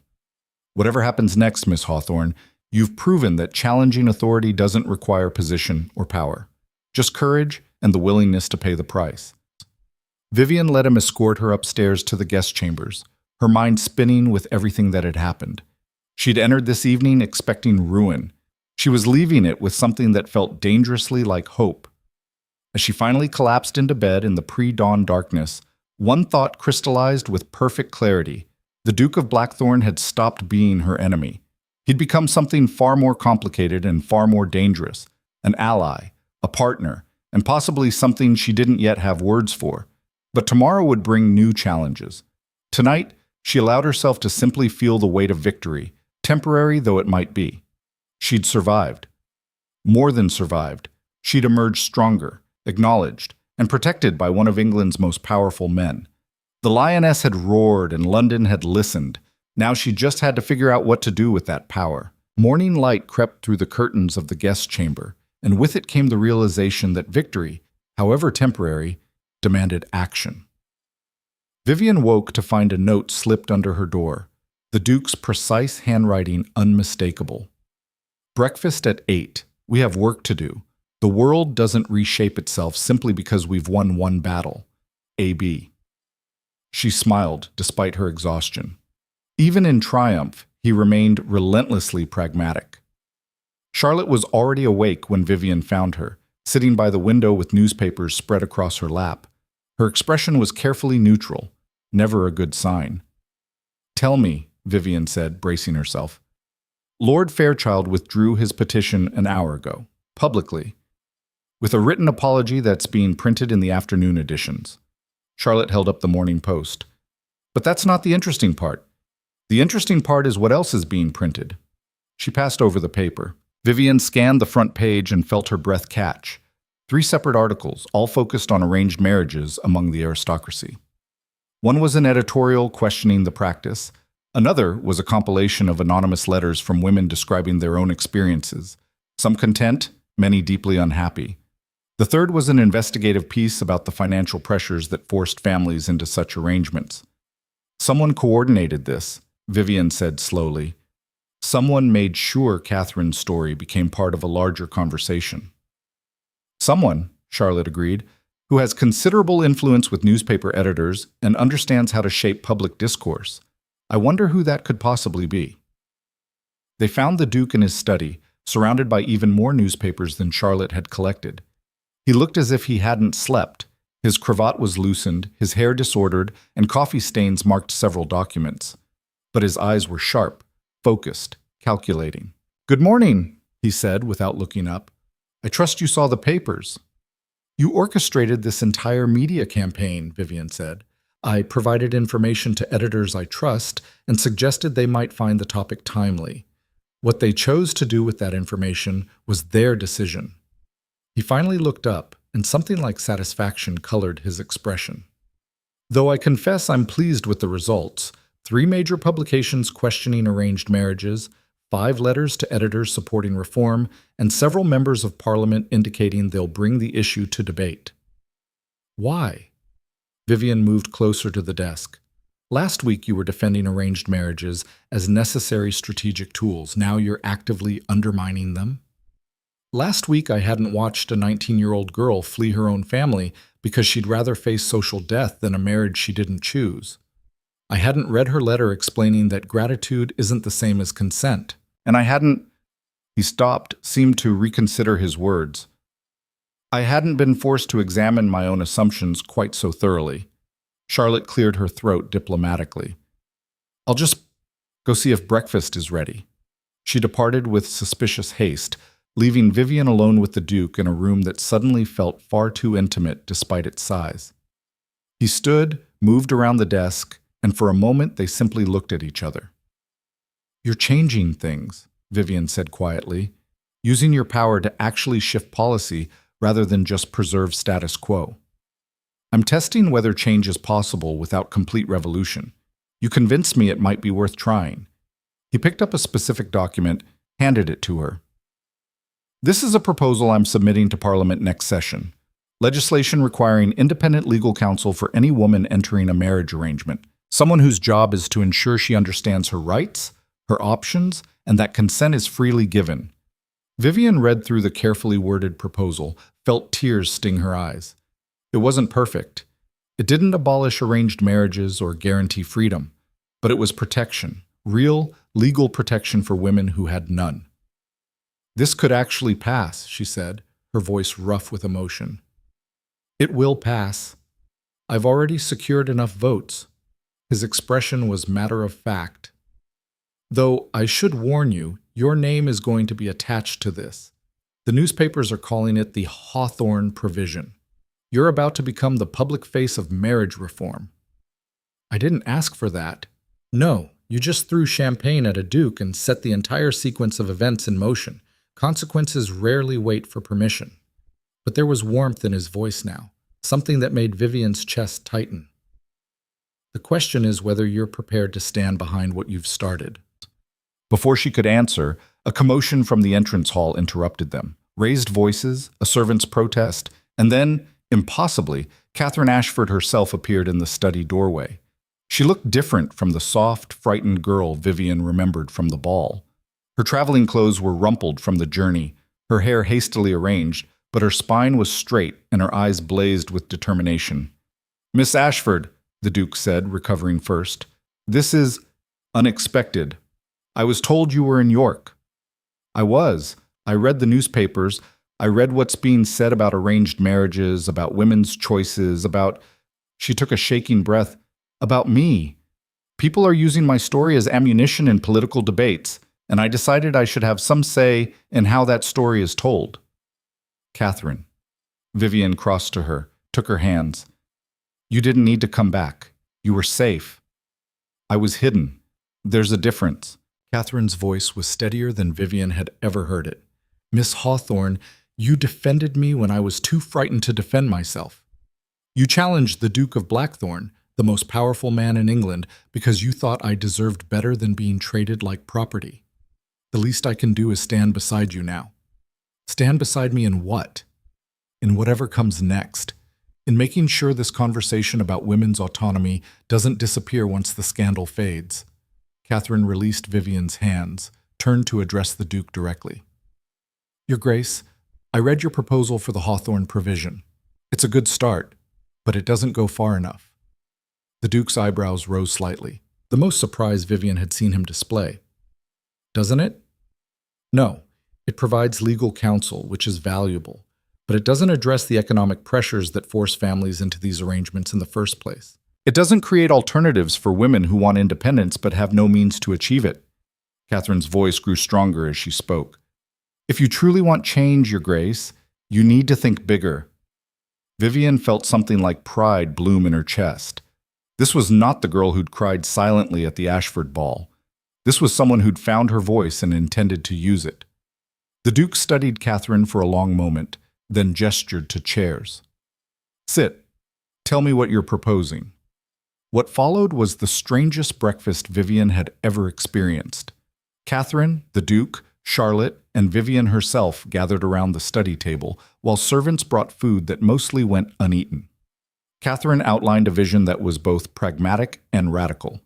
Whatever happens next, Miss Hawthorne, you've proven that challenging authority doesn't require position or power. Just courage and the willingness to pay the price. Vivian let him escort her upstairs to the guest chambers, her mind spinning with everything that had happened. She'd entered this evening expecting ruin. She was leaving it with something that felt dangerously like hope. As she finally collapsed into bed in the pre-dawn darkness, one thought crystallized with perfect clarity. The Duke of Blackthorne had stopped being her enemy. He'd become something far more complicated and far more dangerous, an ally, a partner, and possibly something she didn't yet have words for. But tomorrow would bring new challenges. Tonight, she allowed herself to simply feel the weight of victory, temporary though it might be. She'd survived. More than survived. She'd emerged stronger, acknowledged, and protected by one of England's most powerful men. The lioness had roared and London had listened. Now she just had to figure out what to do with that power. Morning light crept through the curtains of the guest chamber, and with it came the realization that victory, however temporary, demanded action. Vivian woke to find a note slipped under her door, the Duke's precise handwriting unmistakable. Breakfast at 8. We have work to do. The world doesn't reshape itself simply because we've won one battle. A.B. She smiled despite her exhaustion. Even in triumph, he remained relentlessly pragmatic. Charlotte was already awake when Vivian found her, sitting by the window with newspapers spread across her lap. Her expression was carefully neutral, never a good sign. Tell me, Vivian said, bracing herself. Lord Fairchild withdrew his petition an hour ago, publicly, with a written apology that's being printed in the afternoon editions. Charlotte held up the Morning Post. But that's not the interesting part. The interesting part is what else is being printed. She passed over the paper. Vivian scanned the front page and felt her breath catch. 3 separate articles, all focused on arranged marriages among the aristocracy. One was an editorial questioning the practice. Another was a compilation of anonymous letters from women describing their own experiences, some content, many deeply unhappy. The third was an investigative piece about the financial pressures that forced families into such arrangements. Someone coordinated this, Vivian said slowly. Someone made sure Catherine's story became part of a larger conversation. Someone, Charlotte agreed, who has considerable influence with newspaper editors and understands how to shape public discourse. I wonder who that could possibly be. They found the Duke in his study, surrounded by even more newspapers than Charlotte had collected. He looked as if he hadn't slept. His cravat was loosened, his hair disordered, and coffee stains marked several documents. But his eyes were sharp, focused, calculating. Good morning, he said without looking up. I trust you saw the papers. You orchestrated this entire media campaign, Vivian said. I provided information to editors I trust and suggested they might find the topic timely. What they chose to do with that information was their decision. He finally looked up, and something like satisfaction colored his expression. Though I confess I'm pleased with the results, 3 major publications questioning arranged marriages, 5 letters to editors supporting reform, and several members of Parliament indicating they'll bring the issue to debate. Why? Vivian moved closer to the desk. Last week you were defending arranged marriages as necessary strategic tools. Now you're actively undermining them? Last week I hadn't watched a 19-year-old girl flee her own family because she'd rather face social death than a marriage she didn't choose. I hadn't read her letter explaining that gratitude isn't the same as consent. And I hadn't... He stopped, seemed to reconsider his words. I hadn't been forced to examine my own assumptions quite so thoroughly. Charlotte cleared her throat diplomatically. I'll just go see if breakfast is ready. She departed with suspicious haste, leaving Vivian alone with the Duke in a room that suddenly felt far too intimate despite its size. He stood, moved around the desk, and for a moment they simply looked at each other. "You're changing things," Vivian said quietly, "using your power to actually shift policy rather than just preserve status quo. I'm testing whether change is possible without complete revolution. You convinced me it might be worth trying." He picked up a specific document, handed it to her. "This is a proposal I'm submitting to Parliament next session. Legislation requiring independent legal counsel for any woman entering a marriage arrangement, someone whose job is to ensure she understands her rights, her options, and that consent is freely given." Vivian read through the carefully worded proposal, felt tears sting her eyes. It wasn't perfect. It didn't abolish arranged marriages or guarantee freedom, but it was protection, real, legal protection for women who had none. "This could actually pass," she said, her voice rough with emotion. "It will pass. I've already secured enough votes." His expression was matter of fact. "Though I should warn you, your name is going to be attached to this. The newspapers are calling it the Hawthorne provision. You're about to become the public face of marriage reform." "I didn't ask for that." "No, you just threw champagne at a duke and set the entire sequence of events in motion. Consequences rarely wait for permission." But there was warmth in his voice now, something that made Vivian's chest tighten. "The question is whether you're prepared to stand behind what you've started." Before she could answer, a commotion from the entrance hall interrupted them. Raised voices, a servant's protest, and then, impossibly, Catherine Ashford herself appeared in the study doorway. She looked different from the soft, frightened girl Vivian remembered from the ball. Her traveling clothes were rumpled from the journey, her hair hastily arranged, but her spine was straight and her eyes blazed with determination. "Miss Ashford," the Duke said, recovering first, "this is unexpected. I was told you were in York." "I was. I read the newspapers. I read what's being said about arranged marriages, about women's choices, about—" She took a shaking breath. "About me. People are using my story as ammunition in political debates, and I decided I should have some say in how that story is told." "Catherine." Vivian crossed to her, took her hands. "You didn't need to come back. You were safe. I was hidden. There's a difference." Catherine's voice was steadier than Vivian had ever heard it. "Miss Hawthorne, you defended me when I was too frightened to defend myself. You challenged the Duke of Blackthorne, the most powerful man in England, because you thought I deserved better than being traded like property. The least I can do is stand beside you now." "Stand beside me in what?" "In whatever comes next. In making sure this conversation about women's autonomy doesn't disappear once the scandal fades." Catherine released Vivian's hands, turned to address the Duke directly. "Your Grace, I read your proposal for the Hawthorne provision. It's a good start, but it doesn't go far enough." The Duke's eyebrows rose slightly, the most surprise Vivian had seen him display. "Doesn't it?" "No. It provides legal counsel, which is valuable, but it doesn't address the economic pressures that force families into these arrangements in the first place. It doesn't create alternatives for women who want independence but have no means to achieve it." Catherine's voice grew stronger as she spoke. "If you truly want change, Your Grace, you need to think bigger." Vivian felt something like pride bloom in her chest. This was not the girl who'd cried silently at the Ashford ball. This was someone who'd found her voice and intended to use it. The Duke studied Catherine for a long moment, then gestured to chairs. "Sit. Tell me what you're proposing." What followed was the strangest breakfast Vivian had ever experienced. Catherine, the Duke, Charlotte, and Vivian herself gathered around the study table, while servants brought food that mostly went uneaten. Catherine outlined a vision that was both pragmatic and radical.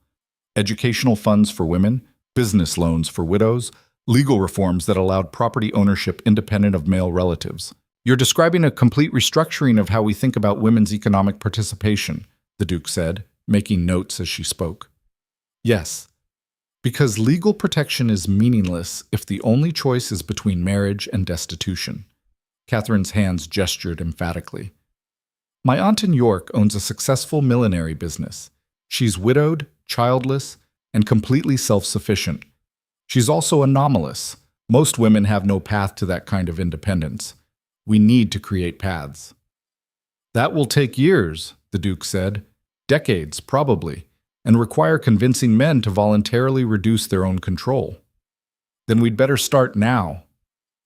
Educational funds for women, business loans for widows, legal reforms that allowed property ownership independent of male relatives. "You're describing a complete restructuring of how we think about women's economic participation," the Duke said, making notes as she spoke. "Yes, because legal protection is meaningless if the only choice is between marriage and destitution." Catherine's hands gestured emphatically. "My aunt in York owns a successful millinery business. She's widowed, childless, and completely self-sufficient. She's also anomalous, Most women have no path to that kind of independence. We need to create paths. That will take years, the Duke said. Decades, probably, and require convincing men to voluntarily reduce their own control. Then we'd better start now.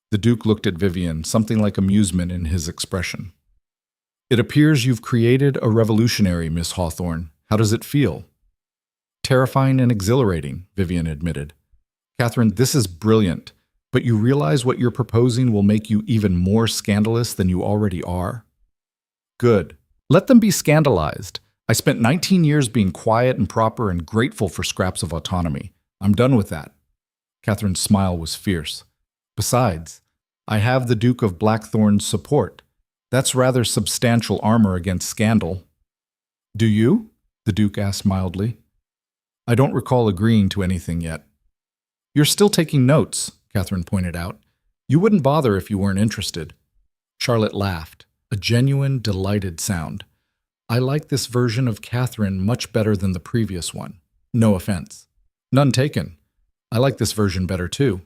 The Duke looked at Vivian, something like amusement in his expression. It appears you've created a revolutionary, Miss Hawthorne. How does it feel? Terrifying and exhilarating, Vivian admitted. Catherine, this is brilliant, but you realize what you're proposing will make you even more scandalous than you already are? Good. Let them be scandalized. I spent 19 years being quiet and proper and grateful for scraps of autonomy. I'm done with that. Catherine's smile was fierce. Besides, I have the Duke of Blackthorne's support. That's rather substantial armor against scandal. Do you? The Duke asked mildly. I don't recall agreeing to anything yet. You're still taking notes, Catherine pointed out. You wouldn't bother if you weren't interested. Charlotte laughed, a genuine, delighted sound. I like this version of Catherine much better than the previous one. No offense. None taken. I like this version better too.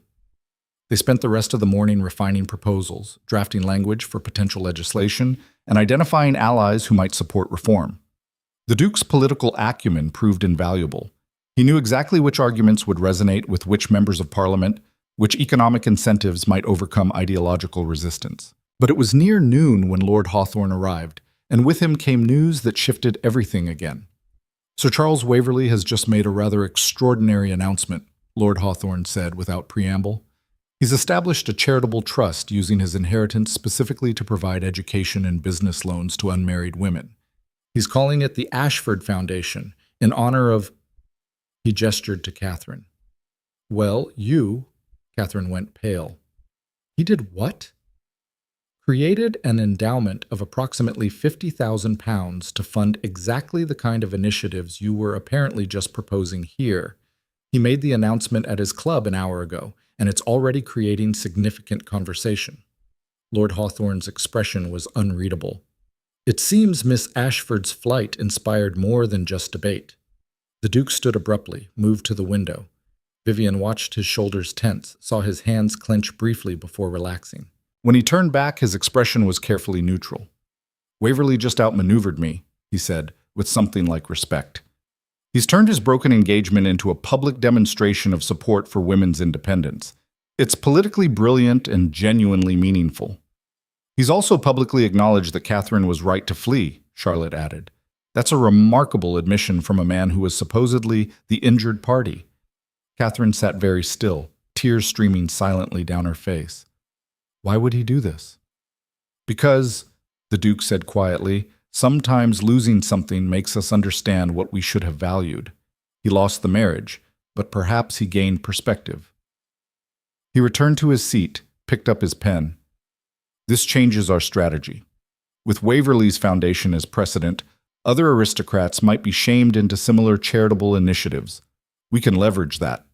They spent the rest of the morning refining proposals, drafting language for potential legislation, and identifying allies who might support reform. The Duke's political acumen proved invaluable. He knew exactly which arguments would resonate with which members of Parliament, which economic incentives might overcome ideological resistance. But it was near noon when Lord Hawthorne arrived, and with him came news that shifted everything again. Sir Charles Waverley has just made a rather extraordinary announcement, Lord Hawthorne said without preamble. He's established a charitable trust using his inheritance specifically to provide education and business loans to unmarried women. He's calling it the Ashford Foundation, in honor of... He gestured to Catherine. Well, Catherine went pale. He did what? Created an endowment of approximately £50,000 to fund exactly the kind of initiatives you were apparently just proposing here. He made the announcement at his club an hour ago, and it's already creating significant conversation. Lord Hawthorne's expression was unreadable. It seems Miss Ashford's flight inspired more than just debate. The Duke stood abruptly, moved to the window. Vivian watched his shoulders tense, saw his hands clench briefly before relaxing. When he turned back, his expression was carefully neutral. Waverley just outmaneuvered me, he said, with something like respect. He's turned his broken engagement into a public demonstration of support for women's independence. It's politically brilliant and genuinely meaningful. He's also publicly acknowledged that Catherine was right to flee, Charlotte added. That's a remarkable admission from a man who was supposedly the injured party. Catherine sat very still, tears streaming silently down her face. Why would he do this? Because, the Duke said quietly, sometimes losing something makes us understand what we should have valued. He lost the marriage, but perhaps he gained perspective. He returned to his seat, picked up his pen. This changes our strategy. With Waverley's foundation as precedent, other aristocrats might be shamed into similar charitable initiatives. We can leverage that.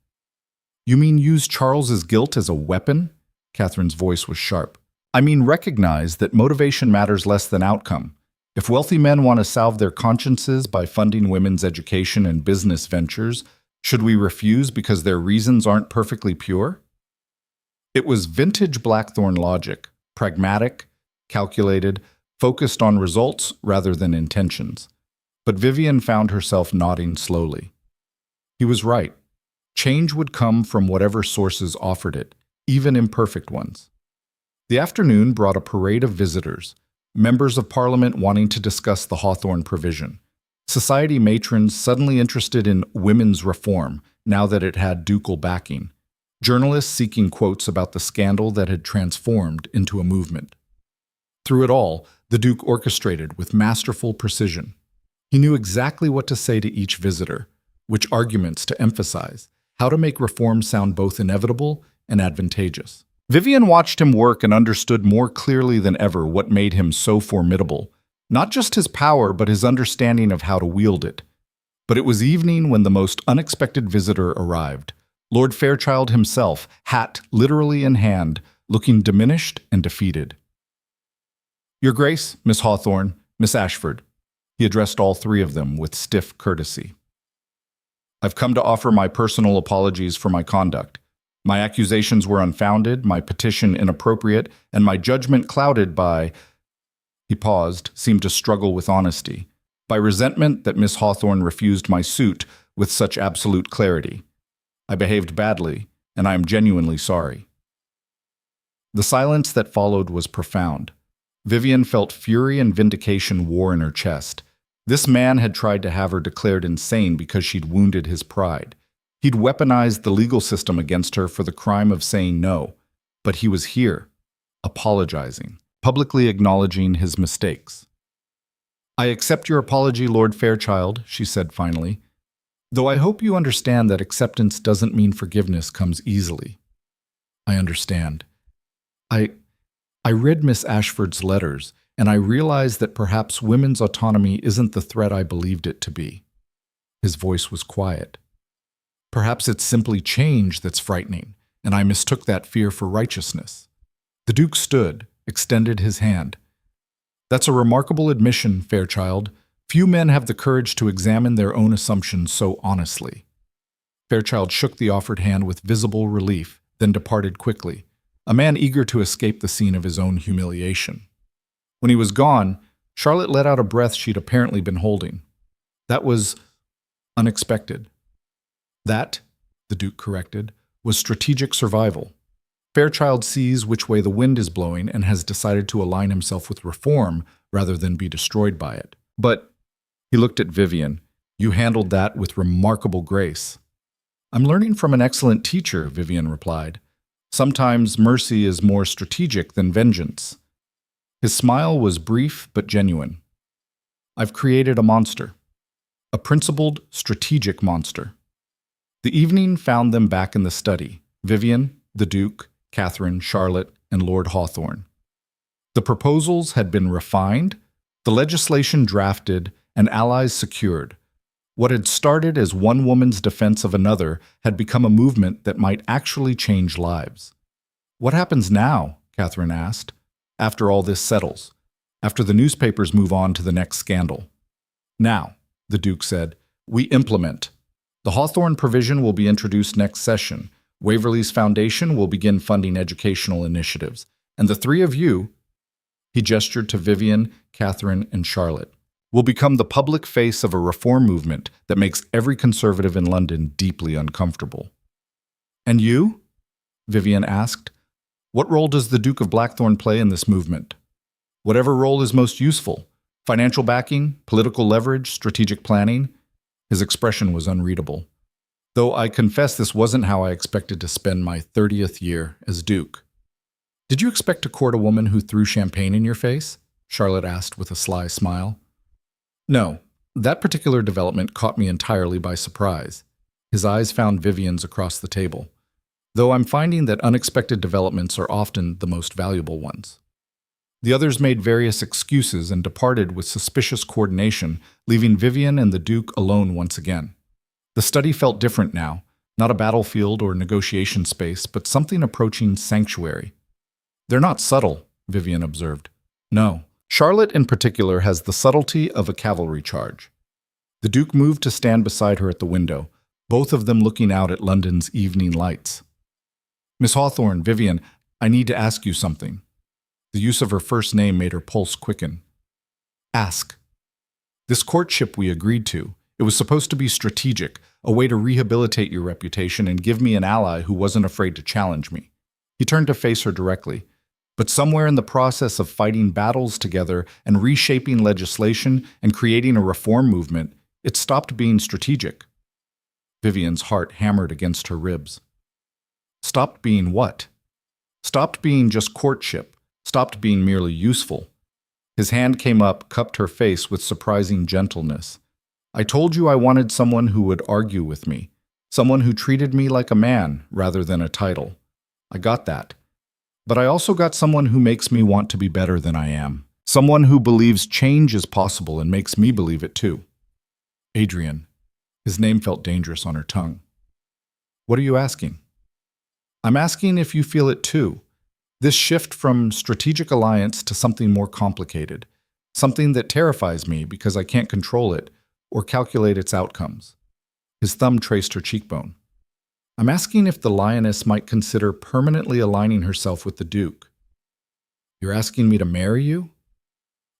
You mean use Charles's guilt as a weapon? Catherine's voice was sharp. I mean recognize that motivation matters less than outcome. If wealthy men want to salve their consciences by funding women's education and business ventures, should we refuse because their reasons aren't perfectly pure? It was vintage Blackthorne logic, pragmatic, calculated, focused on results rather than intentions. But Vivian found herself nodding slowly. He was right. Change would come from whatever sources offered it, even imperfect ones. The afternoon brought a parade of visitors, members of Parliament wanting to discuss the Hawthorne provision, society matrons suddenly interested in women's reform now that it had ducal backing, journalists seeking quotes about the scandal that had transformed into a movement. Through it all, the Duke orchestrated with masterful precision. He knew exactly what to say to each visitor, which arguments to emphasize, how to make reform sound both inevitable and advantageous. Vivian watched him work and understood more clearly than ever what made him so formidable, not just his power but his understanding of how to wield it. But it was evening when the most unexpected visitor arrived, Lord Fairchild himself, hat literally in hand, looking diminished and defeated. Your Grace, Miss Hawthorne, Miss Ashford. He addressed all three of them with stiff courtesy. I've come to offer my personal apologies for my conduct. My accusations were unfounded, my petition inappropriate, and my judgment clouded by— He paused, seemed to struggle with honesty. By resentment that Miss Hawthorne refused my suit with such absolute clarity. I behaved badly, and I am genuinely sorry. The silence that followed was profound. Vivian felt fury and vindication war in her chest. This man had tried to have her declared insane because she'd wounded his pride. He'd weaponized the legal system against her for the crime of saying no. But he was here, apologizing, publicly acknowledging his mistakes. I accept your apology, Lord Fairchild, she said finally, though I hope you understand that acceptance doesn't mean forgiveness comes easily. I understand. I read Miss Ashford's letters, and I realized that perhaps women's autonomy isn't the threat I believed it to be. His voice was quiet. Perhaps it's simply change that's frightening, and I mistook that fear for righteousness. The Duke stood, extended his hand. That's a remarkable admission, Fairchild. Few men have the courage to examine their own assumptions so honestly. Fairchild shook the offered hand with visible relief, then departed quickly, a man eager to escape the scene of his own humiliation. When he was gone, Charlotte let out a breath she'd apparently been holding. That was unexpected. That, the Duke corrected, was strategic survival. Fairchild sees which way the wind is blowing and has decided to align himself with reform rather than be destroyed by it. But, he looked at Vivian, you handled that with remarkable grace. I'm learning from an excellent teacher, Vivian replied. Sometimes mercy is more strategic than vengeance. His smile was brief but genuine. I've created a monster. A principled, strategic monster. The evening found them back in the study, Vivian, the Duke, Catherine, Charlotte, and Lord Hawthorne. The proposals had been refined, the legislation drafted, and allies secured. What had started as one woman's defense of another had become a movement that might actually change lives. What happens now? Catherine asked. After all this settles, after the newspapers move on to the next scandal. Now, the Duke said, we implement. The Hawthorne provision will be introduced next session. Waverley's Foundation will begin funding educational initiatives. And the three of you, he gestured to Vivian, Catherine, and Charlotte, will become the public face of a reform movement that makes every conservative in London deeply uncomfortable. And you? Vivian asked. What role does the Duke of Blackthorne play in this movement? Whatever role is most useful. Financial backing, political leverage, strategic planning. His expression was unreadable. Though I confess this wasn't how I expected to spend my 30th year as Duke. Did you expect to court a woman who threw champagne in your face? Charlotte asked with a sly smile. No, that particular development caught me entirely by surprise. His eyes found Vivian's across the table, though I'm finding that unexpected developments are often the most valuable ones. The others made various excuses and departed with suspicious coordination, leaving Vivian and the Duke alone once again. The study felt different now, not a battlefield or negotiation space, but something approaching sanctuary. They're not subtle, Vivian observed. No. Charlotte in particular has the subtlety of a cavalry charge. The Duke moved to stand beside her at the window, both of them looking out at London's evening lights. Miss Hawthorne, Vivian, I need to ask you something. The use of her first name made her pulse quicken. Ask. This courtship we agreed to, it was supposed to be strategic, a way to rehabilitate your reputation and give me an ally who wasn't afraid to challenge me. He turned to face her directly. But somewhere in the process of fighting battles together and reshaping legislation and creating a reform movement, it stopped being strategic. Vivian's heart hammered against her ribs. Stopped being what? Stopped being just courtship. Stopped being merely useful. His hand came up, cupped her face with surprising gentleness. I told you I wanted someone who would argue with me, someone who treated me like a man rather than a title. I got that. But I also got someone who makes me want to be better than I am. Someone who believes change is possible and makes me believe it too. Adrian. His name felt dangerous on her tongue. What are you asking? I'm asking if you feel it too. This shift from strategic alliance to something more complicated. Something that terrifies me because I can't control it or calculate its outcomes. His thumb traced her cheekbone. I'm asking if the lioness might consider permanently aligning herself with the Duke. You're asking me to marry you?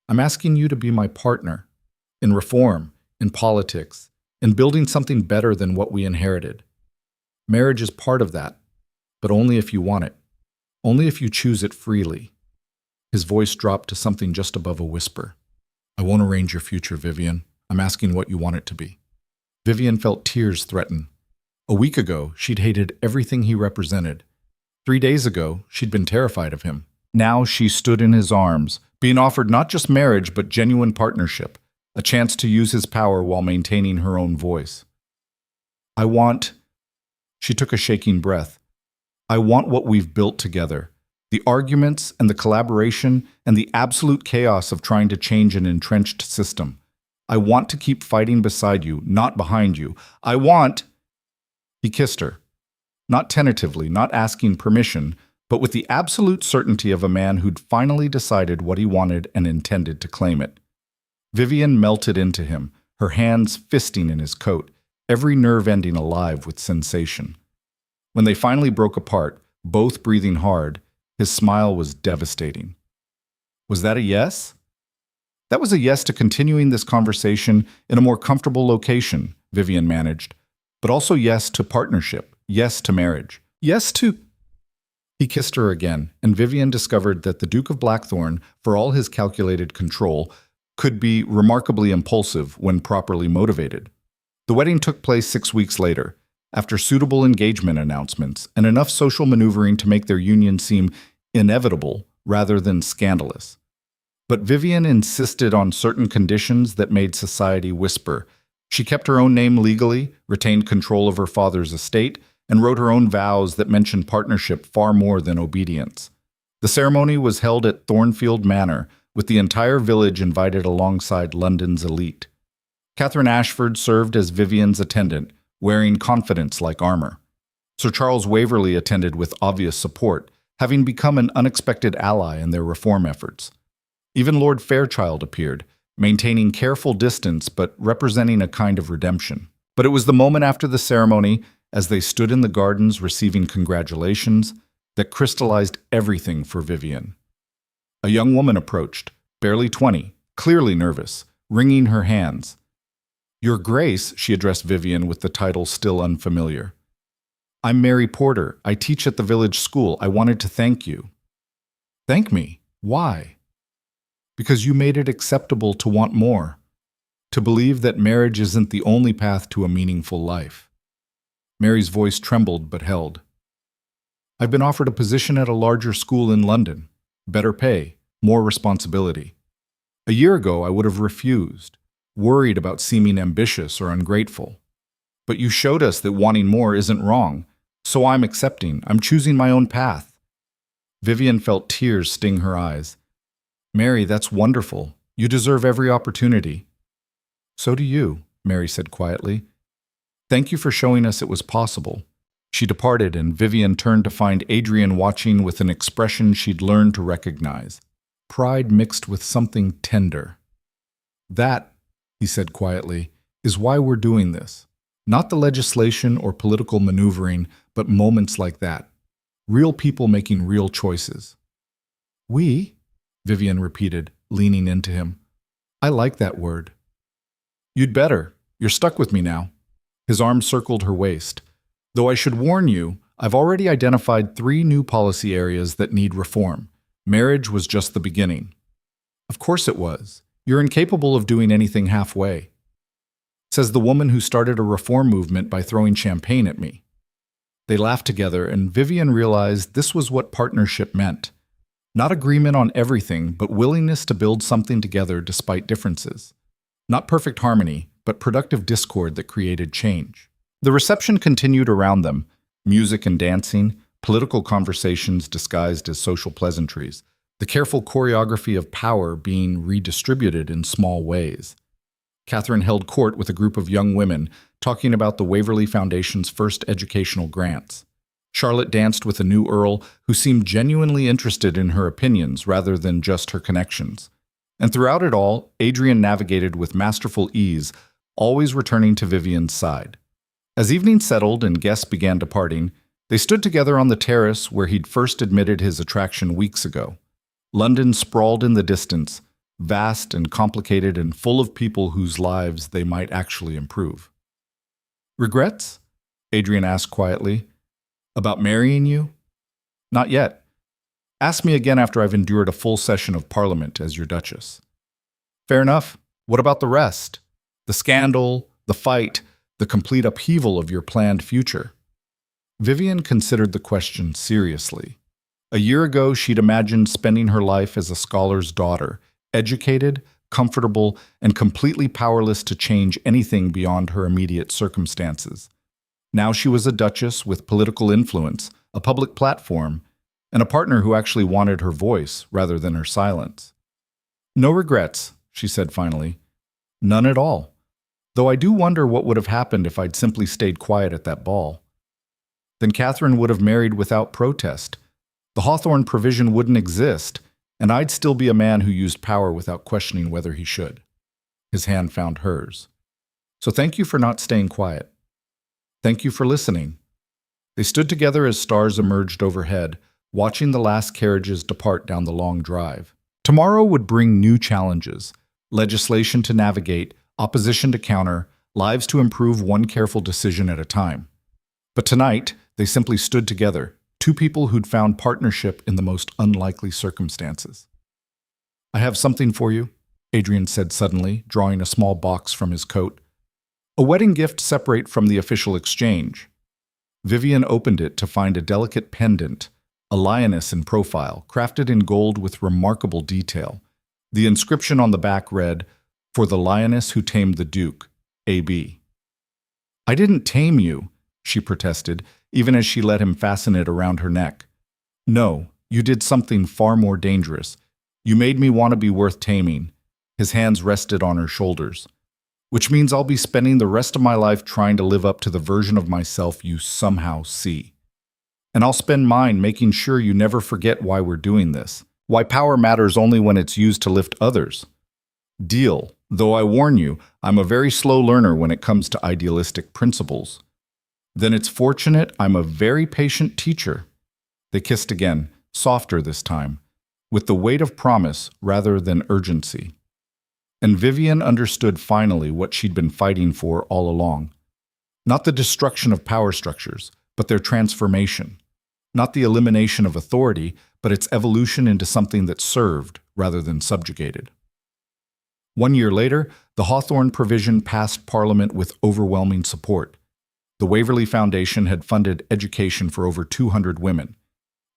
I'm asking you to be my partner. In reform, in politics, in building something better than what we inherited. Marriage is part of that, but only if you want it. Only if you choose it freely. His voice dropped to something just above a whisper. I won't arrange your future, Vivian. I'm asking what you want it to be. Vivian felt tears threaten. A week ago, she'd hated everything he represented. 3 days ago, she'd been terrified of him. Now she stood in his arms, being offered not just marriage but genuine partnership, a chance to use his power while maintaining her own voice. She took a shaking breath. I want what we've built together. The arguments and the collaboration and the absolute chaos of trying to change an entrenched system. I want to keep fighting beside you, not behind you. He kissed her. Not tentatively, not asking permission, but with the absolute certainty of a man who'd finally decided what he wanted and intended to claim it. Vivian melted into him, her hands fisting in his coat, every nerve ending alive with sensation. When they finally broke apart, both breathing hard, his smile was devastating. Was that a yes? That was a yes to continuing this conversation in a more comfortable location, Vivian managed, but also yes to partnership, yes to marriage, yes to... He kissed her again, and Vivian discovered that the Duke of Blackthorne, for all his calculated control, could be remarkably impulsive when properly motivated. The wedding took place 6 weeks later, after suitable engagement announcements and enough social maneuvering to make their union seem inevitable rather than scandalous. But Vivian insisted on certain conditions that made society whisper. She kept her own name legally, retained control of her father's estate, and wrote her own vows that mentioned partnership far more than obedience. The ceremony was held at Thornfield Manor, with the entire village invited alongside London's elite. Catherine Ashford served as Vivian's attendant, wearing confidence like armor. Sir Charles Waverley attended with obvious support, having become an unexpected ally in their reform efforts. Even Lord Fairchild appeared, maintaining careful distance but representing a kind of redemption. But it was the moment after the ceremony, as they stood in the gardens receiving congratulations, that crystallized everything for Vivian. A young woman approached, barely 20, clearly nervous, wringing her hands. Your Grace, she addressed Vivian with the title still unfamiliar. I'm Mary Porter. I teach at the village school. I wanted to thank you. Thank me? Why? Because you made it acceptable to want more, to believe that marriage isn't the only path to a meaningful life. Mary's voice trembled but held. I've been offered a position at a larger school in London. Better pay, more responsibility. A year ago, I would have refused, worried about seeming ambitious or ungrateful. But you showed us that wanting more isn't wrong, so I'm accepting. I'm choosing my own path. Vivian felt tears sting her eyes. Mary, that's wonderful. You deserve every opportunity. So do you, Mary said quietly. Thank you for showing us it was possible. She departed, and Vivian turned to find Adrian watching with an expression she'd learned to recognize. Pride mixed with something tender. That, he said quietly, is why we're doing this. Not the legislation or political maneuvering, but moments like that. Real people making real choices. We? Vivian repeated, leaning into him. I like that word. You'd better. You're stuck with me now. His arm circled her waist. Though I should warn you, I've already identified 3 new policy areas that need reform. Marriage was just the beginning. Of course it was. You're incapable of doing anything halfway. Says the woman who started a reform movement by throwing champagne at me. They laughed together, and Vivian realized this was what partnership meant. Not agreement on everything, but willingness to build something together despite differences. Not perfect harmony, but productive discord that created change. The reception continued around them, music and dancing, political conversations disguised as social pleasantries, the careful choreography of power being redistributed in small ways. Catherine held court with a group of young women, talking about the Waverley Foundation's first educational grants. Charlotte danced with a new earl who seemed genuinely interested in her opinions rather than just her connections. And throughout it all, Adrian navigated with masterful ease, always returning to Vivian's side. As evening settled and guests began departing, they stood together on the terrace where he'd first admitted his attraction weeks ago. London sprawled in the distance, vast and complicated and full of people whose lives they might actually improve. "Regrets?" Adrian asked quietly. "About marrying you?" "Not yet. Ask me again after I've endured a full session of Parliament as your Duchess." "Fair enough. What about the rest? The scandal, the fight, the complete upheaval of your planned future?" Vivian considered the question seriously. A year ago, she'd imagined spending her life as a scholar's daughter, educated, comfortable, and completely powerless to change anything beyond her immediate circumstances. Now she was a duchess with political influence, a public platform, and a partner who actually wanted her voice rather than her silence. "No regrets," she said finally. "None at all. Though I do wonder what would have happened if I'd simply stayed quiet at that ball. Then Catherine would have married without protest. The Hawthorne provision wouldn't exist, and I'd still be a man who used power without questioning whether he should." His hand found hers. "So thank you for not staying quiet. Thank you for listening." They stood together as stars emerged overhead, watching the last carriages depart down the long drive. Tomorrow would bring new challenges: legislation to navigate, opposition to counter, lives to improve one careful decision at a time. But tonight, they simply stood together, two people who'd found partnership in the most unlikely circumstances. "I have something for you," Adrian said suddenly, drawing a small box from his coat. "A wedding gift separate from the official exchange." Vivian opened it to find a delicate pendant, a lioness in profile, crafted in gold with remarkable detail. The inscription on the back read, "For the lioness who tamed the Duke, A.B." "I didn't tame you," she protested, even as she let him fasten it around her neck. "No, you did something far more dangerous. You made me want to be worth taming." His hands rested on her shoulders. "Which means I'll be spending the rest of my life trying to live up to the version of myself you somehow see. And I'll spend mine making sure you never forget why we're doing this, why power matters only when it's used to lift others. Deal, though I warn you, I'm a very slow learner when it comes to idealistic principles. Then it's fortunate I'm a very patient teacher." They kissed again, softer this time, with the weight of promise rather than urgency. And Vivian understood finally what she'd been fighting for all along. Not the destruction of power structures, but their transformation. Not the elimination of authority, but its evolution into something that served rather than subjugated. 1 year later, the Hawthorne provision passed Parliament with overwhelming support. The Waverley Foundation had funded education for over 200 women.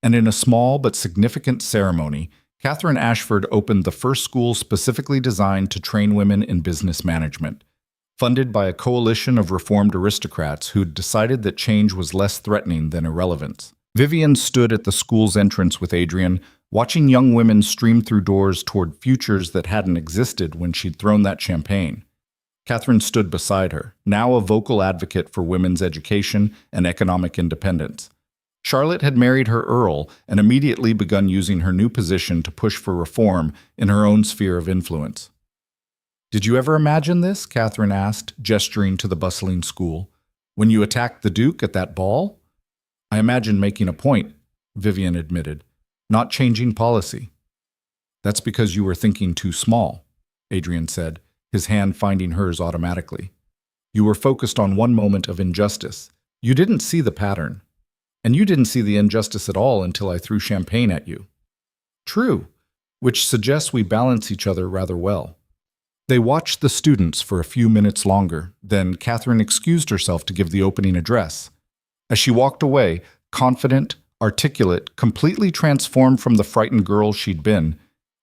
And in a small but significant ceremony, Catherine Ashford opened the first school specifically designed to train women in business management, funded by a coalition of reformed aristocrats who'd decided that change was less threatening than irrelevance. Vivian stood at the school's entrance with Adrian, watching young women stream through doors toward futures that hadn't existed when she'd thrown that champagne. Catherine stood beside her, now a vocal advocate for women's education and economic independence. Charlotte had married her earl and immediately begun using her new position to push for reform in her own sphere of influence. "Did you ever imagine this?" Catherine asked, gesturing to the bustling school. "When you attacked the Duke at that ball?" "I imagined making a point," Vivian admitted, "not changing policy." "That's because you were thinking too small," Adrian said, his hand finding hers automatically. "You were focused on one moment of injustice. You didn't see the pattern. And you didn't see the injustice at all until I threw champagne at you." "True, which suggests we balance each other rather well." They watched the students for a few minutes longer, then Catherine excused herself to give the opening address. As she walked away, confident, articulate, completely transformed from the frightened girl she'd been,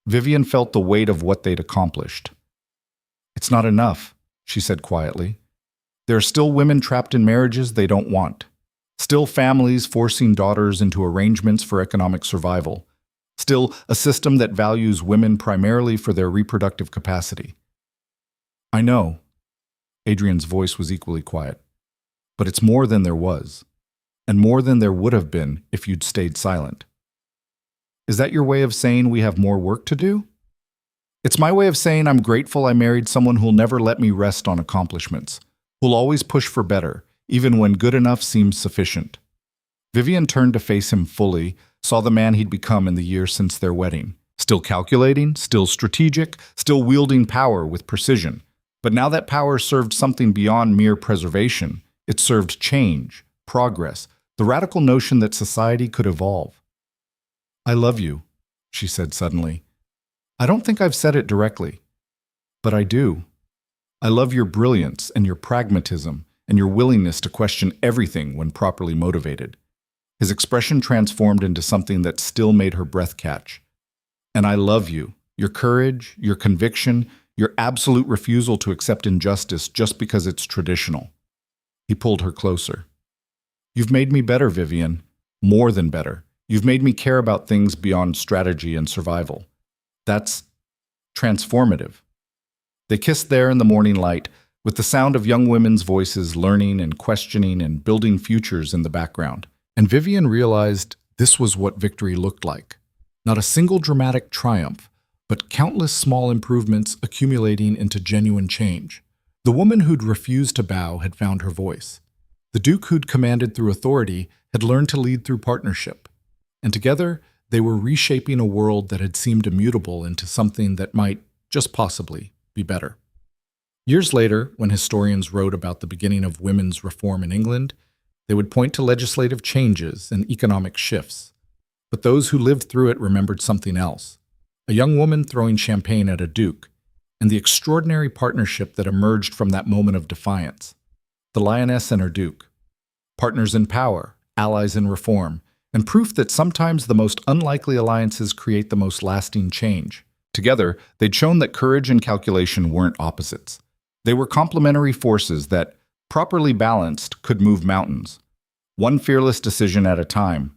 Vivian felt the weight of what they'd accomplished. "It's not enough," she said quietly. "There are still women trapped in marriages they don't want. Still families forcing daughters into arrangements for economic survival. Still a system that values women primarily for their reproductive capacity." "I know." Adrian's voice was equally quiet. "But it's more than there was, and more than there would have been if you'd stayed silent." "Is that your way of saying we have more work to do?" "It's my way of saying I'm grateful I married someone who'll never let me rest on accomplishments, who'll always push for better, even when good enough seemed sufficient. Vivian turned to face him fully, saw the man he'd become in the year since their wedding. Still calculating, still strategic, still wielding power with precision. But now that power served something beyond mere preservation. It served change, progress, the radical notion that society could evolve. "I love you," she said suddenly. "I don't think I've said it directly, but I do. I love your brilliance and your pragmatism and your willingness to question everything when properly motivated." His expression transformed into something that still made her breath catch. "And I love you, your courage, your conviction, your absolute refusal to accept injustice just because it's traditional." He pulled her closer. "You've made me better, Vivian. More than better. You've made me care about things beyond strategy and survival. That's transformative." They kissed there in the morning light, with the sound of young women's voices learning and questioning and building futures in the background. And Vivian realized this was what victory looked like. Not a single dramatic triumph, but countless small improvements accumulating into genuine change. The woman who'd refused to bow had found her voice. The Duke who'd commanded through authority had learned to lead through partnership. And together, they were reshaping a world that had seemed immutable into something that might, just possibly, be better. Years later, when historians wrote about the beginning of women's reform in England, they would point to legislative changes and economic shifts. But those who lived through it remembered something else. A young woman throwing champagne at a duke, and the extraordinary partnership that emerged from that moment of defiance. The lioness and her duke. Partners in power, allies in reform, and proof that sometimes the most unlikely alliances create the most lasting change. Together, they'd shown that courage and calculation weren't opposites. They were complementary forces that, properly balanced, could move mountains. One fearless decision at a time,